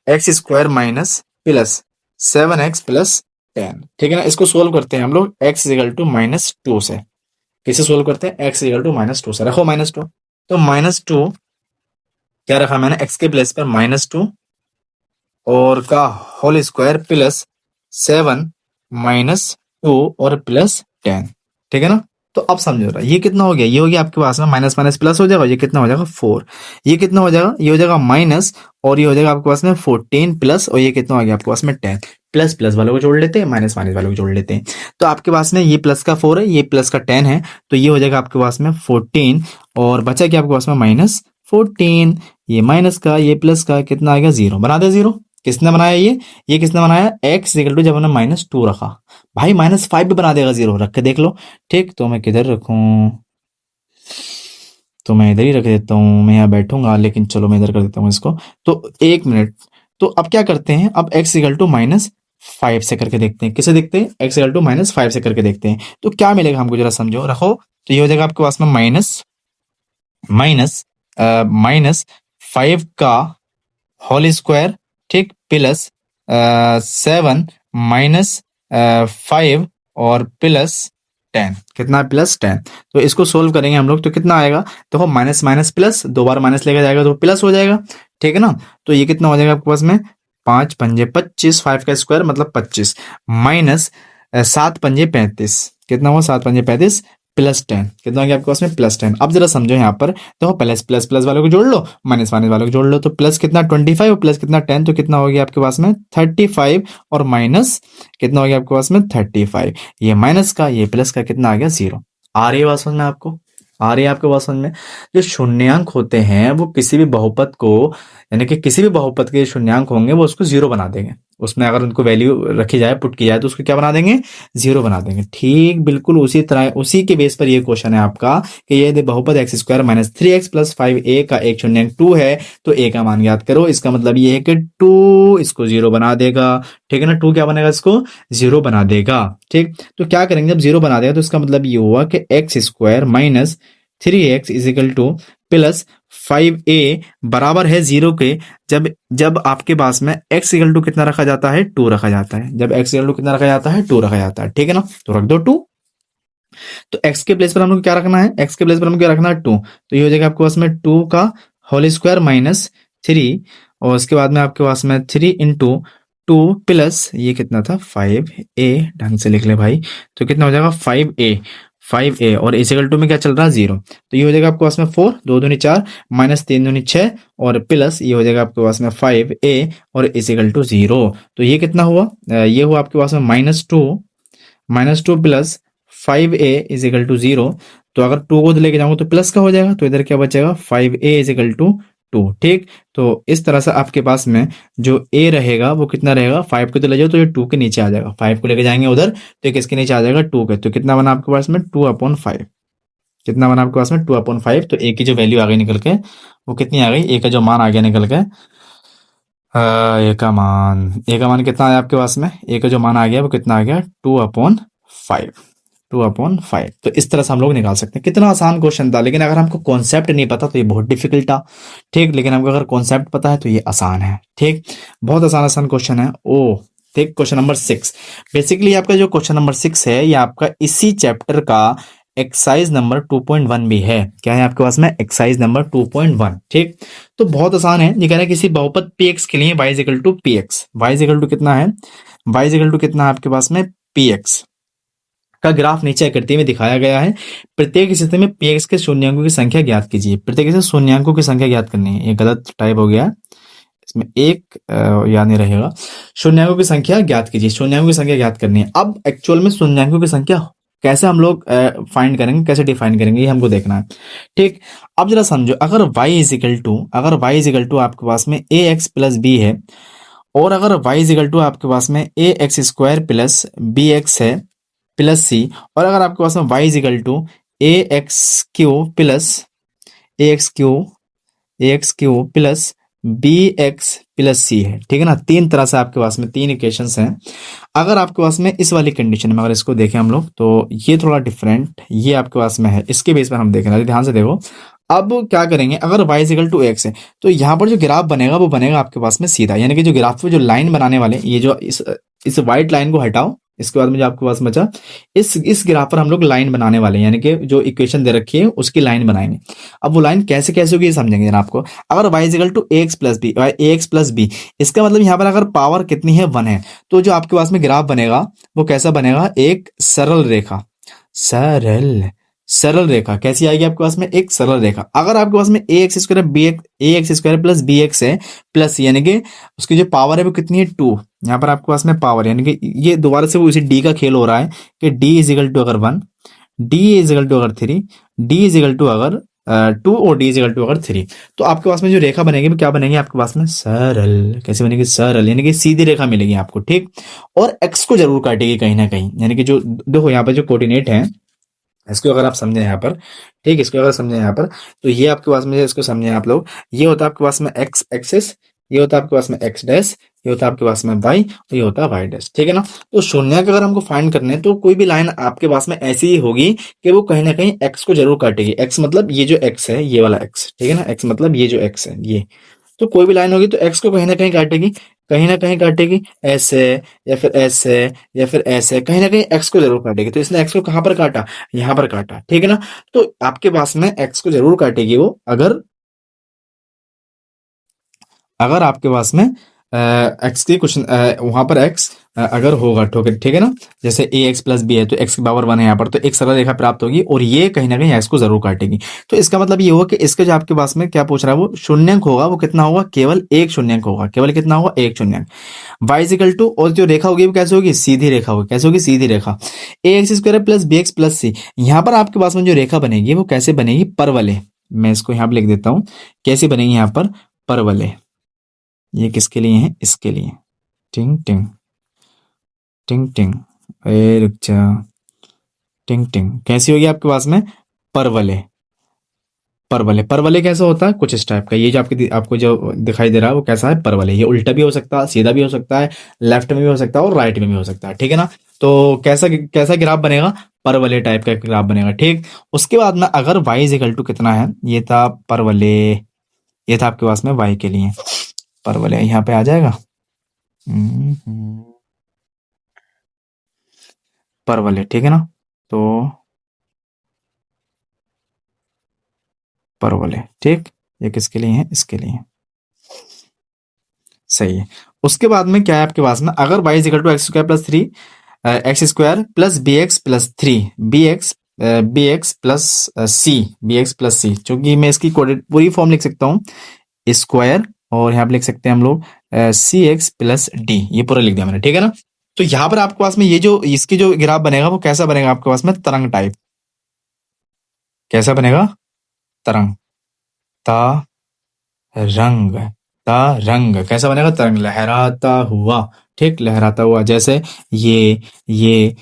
x² minus plus 7x plus 10, ठीक है ना। इसको सोल्व करते हैं हम लोग x इक्वल टू -2 से। किसे सोल्व करते हैं, x इक्वल टू -2 से, रखो -2। तो -2 क्या रखा मैंने, x के प्लेस पर -2 और का होल स्क्वायर प्लस 7 -2 और प्लस 10, ठीक है ना। तो अब समझो रहा, ये कितना हो गया, ये हो गया आपके पास में माइनस माइनस प्लस हो जाएगा, ये कितना हो जाएगा 4, ये कितना हो जाएगा, ये हो जाएगा माइनस, और ये हो जाएगा आपके पास में 14 प्लस, और ये कितना हो गया आपके पास में 10। प्लस प्लस वालों को जोड़ लेते हैं, माइनस माइनस वालों को जोड़ लेते हैं। तो आपके पास में ये प्लस का 4 है, ये प्लस का 10 है, तो ये हो जाएगा आपके पास में 14, और बचा क्या आपके पास में -14, ये माइनस का, ये प्लस का, कितना आ गया 0, बना दे 0। किसने बनाया ये किसने बनाया, x इक्वल टू जब हमने -2 रखा, भाई -5 भी बना देगा 0, रख के देख लो, ठीक। तो मैं किधर रखूं, तो मैं इधर ही रख देता हूं, मैं यहाँ बैठूंगा, लेकिन चलो मैं इधर कर देता हूँ इसको। तो 1 मिनट, तो अब क्या करते हैं, अब x इक्वल टू -5 से करके देखते हैं, किसे देखते हैं, x इक्वल टू -5 से करके देखते हैं। तो क्या मिलेगा हमको जरा समझो, रखो। तो ये हो जाएगा आपके पास में -5 का होल स्क्वायर, ठीक, प्लस 7 -5 और प्लस 10, कितना प्लस 10। तो इसको सोल्व करेंगे हम लोग तो कितना आएगा, देखो माइनस माइनस प्लस, 2 बार माइनस लेकर जाएगा तो प्लस हो जाएगा, ठीक है ना। तो ये कितना हो जाएगा आपके पास में, 5 पंजे 25, 5 का स्क्वायर मतलब 25, माइनस 7 पंजे 35, कितना हुआ 7 पंजे 35 प्लस 10, कितना हो गया आपके पास में +10। अब जरा समझो यहाँ पर, तो प्लस प्लस प्लस वालों को जोड़ लो, माइनस माइनस वालों को जोड़ लो, तो प्लस कितना 25 और प्लस कितना 10, तो कितना हो गया आपके पास में 35 और माइनस कितना हो गया आपके पास में 35, ये माइनस का ये प्लस का कितना आ गया 0। आ रही है बात समझ में आपको? आ रही है आपके बात समझ में? जो शून्यांक होते हैं वो किसी भी बहुपद को, यानी कि किसी भी बहुपद के शून्यांक होंगे वो उसको 0 बना देंगे, उसमें अगर उनको वैल्यू रखी जाए, पुट की जाए, तो उसको क्या बना देंगे 0 बना देंगे। ठीक बिल्कुल उसी तरह, उसी के बेस पर ये क्वेश्चन है आपका कि ये बहुपद x² - 3x + 5a का एक शून्यांक 2 है, तो a का मान याद करो, इसका मतलब ये है कि 2 इसको 0 बना देगा। ठीक है ना, 2 क्या बनेगा, इसको 0 बना देगा। ठीक, तो क्या करेंगे, जब 0 बना देगा तो इसका मतलब ये हुआ कि x² - 3x + 5a बराबर है 0 के, जब जब आपके पास में x = कितना रखा जाता है, 2 रखा जाता है। जब x = कितना रखा जाता है, 2 रखा जाता है। ठीक है ना, तो रख दो 2। तो x के प्लेस पर हम लोग क्या रखना है, x के प्लेस पर हम क्या रखना है 2, तो ये हो जाएगा आपके पास में 2 का होल स्क्वायर माइनस 3, और उसके बाद में आपके पास में 3 × 2 प्लस ये कितना था 5a, ढंग से लिख ले भाई, तो कितना हो जाएगा 5a और इक्वल टू में क्या चल रहा है 0, तो ये हो जाएगा आपके पास में 4, 2 दूनी 4 माइनस 3 दूनी 6 और प्लस ये हो जाएगा आपके पास में 5a और इक्वल टू 0। तो ये कितना हुआ, ये हुआ आपके पास में -2 प्लस 5a इक्वल टू 0। तो अगर 2 को लेके जाऊंगा तो प्लस का हो जाएगा, तो इधर क्या बचेगा 5a इक्वल टू 2। ठीक, तो इस तरह से आपके पास में जो a रहेगा वो कितना रहेगा, 5 को तो ले जाओ तो ये 2 के नीचे आ जाएगा, 5 को लेके जाएंगे उधर तो ये किसके नीचे आ जाएगा 2 के, तो कितना बना आपके पास में 2/5, कितना बना आपके पास में 2/5। तो a की जो वैल्यू आ गई निकल के वो कितनी आ गई, a का जो मान आ गया निकल के, a का मान कितना आया आपके पास में, a का जो मान आ गया वो कितना आ गया 2/5। तो इस तरह से हम लोग निकाल सकते हैं। कितना आसान क्वेश्चन था, लेकिन अगर हमको कॉन्सेप्ट नहीं पता तो ये बहुत डिफिकल्ट था। ठीक, लेकिन हमको अगर कॉन्सेप्ट पता है तो ये आसान है। ठीक, बहुत आसान क्वेश्चन है। ओ ठीक, क्वेश्चन नंबर 6, बेसिकली आपका जो क्वेश्चन नंबर 6 है ये आपका इसी चैप्टर का एक्सरसाइज नंबर 2.1 भी है। क्या है आपके पास में, एक्सरसाइज नंबर 2.1। ठीक, तो बहुत आसान है। ये कह रहे हैं किसी बहुपद px के लिए y = px, y = कितना है, y = कितना है आपके पास में px का ग्राफ नीचे आकृति में दिखाया गया है। प्रत्येक स्थिति में px के शून्यांकों की संख्या ज्ञात कीजिए। प्रत्येक से शून्यांकों की संख्या ज्ञात करनी है, ये गलत टाइप हो गया, इसमें एक याद नहीं रहेगा। शून्यांकों की संख्या ज्ञात कीजिए, शून्यांकों की संख्या ज्ञात करनी है। अब एक्चुअल में शून्यांकों की संख्या कैसे हम लोग फाइंड करेंगे, कैसे डिफाइन करेंगे, ये हमको देखना है। ठीक, अब जरा समझो, अगर y = आपके पास में ax + b है, और अगर y = आपके पास में ax² + bx है प्लस c, और अगर आपके पास में y = ax³ plus bx plus c है। ठीक है ना, तीन तरह से आपके पास में तीन इक्वेशंस हैं। अगर आपके पास में इस वाली कंडीशन में अगर इसको देखें हम लोग, तो ये थोड़ा डिफरेंट ये आपके पास में है, इसके बेस पर हम देख रहे हैं, ध्यान से देखो। अब क्या करेंगे, अगर y = x है तो यहाँ पर जो ग्राफ बनेगा वो बनेगा आपके पास में सीधा, यानी कि जो ग्राफ पे जो लाइन बनाने वाले, ये जो इस व्हाइट लाइन को हटाओ, इसके बाद में जो आपके पास बचा, इस ग्राफ पर हम लोग लाइन बनाने वाले हैं, यानी कि जो इक्वेशन दे रखी है उसकी लाइन बनाएंगे। अब वो लाइन कैसे कैसे होगी ये समझेंगे जरा आपको। अगर y = ax + b, इसका मतलब यहाँ पर अगर पावर कितनी है 1 है, तो जो आपके पास में ग्राफ बनेगा वो कैसा बनेगा, एक सरल रेखा, सरल रेखा कैसी आएगी आपके पास में, एक सरल रेखा। अगर आपके पास में ax² + bx है प्लस, यानी कि उसकी जो पावर है वो कितनी है 2, यहाँ पर आपके पास में पावर, यानी कि ये दोबारा से वो इसी d का खेल हो रहा है कि d = अगर 1, d = अगर 3, d = अगर 2 और d = अगर 3, तो आपके पास में जो रेखा बनेगी वो क्या बनेगी आपके पास में, सरल। कैसे बनेगी, सरल, यानी कि सीधी रेखा मिलेगी आपको। ठीक, और x को जरूर काटेगी कहीं ना कहीं, यानी कि जो देखो यहाँ पर जो कोऑर्डिनेट है इसको अगर आप समझे यहाँ पर, ठीक, इसको अगर समझे यहाँ पर, तो ये आपके पास में, इसको समझे आप लोग, ये होता है आपके पास में x एक्सिस, ये होता है आपके पास में x डैश, ये होता है आपके पास में y और ये होता है y डैश। ठीक है ना, तो शून्य का अगर हमको फाइंड करने हैं तो कोई भी लाइन आपके पास में ऐसी ही होगी कि वो कहीं ना कहीं x को जरूर काटेगी। x मतलब ये जो x है, ये वाला x, ठीक है ना, x मतलब ये जो x है ये, तो कोई भी लाइन होगी तो x को कहीं ना कहीं काटेगी, कहीं ना कहीं काटेगी, ऐसे या फिर ऐसे या फिर ऐसे, कहीं ना कहीं x को जरूर काटेगी। तो इसने x को कहां पर काटा, यहां पर काटा। ठीक है ना, तो आपके पास में x को जरूर काटेगी वो, अगर आपके पास में x की कुछ वहां पर x अगर होगा ठीक है ना, जैसे ए एक्स प्लस बी है तो एक्स की पावर 1 है यहाँ पर, तो एक सरल रेखा प्राप्त होगी और ये कहीं ना कहीं एक्स को जरूर काटेगी। तो इसका मतलब ये होगा कि इसके जो आपके पास में क्या पूछ रहा है, वो शून्यंक होगा, वो कितना होगा, केवल एक शून्यंक होगा, केवल कितना होगा, एक शून्यंक। वाई इजिकल टू, और जो रेखा होगी वो कैसे होगी, सीधी रेखा होगी, कैसे होगी, सीधी रेखा। A x square plus b x plus c, यहाँ पर आपके पास में जो रेखा बनेगी वो कैसे बनेगी, परवलय। मैं इसको यहाँ पर लिख देता हूं, कैसे बनेगी यहाँ पर, परवलय। ये किसके लिए है, इसके लिए, टिंग टिंग टिंग टिंग, ए रुक जा, टिंग टिंग, कैसी होगी आपके पास में, परवलय। परवलय, परवलय कैसा होता है, कुछ इस टाइप का, ये जो आपको जो दिखाई दे रहा है वो कैसा है, परवलय। ये उल्टा भी हो सकता है, सीधा भी हो सकता है, लेफ्ट में भी हो सकता है और राइट में भी हो सकता है, ठीक है ना। तो कैसा कैसा ग्राफ बनेगा, परवलय टाइप का ग्राफ बनेगा, ठीक। उसके बाद में अगर y इजिकल टू कितना है, ये था परवलय, ये था आपके पास में y के लिए परवलय, यहाँ पे आ जाएगा परवलय, ठीक है ना। तो परवलय, ठीक, ये किसके लिए है, इसके लिए, सही है। उसके बाद में क्या है आपके पास में, अगर y is equal to x square plus 3 x square plus b x plus 3 b x plus c, b x plus c, चूंकि मैं इसकी पूरी फॉर्म लिख सकता हूँ स्क्वायर, और यहाँ पे लिख सकते हैं हम लोग सी एक्स प्लस डी, ये पूरा लिख दिया मैंने, ठीक है ना। तो यहाँ पर आपके पास में ये जो इसकी जो ग्राफ बनेगा वो कैसा बनेगा आपके पास में, तरंग टाइप, कैसा बनेगा, तरंग, ता रंग, तरंग कैसा बनेगा, तरंग, लहराता हुआ, ठीक, लहराता हुआ, जैसे ये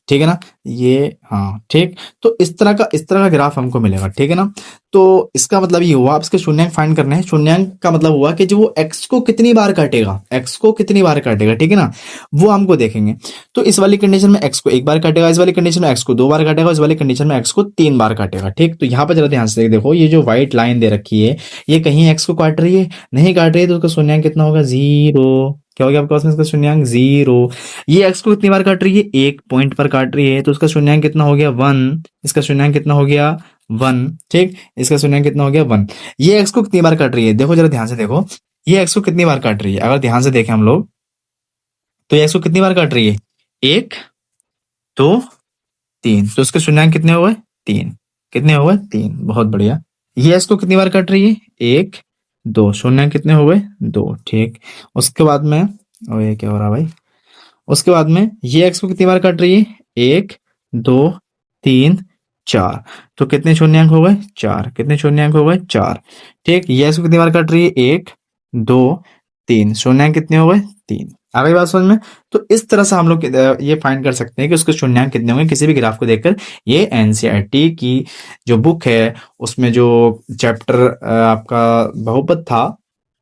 ठीक है ना, ये, हाँ ठीक। तो इस तरह का ग्राफ हमको मिलेगा, ठीक है ना। तो इसका मतलब ये हुआ, आप इसके शून्यंक फाइंड करने हैं। शून्यंक का मतलब हुआ कि जो वो एक्स को कितनी बार काटेगा, एक्स को कितनी बार काटेगा, ठीक है ना, वो हमको देखेंगे। तो इस वाली कंडीशन में एक्स को एक बार काटेगा, इस वाली कंडीशन में एक्स को 2 बार काटेगा, इस वाली कंडीशन में एक्स को 3 बार काटेगा, ठीक। तो यहाँ पर जरा ध्यान से देखो, ये जो व्हाइट लाइन दे रखी है, ये कहीं एक्स को काट रही है, नहीं काट रही है, तो उसका शून्यंक कितना होगा, 0। क्या हो गया आपके पास में, इसका शून्यंक 0। ये एक्स को कितनी बार काट रही है, एक पॉइंट पर काट रही है, तो उसका शून्यंक कितना हो गया, 1। इसका शून्यंक कितना हो गया, 1, ठीक। इसका शून्यंक कितना हो गया, 1। ये एक्स को कितनी बार काट रही है, देखो जरा ध्यान से देखो, ये एक्स को कितनी बार काट रही है, अगर ध्यान से देखें हम लोग, तो ये एक्स को कितनी बार काट रही है, 1 2 3, तो उसके शून्यंक कितने हो गए, 3। कितने हो गए, 3, बहुत बढ़िया। ये एक्स को कितनी बार काट रही है, 1 2, शून्यंक कितने हो गए, 2, ठीक। उसके बाद में, ओ ये क्या हो रहा है भाई, उसके बाद में ये एक्स को कितनी बार काट रही है, 1 2 3 4, तो कितने शून्यंक हो गए, 4। कितने शून्यंक हो गए, 4, ठीक। ये एक्स को कितनी बार काट रही है, 1 2 3, शून्यंक कितने हो गए, 3। आ गई बात समझ में। तो इस तरह से हम लोग ये फाइंड कर सकते हैं कि उसके शून्यंक कितने होंगे किसी भी ग्राफ को देखकर। ये एनसीईआरटी की जो बुक है उसमें जो चैप्टर आपका बहुपद था,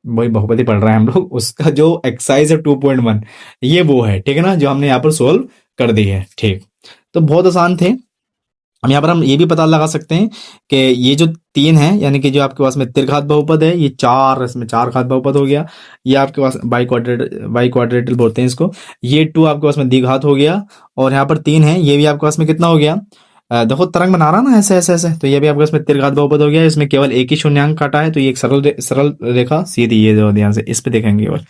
वही बहुपति पढ़ रहे हैं हम लोग, उसका जो एक्सरसाइज है 2.1, ये वो है, ठीक है ना, जो हमने यहाँ पर सोल्व कर दी है, ठीक। तो बहुत आसान थे। हम यहाँ पर हम ये भी पता लगा सकते हैं कि ये जो 3 है, यानी कि जो आपके पास में त्रिघात बहुपद है, ये 4, इसमें 4 घात बहुपद हो गया। ये आपके पास बाई क्वाड्रेटल बोलते हैं इसको। ये 2 आपके पास में द्विघात हो गया, और यहाँ पर 3 है, ये भी आपके पास में कितना हो गया, देखो तरंग बना रहा ना ऐसे ऐसे ऐसे, तो ये भी आपके पास में त्रिघात बहुपद हो गया। इसमें केवल एक ही शून्यंक काटा है, तो ये एक सरल रेखा सीधी, ये जो ध्यान से इस पे देखेंगे केवल,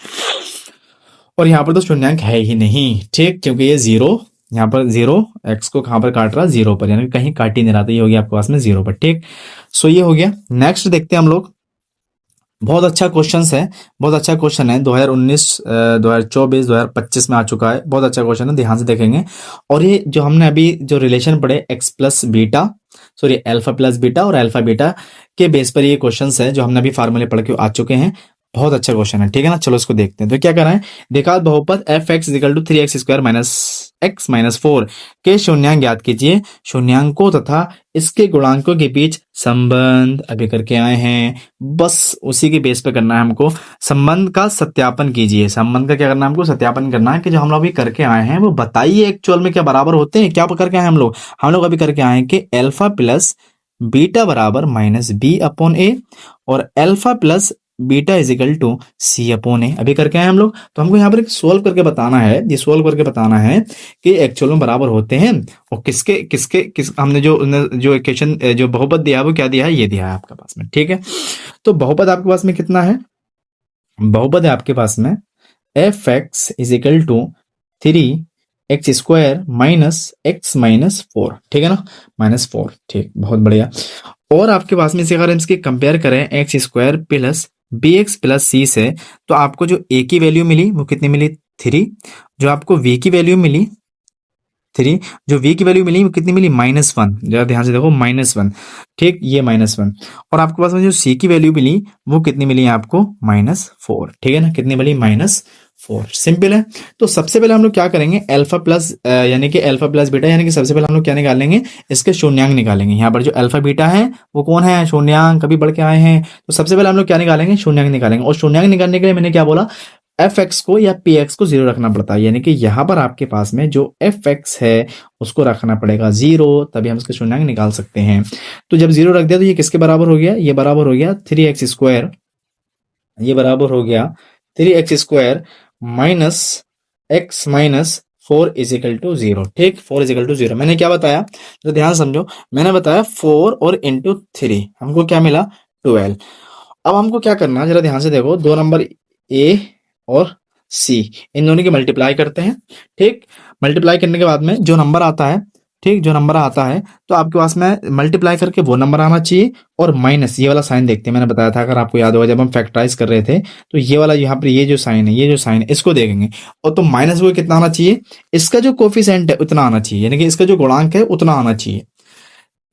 और यहाँ पर तो शून्यंक है ही नहीं, ठीक, क्योंकि ये 0, यहाँ पर 0, एक्स को कहां पर काट रहा, 0 पर, यानी कहीं काट ही नहीं रहा, तो ये हो गया आपके पास में 0 पर, ठीक। सो ये हो गया। नेक्स्ट देखते हैं हम लोग, बहुत अच्छा क्वेश्चन है, बहुत अच्छा क्वेश्चन है, 2019 2024 2025 में आ चुका है, बहुत अच्छा क्वेश्चन है, ध्यान से देखेंगे। और ये जो हमने अभी जो रिलेशन पढ़े x plus beta, sorry alpha plus beta और अल्फा बीटा के बेस पर ये क्वेश्चंस है जो हमने अभी फार्मूले पढ़ के आ चुके हैं। बहुत अच्छा क्वेश्चन है, ठीक है ना। चलो इसको देखते हैं। तो क्या कर रहे हैं, द्विघात बहुपद F X equal to 3x square minus X minus 4 के शून्यंक ज्ञात कीजिए। शून्यंकों तथा इसके गुणांकों के बीच संबंध अभी करके आए हैं, बस उसी के बेस पे करना है हमको। संबंध का सत्यापन कीजिए। संबंध का क्या करना है हमको, सत्यापन करना है कि जो हम लोग अभी करके आए हैं वो बताइए एक्चुअल में क्या बराबर होते हैं। क्या करके आए हम लोग अभी करके आए हैं कि अल्फा प्लस बीटा बराबर माइनस बी अपॉन ए, और alpha plus beta is equal to c upon a, अभी करके आए हम लोग। तो हमको यहाँ पर सोल्व करके बताना है, ये सोल्व करके बताना है कि एक्चुअल में बराबर होते हैं, और किस हमने जो इक्वेशन जो बहुपद दिया है वो क्या दिया है, ये दिया है आपके पास में, ठीक है। तो बहुपद आपके पास में कितना है, बहुपद है आपके पास में F X is equal to 3x² minus x minus 4, ठीक है ना, -4, ठीक, बहुत बढ़िया। और आपके पास में से अगर हम इसके कंपेयर करें x² plus bx plus c से, तो आपको जो a की वैल्यू मिली वो कितनी मिली, 3, जो आपको v की वैल्यू मिली 3, जो v की वैल्यू मिली वो कितनी मिली, -1, जरा ध्यान से देखो, -1, ठीक, ये -1। और आपके पास में जो c की वैल्यू मिली वो कितनी मिली आपको, -4, ठीक है ना, कितनी मिली, -4, सिंपल है। तो सबसे पहले हम लोग क्या करेंगे, अल्फा प्लस यानी कि अल्फा प्लस बीटा, यानी कि सबसे पहले हम लोग क्या निकालेंगे, इसके शून्यांक निकालेंगे। यहाँ पर जो अल्फा बीटा है वो कौन है, शून्यांक, कभी बढ़ के आए हैं। तो सबसे पहले हम लोग क्या निकालेंगे, शून्यांक निकालेंगे। और शून्यांक निकालने के लिए मैंने क्या बोला, एफ एक्स को या पी एक्स को 0 रखना पड़ता है, यानी कि यहाँ पर आपके पास में जो एफ एक्स है उसको रखना पड़ेगा 0, तभी हम इसके शून्यांक निकाल सकते हैं। तो जब 0 रख दिया तो ये किसके बराबर हो गया, ये बराबर हो गया 3x², ये बराबर हो गया 3x² minus x minus 4 is equal to 0, ठीक, 4 इजिकल टू 0। मैंने क्या बताया, तो ध्यान समझो, मैंने बताया 4 और इंटू 3 हमको क्या मिला, 12। अब हमको क्या करना है, जरा ध्यान से देखो, दो नंबर ए और सी, इन दोनों की मल्टीप्लाई करते हैं, ठीक। मल्टीप्लाई करने के बाद में जो नंबर आता है, ठीक, जो नंबर आता है तो आपके पास में मल्टीप्लाई करके वो नंबर आना चाहिए, और माइनस ये वाला साइन देखते हैं, मैंने बताया था, अगर आपको याद होगा जब हम फैक्टराइज कर रहे थे, तो ये वाला यहाँ पर ये जो साइन है, ये जो साइन है, इसको देखेंगे, और तो माइनस वो कितना आना चाहिए, इसका जो कोफिशिएंट है उतना आना चाहिए, यानी कि इसका जो गुणांक है उतना आना चाहिए।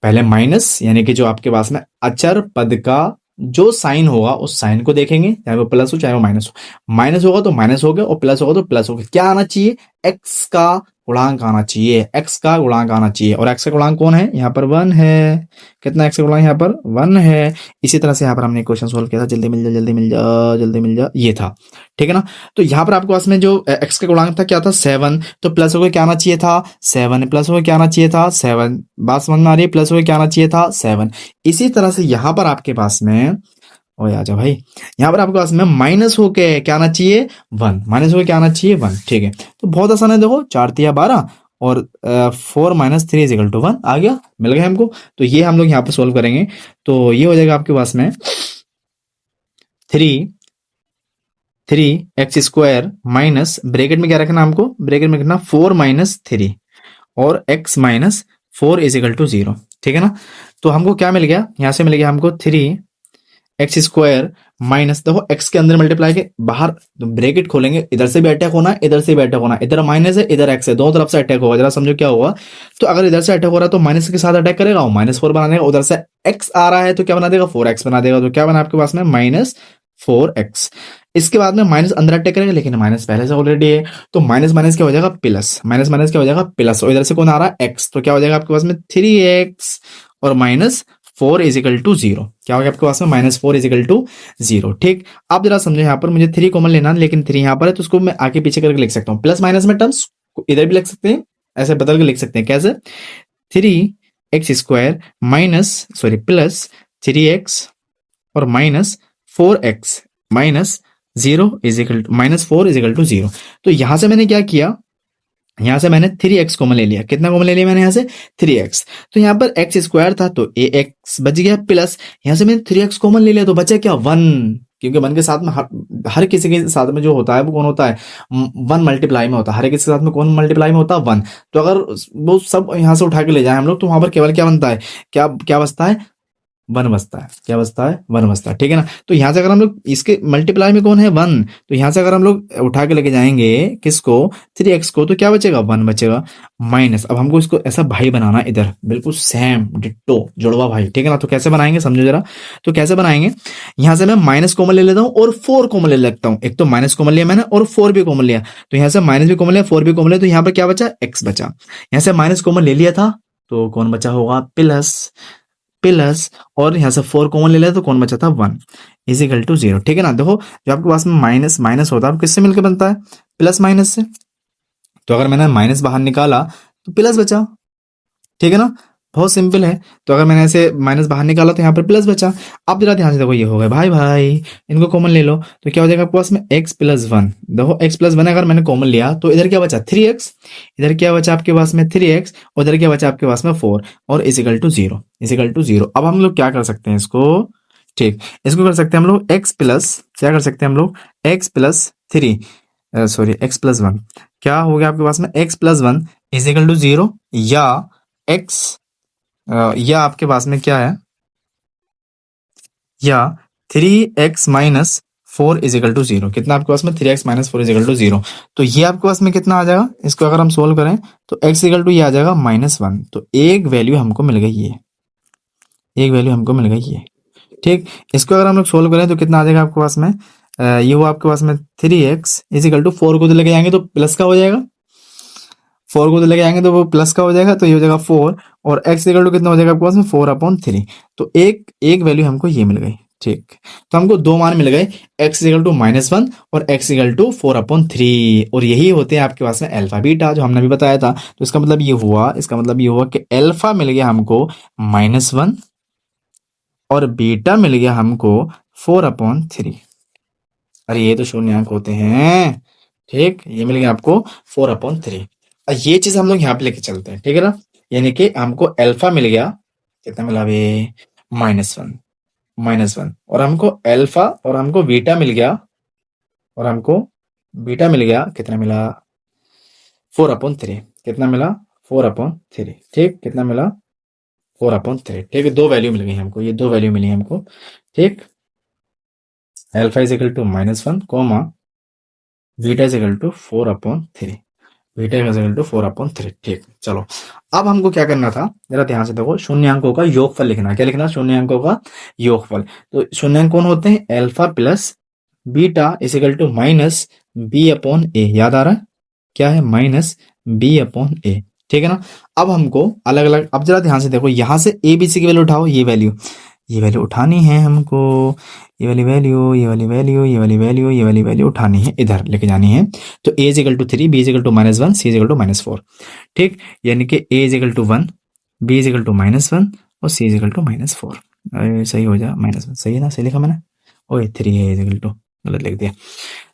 पहले माइनस, यानी कि जो आपके पास में अचर पद का जो साइन होगा उस साइन को देखेंगे, चाहे वो प्लस हो चाहे वो माइनस हो। माइनस होगा तो माइनस हो गया, और प्लस होगा तो प्लस हो गया। क्या आना चाहिए, एक्स का गुणांक आना चाहिए, एक्स का गुणांक आना चाहिए। और एक्स का गुणांक कौन है, यहाँ पर 1 है। कितना एक्स का गुणांक यहाँ पर 1 है। इसी तरह से यहाँ पर हमने क्वेश्चन सोल्व किया था, जल्दी मिल जा, जल्दी मिल जा, जल्दी मिल जा, ये था, ठीक है ना। तो यहाँ पर आपके पास में जो एक्स का गुणांक था क्या था, 7, तो प्लस होकर क्या आना चाहिए था, 7, प्लस होकर क्या आना चाहिए था, 7, बात समझ में आ रही है, प्लस होकर क्या आना चाहिए था, 7। इसी तरह से यहाँ पर आपके पास में, ओ आ जाओ भाई, यहाँ पर आपके पास में माइनस होके क्या आना चाहिए, 1, माइनस होके क्या आना चाहिए, 1, ठीक है। तो बहुत आसान है, देखो 4 तिया 12 और 4 माइनस 3 इजिकल टू 1 आ गया, मिल गया हमको। तो ये हम लोग यहाँ पर सोल्व करेंगे, तो ये हो जाएगा आपके पास में 3x² माइनस, ब्रैकेट में क्या रखना हमको, ब्रैकेट में रखना 4 माइनस 3 और x माइनस 4 इजिकल टू 0, ठीक है ना। तो हमको क्या मिल गया, यहाँ से मिल गया हमको 3x² माइनस, देखो x के अंदर मल्टीप्लाई के बाहर तो ब्रैकेट खोलेंगे, इधर से भी अटैक होना है, इधर से भी अटैक होना है, इधर माइनस है इधर x है, दोनों तरफ से अटैक होगा। जरा समझो क्या होगा, तो अगर इधर से अटैक हो रहा है तो माइनस के साथ अटैक करेगा, वो -4 बना देगा। उधर से x आ रहा है तो क्या बना देगा, 4x बना देगा। तो क्या बना आपके पास में, -4x। इसके बाद में माइनस अंदर अटैक करेगा, लेकिन माइनस पहले से ऑलरेडी है, तो माइनस माइनस क्या हो जाएगा, प्लस, माइनस माइनस क्या हो जाएगा, प्लस। और इधर से कौन आ रहा है, x, तो क्या हो जाएगा आपके पास में 3x और -4 इजिकल टू 0। क्या हो गया आपके पास में, -4 इजिकल टू 0, ठीक। आप जरा समझो, यहाँ पर मुझे 3 कॉमन लेना, लेकिन 3 यहाँ पर है तो उसको मैं आगे पीछे करके लिख सकता हूँ। प्लस माइनस में टर्म्स इधर भी लिख सकते हैं, ऐसे बदल के लिख सकते हैं, कैसे, 3x² minus, sorry, plus 3x और -4x minus 0 is equal to -4 is equal to 0। तो यहां से मैंने क्या किया, यहां से मैंने 3x कॉमन ले लिया। कितना कॉमन ले लिया मैंने, यहां से 3x। तो यहां पर x² था तो ax बच गया, प्लस यहां से मैंने 3x कॉमन ले लिया तो बचा क्या, 1, क्योंकि 1 के साथ में हर किसी के साथ में जो होता है वो कौन होता है, 1 मल्टीप्लाई में होता है। हर किसी के साथ में कौन मल्टीप्लाई में होता है, 1। तो अगर वो सब यहां से उठा के ले जाए हम लोग, तो वहां पर केवल क्या बनता है, क्या क्या बचता है, 1 बचता है। क्या बचता है, 1 बचता है, ठीक है ना। तो यहां से अगर हम लोग इसके मल्टीप्लाई में कौन है, 1, तो यहां से अगर हम लोग उठा के लेके जाएंगे किसको, 3x को, तो क्या बचेगा, 1 बचेगा, माइनस। अब हमको इसको ऐसा भाई बनाना, इधर बिल्कुल सेम डिट्टो जुड़वा भाई, ठीक है ना। तो कैसे बनाएंगे समझो जरा, तो कैसे बनाएंगे, यहां से मैं माइनस कॉमन ले लेता हूं और 4 कॉमन ले लेता हूं। एक तो माइनस कॉमन लिया मैंने और 4 भी कॉमन लिया, तो यहां से माइनस भी कॉमन लिया, 4 भी कॉमन लिया, तो यहां पर क्या बचा, x बचा। यहां से माइनस कॉमन ले लिया था तो कौन बचा होगा, प्लस, प्लस, और यहां से 4 कॉमन ले लिया तो कौन बचा था, 1 इजिकल टू 0, ठीक है ना। देखो जो आपके पास में माइनस माइनस होता है किससे मिलकर बनता है, प्लस माइनस से। तो अगर मैंने माइनस बाहर निकाला तो प्लस बचा, ठीक है ना, बहुत सिंपल है। तो अगर मैंने ऐसे माइनस बाहर निकाला तो यहाँ पर प्लस बचा। अब जरा ध्यान से देखो, ये हो गया भाई भाई, इनको कॉमन ले लो तो क्या हो जाएगा आपके पास में, x+1। देखो x+1 अगर मैंने कॉमन लिया तो इधर क्या बचा, 3x, इधर क्या बचा आपके पास में 3x, उधर क्या बचा आपके पास में 4, और इजिकल टू 0, इजिकल टू 0। अब हम लोग क्या कर सकते हैं इसको, ठीक, इसको कर सकते हैं हम लोग x प्लस, क्या कर सकते हैं हम लोग, x+3, सॉरी x+1, क्या हो गया आपके पास में x plus one is equal to 0 या x या आपके पास में क्या है, या 3x minus 4 is equal to 0। कितना आपके पास में 3x minus 4 is equal to 0। तो ये आपके पास में कितना आ जाएगा, इसको अगर हम सोल्व करें तो x इक्वल टू ये आ जाएगा -1। तो एक वैल्यू हमको मिल गई ये, एक वैल्यू हमको मिल गई ये। ठीक, इसको अगर हम लोग सोल्व करें तो कितना आ जाएगा आपके पास में, ये हुआ आपके पास में 3x इज इक्वल टू 4 को तो लेके जाएंगे तो प्लस का हो जाएगा, 4 को तो लेके आएंगे तो वो प्लस का हो जाएगा, तो ये हो जाएगा 4 और x इक्वल टू कितना हो जाएगा आपके पास में 4/3। तो एक एक वैल्यू हमको ये मिल गई। ठीक, तो हमको दो मान मिल गए, x इक्वल टू -1 और x इक्वल टू 4/3, और यही होते हैं आपके पास में अल्फा बीटा जो हमने भी बताया था। तो इसका मतलब ये हुआ, इसका मतलब ये हुआ कि अल्फा मिल गया हमको -1 और बीटा मिल गया हमको 4/3। अरे ये तो शून्यांक होते हैं। ठीक, ये मिल गया आपको 4/3। ये चीज हम लोग यहाँ पे लेके चलते हैं, ठीक है ना। यानी कि हमको अल्फा मिल गया, कितना मिला अभी, -1 और हमको अल्फा और हमको बीटा मिल गया, और हमको बीटा मिल गया कितना मिला 4/3। कितना मिला 4/3। ठीक, कितना मिला 4/3। ठीक है, दो वैल्यू मिल गई हमको, ये दो वैल्यू मिली हमको। ठीक, alpha is equal to -1 comma beta is equal to 4/3, beta is equal to 4/3। ठीक, चलो अब हमको क्या करना था, जरा ध्यान से देखो, शून्यांकों का योगफल लिखना। क्या लिखना, शून्यांकों का योगफल। तो शून्यांक कौन होते हैं, alpha plus beta is equal to -b/a। याद आ रहा है क्या है, -b/a। ठीक है ना। अब हमको अलग अलग, अब जरा ध्यान से देखो, यहां से a b c की वैल्यू उठाओ, ये वैल्यू उठानी है हमको, ये वाली वैल्यू, ये वाली वैल्यू, ये वाली वैल्यू, ये वाली वैल्यू उठानी है, इधर लेके जानी है। तो a is equal to 3, b is equal to -1, c is equal to -4। ठीक, यानी कि a is equal to 1, b is equal to -1 और c इज इक्वल टू -4। सही हो जाए, -1 सही है ना, सही लिखा मैंने, ओए 3 है इज इक्वल टू, गलत लिख दिया।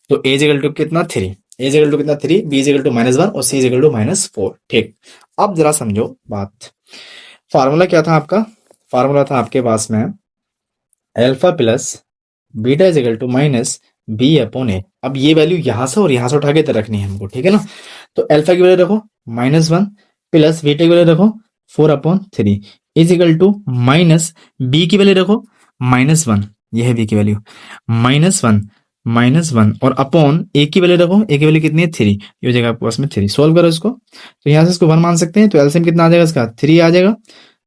तो a इज इक्वल टू कितना 3, a इज इक्वल टू कितना 3, b इज इक्वल टू -1 और c इज इक्वल टू -4। ठीक, अब जरा समझो बात, फार्मूला क्या था आपका, फार्मूला था आपके पास में alpha plus beta is equal to -b/a। अब ये वैल्यू यहां से और यहां से उठा के इधर रखनी है हमको, ठीक है ना। तो अल्फा की वैल्यू रखो -1 प्लस बीटा की वैल्यू रखो 4/3 is equal to minus B की वैल्यू रखो -1, ये है बी की वैल्यू -1 और अपॉन ए की वैल्यू रखो, ए की वैल्यू कितनी है 3, ये हो जाएगा आपके पास में 3। सोल्व करो इसको, तो यहां से इसको 1 मान सकते हैं, तो एलसीएम कितना आ जाएगा इसका 3 आ जाएगा।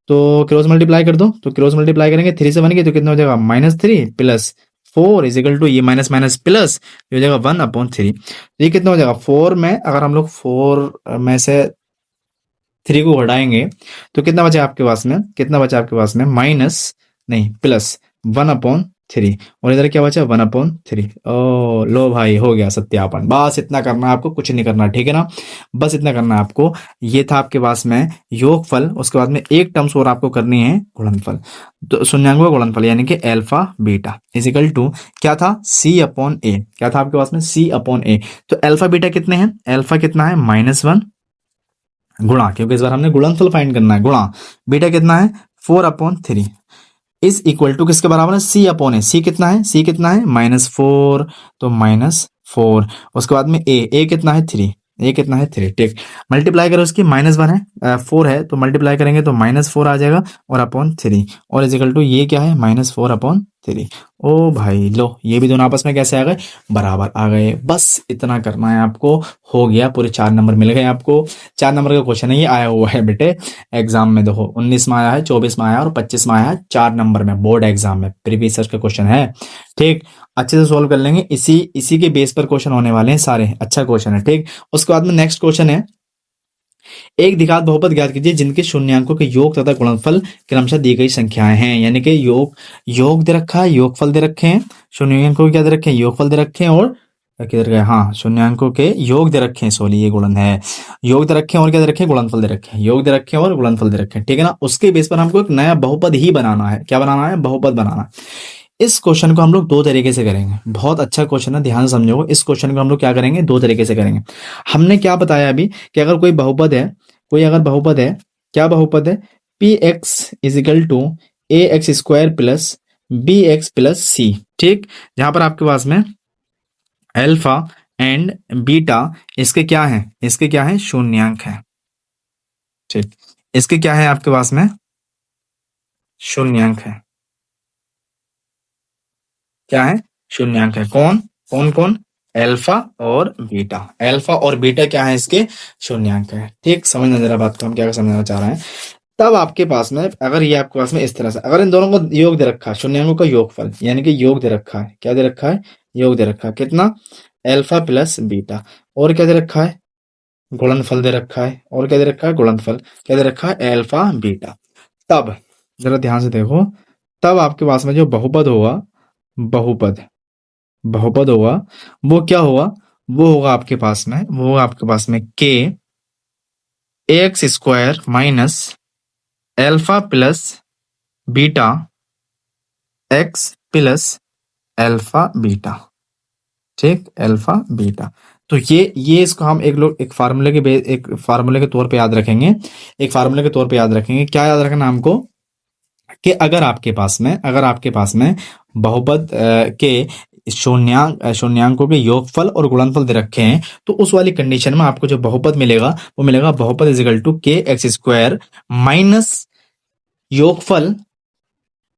तो क्रॉस मल्टीप्लाई कर दो, तो क्रॉस मल्टीप्लाई करेंगे 3 से 1 के, तो कितना हो जाएगा -3 प्लस 4 इज इक्वल टू ये माइनस माइनस प्लस, ये हो जाएगा 1/3। तो ये कितना हो जाएगा 4 में, अगर हम लोग 4 में से 3 को घटाएंगे तो कितना बचा आपके पास में, कितना बचा आपके पास में माइनस नहीं प्लस 1/3 और इधर क्या बचा 1/3। ओ लो भाई, हो गया सत्यापन। बस इतना करना है आपको, कुछ नहीं करना, ठीक है ना, बस इतना करना है आपको। ये था आपके पास में योगफल, उसके बाद में एक टर्म्स और आपको करनी है गुणनफल, तो शून्यांकों का गुणनफल यानी कि alpha beta is equal to क्या था c/a। क्या था आपके पास में c/a। तो अल्फा बीटा कितने हैं, अल्फा कितना है -1 गुणा, क्योंकि इस बार हमने गुणनफल फाइंड करना है, गुणा बीटा कितना है 4/3 इज इक्वल टू किसके बराबर है c/a। c कितना है, c कितना है -4, तो -4। उसके बाद में a कितना है 3, a कितना है 3। ठीक, मल्टीप्लाई करो, उसकी -1 है 4 है, तो मल्टीप्लाई करेंगे तो -4 आ जाएगा और अपॉन 3 और इज इक्वल टू ये क्या है -4/3। ओ भाई लो, ये भी दोनों आपस में कैसे आ गए, बराबर आ गए। बस इतना करना है आपको, हो गया, पूरे 4 नंबर मिल गए आपको। 4 नंबर का क्वेश्चन है, ये आया हुआ है बेटे एग्जाम में। देखो 19 में आया है, 24 में आया और 25 में आया है, 4 नंबर में बोर्ड एग्जाम में प्रीवियस ईयर का क्वेश्चन है। ठीक, अच्छे से सोल्व कर लेंगे, इसी के बेस पर क्वेश्चन होने वाले हैं सारे। अच्छा क्वेश्चन है। ठीक, उसके बाद में नेक्स्ट क्वेश्चन है, एक द्विघात बहुपद ज्ञात कीजिए जिनके शून्यांकों के योग तथा गुणनफल क्रमशः दी गई संख्याएं हैं। यानी कि योग दे रखा है, योगफल दे रखे हैं, शून्यांकों क्या दे रखे हैं, योगफल दे रखे हैं, और किधर गए, हाँ शून्यांकों के योग दे रखे हैं, सॉरी ये गुणन है, योग दे रखे हैं और क्या दे रखे हैं, गुणनफल दे रखे हैं, योग दे रखे हैं और गुणनफल दे रखे हैं। ठीक है ना, उसके बेस पर हमको एक नया बहुपद ही बनाना है। क्या बनाना है, बहुपद बनाना है। इस क्वेश्चन को हम लोग दो तरीके से करेंगे, बहुत अच्छा क्वेश्चन है, ध्यान से समझो। इस क्वेश्चन को हम लोग क्या करेंगे, दो तरीके से करेंगे। हमने क्या बताया अभी कि अगर कोई बहुपद है, कोई अगर बहुपद है, क्या बहुपद है, p x is equal to A x square plus b x plus c. ठीक, जहां पर आपके पास में अल्फा एंड बीटा इसके क्या है, इसके क्या है, शून्यांक है। ठीक, इसके क्या है आपके पास में, शून्यांक है। क्या है, शून्यांक है। कौन कौन कौन, अल्फा और बीटा। अल्फा और बीटा क्या है, इसके शून्यांक है। ठीक, समझना जरा बात को, हम क्या समझाना चाह रहे हैं। तब आपके पास में अगर ये आपके पास में इस तरह से, अगर इन दोनों को योग दे रखा है, शून्यांकों का योगफल यानी कि योग दे रखा है, क्या दे रखा है, योग दे रखा है, कितना, अल्फा प्लस बीटा। और क्या दे रखा है, गुणनफल दे रखा है। और क्या दे रखा है, गुणनफल। क्या दे रखा है, अल्फा बीटा। तब जरा ध्यान से देखो, तब आपके पास में जो बहुपद होगा, बहुपद, बहुपद होगा, वो क्या होगा, वो होगा आपके पास में, वो होगा आपके पास में के x square minus alpha plus beta x plus alpha beta. ठीक, अल्फा बीटा। तो ये इसको हम एक फार्मूले के एक फार्मूले के तौर पे याद रखेंगे। एक फार्मूले के तौर पे याद रखेंगे। क्या याद रखना हमको, कि अगर आपके पास में, अगर आपके पास में बहुपद के शून्यांकों के योगफल और गुणनफल दे रखे हैं, तो उस वाली कंडीशन में आपको जो बहुपद मिलेगा वो मिलेगा बहुपद इज इक्वल टू के एक्स स्क्वायर माइनस योगफल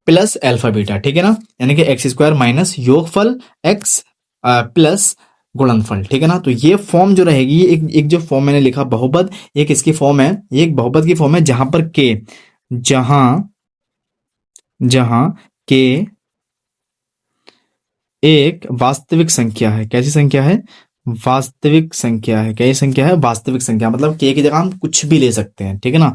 प्लस अल्फा बीटा। ठीक है ना, यानी कि एक्स स्क्वायर माइनस योगफल एक्स प्लस गुणनफल। ठीक है ना, तो ये फॉर्म जो रहेगी, एक जो फॉर्म मैंने लिखा बहुपद, एक इसकी फॉर्म है, ये एक बहुपद की फॉर्म है जहां पर के, जहां के एक वास्तविक संख्या है। कैसी संख्या है, वास्तविक संख्या है। कैसी संख्या है, वास्तविक संख्या। मतलब के की जगह हम कुछ भी ले सकते हैं। ठीक है ना,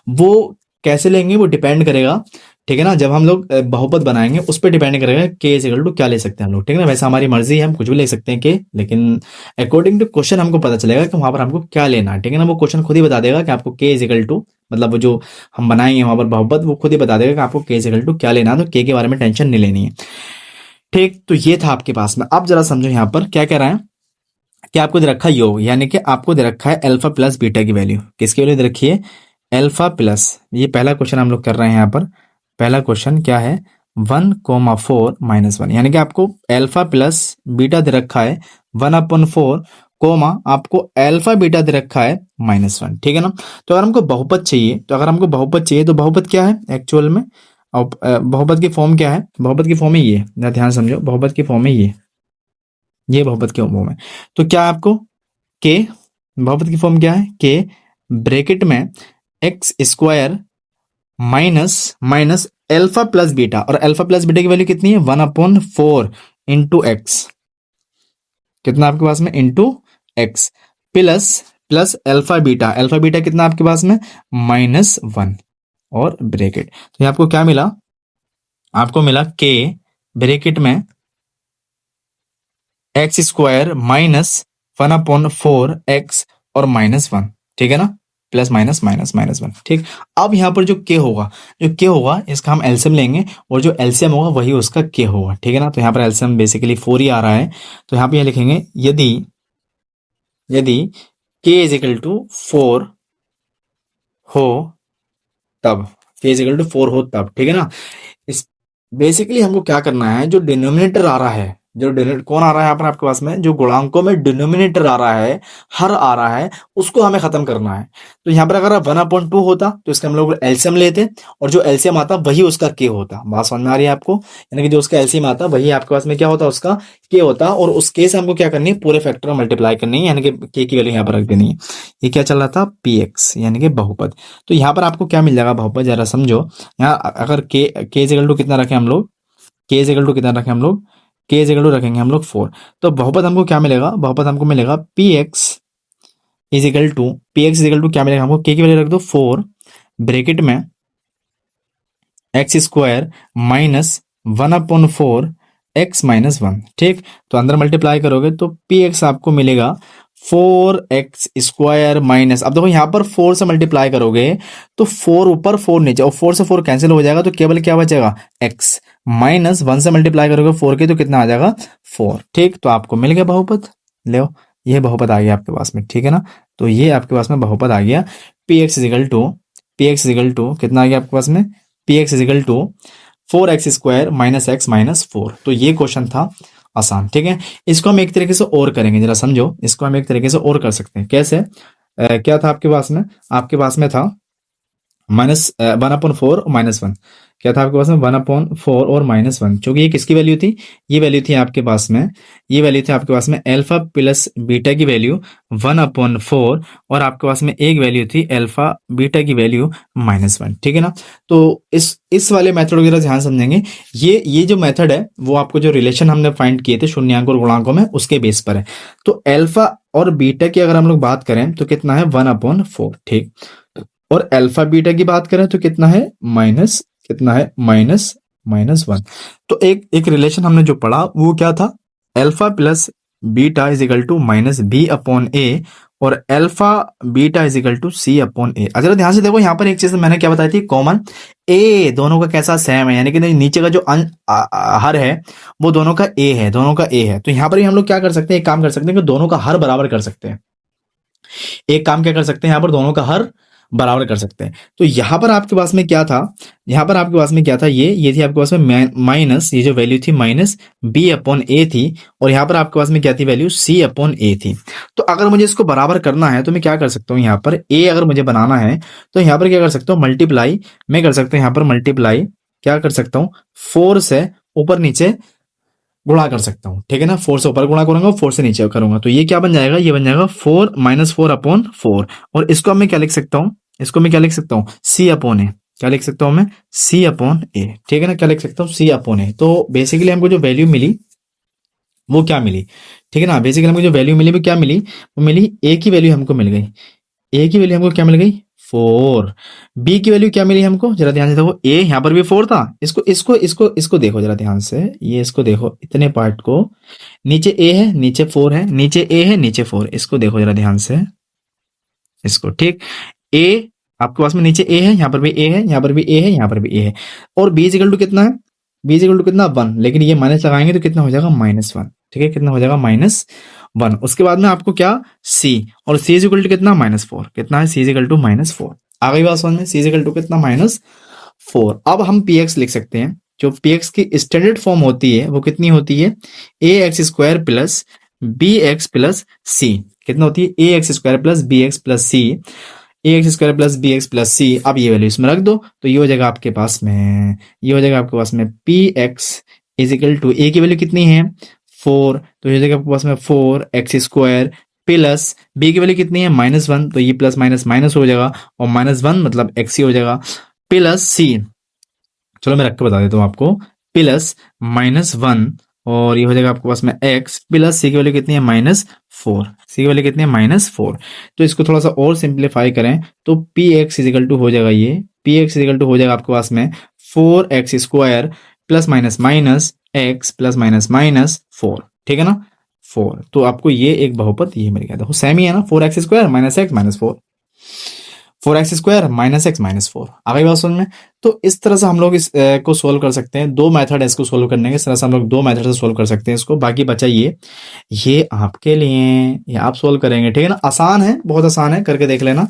वो कैसे लेंगे वो डिपेंड करेगा। ठीक है ना, जब हम लोग बहुपद बनाएंगे उस पर डिपेंड करेगा के इज इक्वल टू क्या ले सकते हैं हम लोग। ठीक है ना, वैसे हमारी मर्जी है, हम कुछ भी ले सकते हैं के, लेकिन अकॉर्डिंग टू क्वेश्चन हमको पता चलेगा कि वहां पर हमको क्या लेना है। ठीक है ना, वो क्वेश्चन खुद ही बता देगा कि आपको के इज इक्वल टू, मतलब वो जो हम बनाएंगे वहां पर बहुपद, वो खुद ही बता देगा कि आपको के इज इक्वल टू क्या लेना है। तो के बारे में टेंशन नहीं लेनी है। ठीक, तो ये था आपके पास में। अब जरा समझो यहाँ पर क्या कह रहा है, कि आपको दे रखा है योग, यानी कि आपको दे रखा है अल्फा प्लस बीटा की वैल्यू। किसकी वैल्यू दे रखी है, अल्फा प्लस, ये पहला क्वेश्चन हम लोग कर रहे हैं यहाँ पर। पहला क्वेश्चन क्या है, 1,4 -1, यानी कि आपको अल्फा प्लस बीटा दे रखा है 1/4 कोमा आपको अल्फा बीटा दे रखा है -1। ठीक है ना, तो अगर हमको बहुपद चाहिए, तो अगर हमको बहुपद चाहिए तो बहुपद क्या है एक्चुअल में, और बहुपद की फॉर्म क्या है, बहुपद की फॉर्म है ये, ध्यान समझो, बहुपद की फॉर्म है ये बहुपद की फॉर्म है। तो क्या आपको के, बहुपद की फॉर्म क्या है, के ब्रैकेट में X square minus alpha plus beta, और अल्फा प्लस बीटा की वैल्यू कितनी है, 1/4 इंटू एक्स, कितना आपके पास में, into x plus alpha beta, alpha beta कितना आपके पास में, -1 और ब्रैकेट। तो आपको क्या मिला, आपको मिला के ब्रैकेट में एक्स स्क्वायर माइनस 1/4 एक्स और -1। ठीक है ना, प्लस माइनस माइनस -1। ठीक, अब यहां पर जो के होगा, इसका हम एलसीएम लेंगे, और जो एलसीएम होगा वही उसका के होगा। ठीक है ना, तो यहाँ पर एलसीएम बेसिकली 4 ही आ रहा है। तो यहाँ पे यह लिखेंगे, यदि के इज इक्वल टू 4 हो तब, के इज इक्वल टू 4 हो तब। ठीक है ना, इस बेसिकली हमको क्या करना है, जो डिनोमिनेटर आ रहा है, कौन आ रहा है यहाँ पर आपके पास में, जो गुणांकों में डिनोमिनेटर आ रहा है, हर आ रहा है, उसको हमें खत्म करना है। तो यहाँ पर अगर 1/2 होता तो इसका हम लोग एलसीएम लेते, और जो एलसीएम आता वही उसका के होता। बात समझ में आ रही है आपको, यानी कि जो उसका एलसीएम आता वही आपके पास में क्या होता, उसका के होता, और उस के से हमको क्या करनी है, पूरे फैक्टर में मल्टीप्लाई करनी है, यानी कि के की वैल्यू यहाँ पर रख देनी है। ये क्या चल रहा था, px, यानी कि बहुपद। तो यहाँ पर आपको क्या मिल जाएगा बहुपद, जरा समझो। यहाँ अगर के इज इक्वल टू कितना रखें हम लोग, के इज इक्वल टू कितना रखें हम लोग, के इज इक्वल टू रखेंगे हम लोग 4। तो बहुपद हमको क्या मिलेगा, बहुपद हमको मिलेगा px इज इक्वल टू क्या मिलेगा हमको, के की वैल्यू रख दो 4 ब्रैकेट में एक्स स्क्वायर माइनस 1/4 एक्स -1। ठीक, तो अंदर मल्टीप्लाई करोगे तो px आपको मिलेगा 4x स्क्वायर माइनस, अब देखो यहाँ पर 4 से मल्टीप्लाई करोगे तो 4 ऊपर 4 नीचे, और 4 से 4 कैंसिल हो जाएगा, तो केवल क्या बचेगा x, -1 से मल्टीप्लाई करोगे 4 के तो कितना आ जाएगा 4। ठीक, तो आपको मिल गया बहुपद, लो ये बहुपद आ गया आपके पास में। ठीक है ना, तो ये आपके पास में बहुपद आ गया, px इज इक्वल टू कितना आ गया आपके पास में, px is equal to 4x square minus X -4। तो ये क्वेश्चन था, आसान, ठीक है। इसको हम एक तरीके से और करेंगे, जरा समझो, इसको हम एक तरीके से और कर सकते हैं। कैसे? क्या था आपके पास में था -1/4 -1। क्या था आपके पास में? 1/4 और -1, चूंकि ये किसकी वैल्यू थी? ये वैल्यू थी आपके पास में, ये वैल्यू थी आपके पास में अल्फा प्लस बीटा की वैल्यू 1/4, और आपके पास में एक वैल्यू थी अल्फा बीटा की वैल्यू -1, ठीक है ना। तो इस वाले मेथड वगैरह ध्यान समझेंगे। ये जो मेथड है वो आपको जो रिलेशन हमने फाइंड किए थे शून्यांक और गुणांकों में, उसके बेस पर है। तो अल्फा और बीटा की अगर हम लोग बात करें तो कितना है? 1/4, ठीक। और अल्फा बीटा की बात करें तो कितना है? कितना है? -1। तो एक रिलेशन हमने जो पढ़ा वो क्या था? Alpha plus beta is equal to -b/a, और alpha beta is equal to c/a। अगर ध्यान से देखो, यहाँ पर एक चीज मैंने क्या बताई थी, कॉमन ए दोनों का कैसा? सेम है, यानी कि नीचे का जो हर है वो दोनों का ए है, दोनों का ए है। तो यहाँ पर भी हम लोग क्या कर सकते हैं? एक काम कर सकते हैं कि दोनों का हर बराबर कर सकते हैं। एक काम क्या कर सकते हैं? यहाँ पर दोनों का हर बराबर कर सकते हैं। तो यहाँ पर आपके पास में क्या था? यहाँ पर आपके पास में क्या था? ये थी आपके पास में माइनस, ये जो वैल्यू थी -b/a थी, और यहाँ पर आपके पास में क्या थी? वैल्यू c/a थी। तो अगर मुझे इसको बराबर करना है तो मैं क्या कर सकता हूँ? यहाँ पर a अगर मुझे बनाना है तो यहाँ पर क्या कर सकता हूँ? मल्टीप्लाई मैं कर सकता हूँ, यहाँ पर मल्टीप्लाई क्या कर सकता हूँ? 4 से ऊपर नीचे गुणा कर सकता हूँ, ठीक है ना। 4 से ऊपर गुणा करूंगा, 4 से नीचे करूंगा, तो ये क्या बन जाएगा? ये बन जाएगा 4 -4/4। और इसको मैं क्या लिख सकता हूँ? इसको मैं क्या लिख सकता हूँ? c/a। क्या लिख सकता हूँ मैं? c/a, ठीक है ना। क्या लिख सकता हूँ? c/a। तो बेसिकली हमको जो वैल्यू मिली वो क्या मिली, ठीक है ना। बेसिकली हमको जो वैल्यू मिली वो क्या मिली? वो मिली ए की वैल्यू हमको मिल गई। ए की वैल्यू हमको क्या मिल गई? 4। बी की वैल्यू क्या मिली हमको? जरा ध्यान से देखो, ए यहाँ पर भी 4 था। इसको देखो जरा ध्यान से, ये इसको देखो, इतने पार्ट को, नीचे ए है, नीचे 4 है, नीचे ए है, नीचे 4, इसको देखो जरा ध्यान से, इसको, ठीक। ए आपके पास में नीचे ए है, यहाँ पर भी ए है, यहाँ पर भी ए है, यहाँ पर भी ए है, और बी इक्वल टू कितना है? बी इक्वल टू कितना? 1। लेकिन ये माइनस लगाएंगे तो कितना हो जाएगा? -1, ठीक है। कितना हो जाएगा? -1। उसके बाद में आपको क्या? सी, और सी इज इक्वल टू कितना? -4। कितना है? सी इज इक्वल टू -4। आ गई बात समझ में? सी इज इक्वल टू कितना? -4। अब हम पी एक्स लिख सकते हैं। जो पी एक्स की स्टैंडर्ड फॉर्म होती है वो कितनी होती है? ax² प्लस bx प्लस सी। कितना होती है? ax² प्लस bx प्लस सी, ax² plus bx plus c. अब ये वैल्यू इसमें रख दो, तो ये हो जाएगा आपके पास में, ये हो जाएगा आपके पास में px इज इक्वल टू, ए की वैल्यू कितनी है? 4, तो ये हो जाएगा आपके पास में 4x² प्लस बी की वैल्यू कितनी है? -1, तो ये प्लस माइनस माइनस हो जाएगा, और -1 मतलब x ही हो जाएगा, प्लस सी। चलो मैं रख के बता देता हूँ आपको, प्लस -1, और ये हो जाएगा आपके पास में x प्लस सी की वैल्यू कितनी है? -4। सी की वैल्यू कितनी है? -4। तो इसको थोड़ा सा और सिंप्लीफाई करें तो पी एक्स इजिकल टू हो जाएगा, ये पी एक्स इजिकल टू हो जाएगा आपके पास में 4x² plus minus minus x plus minus minus 4, ठीक है ना, 4। तो आपको ये एक बहुपद ये मिल गया, देखो सेम ही है ना, 4x² minus x minus 4, 4x² minus x minus 4। आ गई बात समझ में? तो इस तरह से हम लोग इस को सोल्व कर सकते हैं। दो मेथड है इसको सोल्व करने के, इस तरह से हम लोग दो मेथड से सोल्व कर सकते हैं इसको। बाकी बचा ये आपके लिए, ये आप सोल्व करेंगे, ठीक है ना। आसान है, बहुत आसान है, करके देख लेना,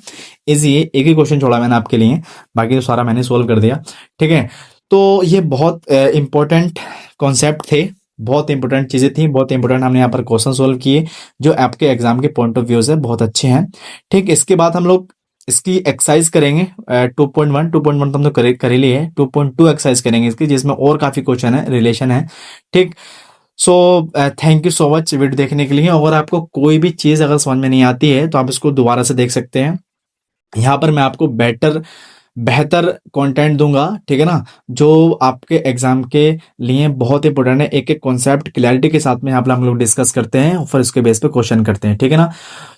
इजी है। एक ही क्वेश्चन छोड़ा मैंने आपके लिए, बाकी तो सारा मैंने सोल्व कर दिया, ठीक है। तो ये बहुत इंपॉर्टेंट कॉन्सेप्ट थे, बहुत इंपॉर्टेंट चीजें थी, बहुत इंपॉर्टेंट हमने यहाँ पर क्वेश्चन सोल्व किए जो आपके एग्जाम के पॉइंट ऑफ व्यू से बहुत अच्छे हैं, ठीक। इसके बाद हम लोग इसकी एक्सरसाइज करेंगे 2.1 तो हम लोग कर ही लिए है, 2.2 एक्सरसाइज करेंगे इसकी, जिसमें और काफी क्वेश्चन है, रिलेशन है, ठीक। So thank you so much video देखने के लिए। अगर आपको कोई भी चीज अगर समझ में नहीं आती है तो आप इसको दोबारा से देख सकते हैं। यहाँ पर मैं आपको बेहतर कंटेंट दूंगा, ठीक है ना, जो आपके एग्जाम के लिए बहुत इंपॉर्टेंट है। एक एक कॉन्सेप्ट क्लैरिटी के साथ में यहाँ पर हम लोग डिस्कस करते हैं और फिर इसके बेस पे क्वेश्चन करते हैं, ठीक है ना।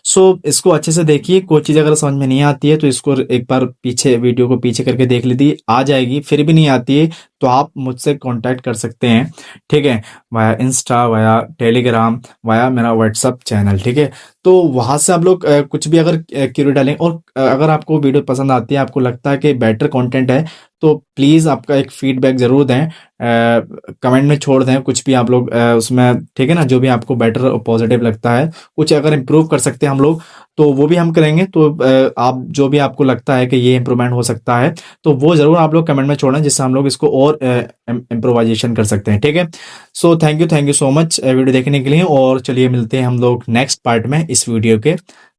सो इसको अच्छे से देखिए, कोई चीज़ अगर समझ में नहीं आती है तो इसको एक बार पीछे वीडियो को पीछे करके देख लीजिए, आ जाएगी। फिर भी नहीं आती है तो आप मुझसे कांटेक्ट कर सकते हैं, ठीक है, via Insta, via Telegram, via मेरा व्हाट्सअप चैनल, ठीक है। तो वहां से आप लोग कुछ भी अगर क्यूरी डालें, और अगर आपको वीडियो पसंद आती है, आपको लगता है कि बेटर कंटेंट है, तो प्लीज़ आपका एक फीडबैक ज़रूर दें, कमेंट में छोड़ दें कुछ भी आप लोग उसमें, ठीक है ना, जो भी आपको बेटर और पॉजिटिव लगता है, कुछ अगर इम्प्रूव कर सकते हैं हम लोग तो वो भी हम करेंगे। तो आप जो भी आपको लगता है कि ये इम्प्रूवमेंट हो सकता है तो वो ज़रूर आप लोग कमेंट में छोड़ें, जिससे हम लोग इसको और इम्प्रोवाइजेशन कर सकते हैं, ठीक है। So thank you so much video देखने के लिए, और चलिए मिलते हैं हम लोग नेक्स्ट पार्ट में इस वीडियो के।